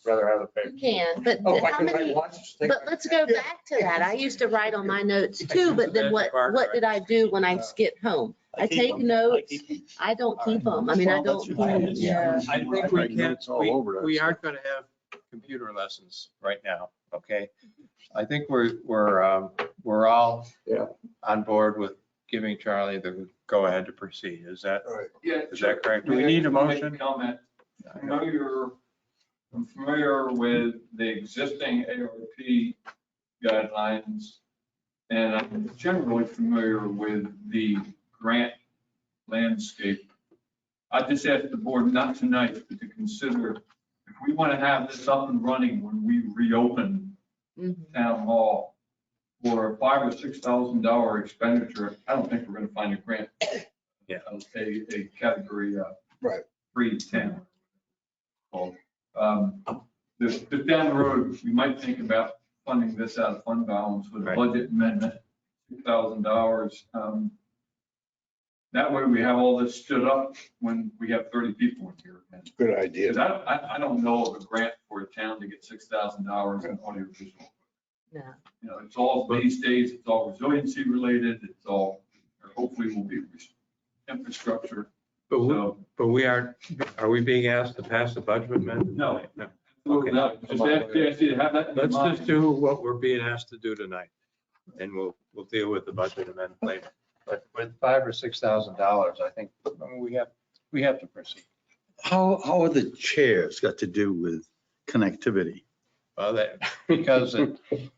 Rather have a you can, but Oh, I how can many? write once. take But my- let's go back to that. I used to write on my notes too, but then what did I do when I get home? I keep take them. notes. keep them. I don't keep them. I mean, I Well, don't. that's fine. keep- Yeah. I think I we write can't, notes all over that we stuff. aren't going to have computer lessons right now, okay? I think we're all Yeah. on board with giving Charlie the go-ahead to proceed. Is that Yeah. correct? Do we need a motion? Comment. I'm familiar with the existing ARP guidelines, and I'm generally familiar with the grant landscape. I just asked the board, not tonight, but to consider if we want to have this up and running when we reopen town hall for a $5,000 or $6,000 expenditure, I don't think we're going to find a grant. Yeah. A category Right. 310. Just down the road, we might think about funding this out of fund balance with a Right. budget amendment, $2,000. That way we have all this stood up when we have 30 people in here. Good idea. Because I don't know of a grant for a town to get $6,000 in audiovisual. No. You know, it's all these days, it's all resiliency related, it's all, or hopefully will be infrastructure. But we aren't, are we being asked to pass the budget amendment? No. No. Okay. No, just ask you to have that in Let's mind. just do what we're being asked to do tonight. And we'll deal with the budget amendment later. But with $5,000 or $6,000, I think we have to proceed. How are the chairs got to do with connectivity? Well, because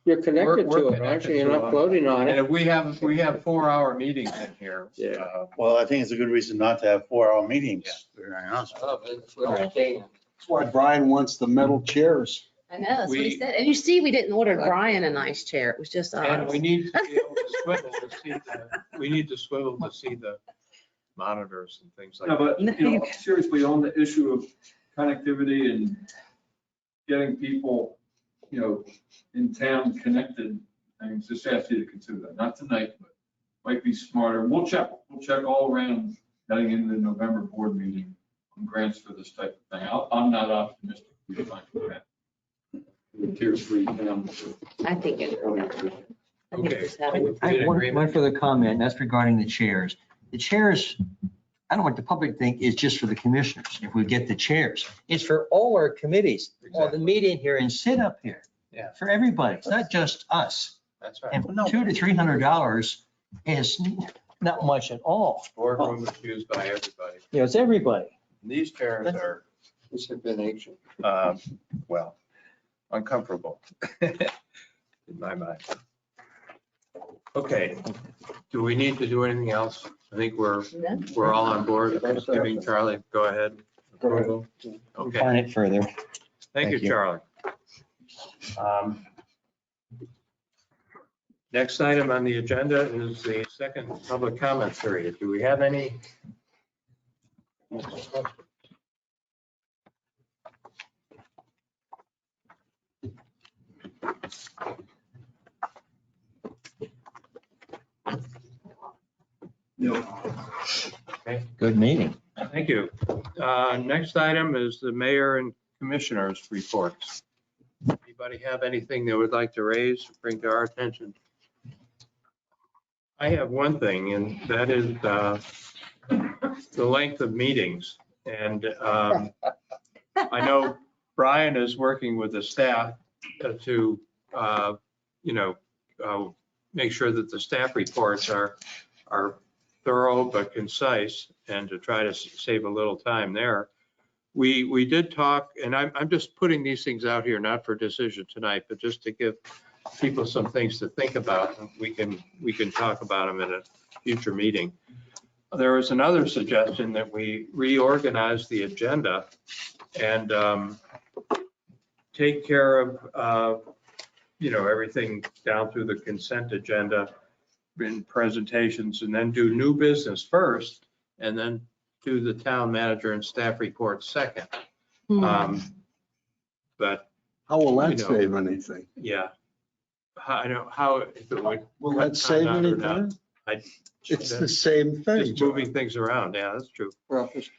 You're connected We're to it, aren't you? You're not floating on and it. if we have 4-hour meetings in here. Yeah. Well, I think it's a good reason not to have 4-hour meetings, to be very honest. That's why Brian wants the metal chairs. I know, that's what he We- said. And you see, we didn't order Brian a nice chair. It was just And we us. need to be able to swivel to see we need to swivel to see the monitors and things like No, that. but, you know, seriously, on the issue of connectivity and getting people, you know, in town connected, I just ask you to consider that, not tonight, but might be smarter. We'll check all around heading into the November board meeting on grants for this type of thing. I'm not optimistic we can find a grant. Tier 3 town. I think it. I think Okay. just having- I have one further comment, and that's regarding the chairs. The chairs, I don't want the public to think is just for the commissioners, if we get the chairs. It's for all our committees, all the meeting here and sit up here. Yeah. For everybody, it's not just us. That's right. And $200 to $300 is not much at all. Boardroom is used by everybody. You know, it's everybody. These chairs are, This has been ancient. well, uncomfortable in my mind. Okay, do we need to do anything else? I think we're all on board. Giving Charlie, go ahead. Approval. Okay, Find it further. thank you, Thank you. Charlie. Next item on the agenda is the second public comment period. Do we have any? Okay, Good meeting. thank you. Next item is the mayor and commissioners reports. Anybody have anything they would like to raise, bring to our attention? I have one thing, and that is the length of meetings. And I know Brian is working with the staff to, make sure that the staff reports are thorough but concise, and to try to save a little time there. We did talk, and I'm just putting these things out here, not for decision tonight, but just to give people some things to think about. We can talk about them at a future meeting. There was another suggestion that we reorganize the agenda and take care of, everything down through the consent agenda in presentations, and then do new business first, and then do the town manager and staff report second. But How will that You know. save anything? yeah, I don't, how, if it would. Will cut that save time out or not. anything? I- It's the same thing. Just moving things around, yeah, that's true. Well, it's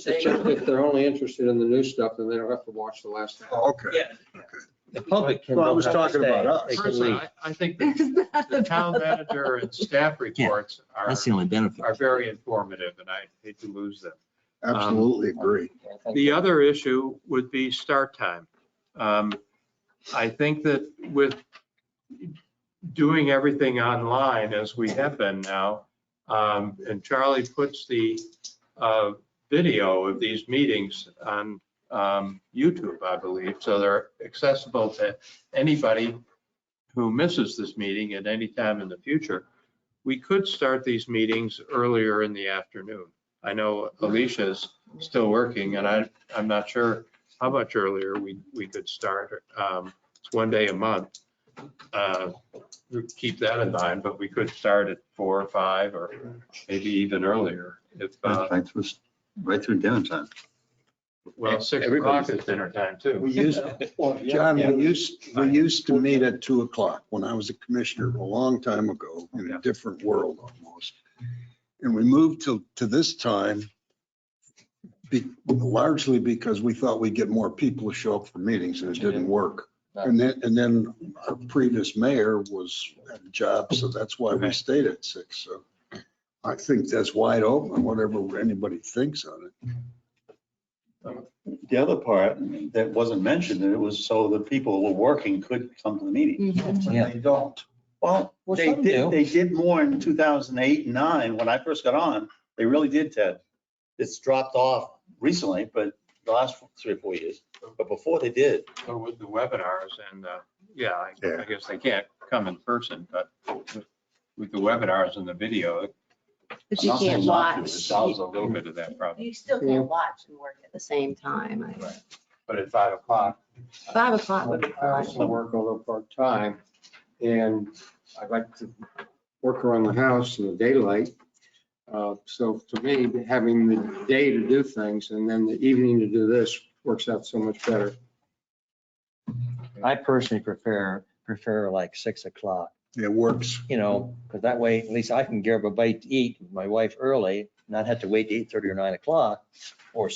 just if they're only interested in the new stuff, then they don't have to watch the last half. Okay. The public can. Well, I was don't have to talking about stay. us. They can Personally, leave. I think the town manager and staff reports are That's the only benefit. very informative, and I hate to lose them. Absolutely agree. The other issue would be start time. I think that with doing everything online as we have been now, And Charlie puts the video of these meetings on YouTube, I believe, so they're accessible to anybody who misses this meeting at any time in the future. We could start these meetings earlier in the afternoon. I know Alicia's still working, and I'm not sure how much earlier we could start. It's one day a month. Keep that in mind, but we could start at 4 or 5 or maybe even earlier. If Right through dinner time. well, 6 o'clock is dinner time too. We used, John, we used to meet at 2 o'clock when I was a commissioner a long time ago in a different world almost. And we moved to this time largely because we thought we'd get more people to show up for meetings and it didn't work. And then our previous mayor was at a job, so that's why we stayed at 6. So I think that's wide open, whatever anybody thinks on it. The other part that wasn't mentioned, it was so the people who were working could come to the meeting. Yeah. They don't. Well, Well, they some do. did more in 2008 and 9 when I first got on. They really did, Ted. It's dropped off recently, but the last 3 or 4 years. But before they did. So with the webinars and, I guess they can't come in person, but with the webinars and the video, But you can't it watch. solves a little bit of that problem. You still can't watch and work at the same time. But at 5 o'clock. 5 o'clock would be I also fine. work a little part-time, and I like to work around the house in the daylight. So to me, having the day to do things and then the evening to do this works out so much better. I personally prefer like 6 o'clock, It works. because that way, at least I can get up a bite to eat with my wife early, not have to wait to 8:30 or 9 o'clock or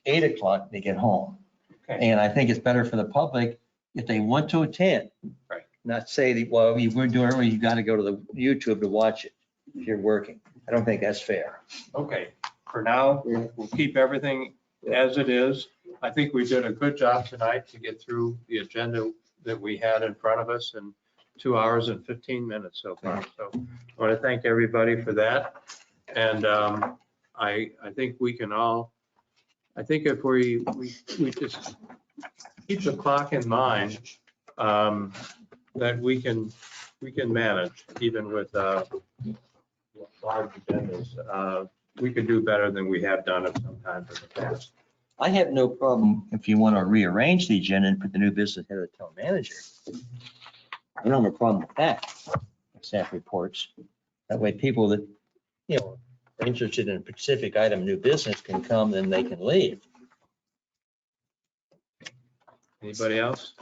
8 o'clock to get home. Okay. And I think it's better for the public if they want to attend. Right. Not say, that, well, we're doing it, you got to go to the YouTube to watch it if you're working. I don't think that's fair. Okay, for now, we'll keep everything as it is. I think we did a good job tonight to get through the agenda that we had in front of us in 2 hours and 15 minutes so far. So I want to thank everybody for that. And I think we can all, I think if we just keep the clock in mind, that we can manage even with large agendas. We could do better than we have done it sometimes in the past. I have no problem if you want to rearrange the agenda and put the new business head of the town manager. I don't have a problem with that, staff reports. That way people that, are interested in a specific item, new business can come, then they can leave. Anybody else?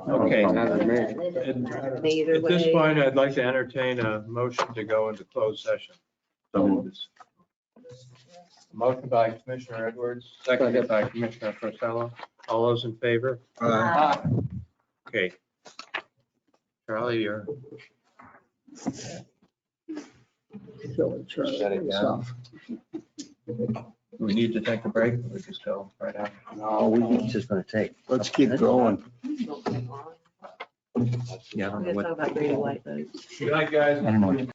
Okay. Either At this way. point, I'd like to entertain a motion to go into closed session. Motion by Commissioner Edwards, seconded by Commissioner Costello. All those in favor? Okay. Charlie, you're. Shut it down. We need to take a break. We just go right out. No, we're just going to take. Let's keep going. Yeah, I don't know We're what. talking about green and white votes. Good night, guys. I don't know.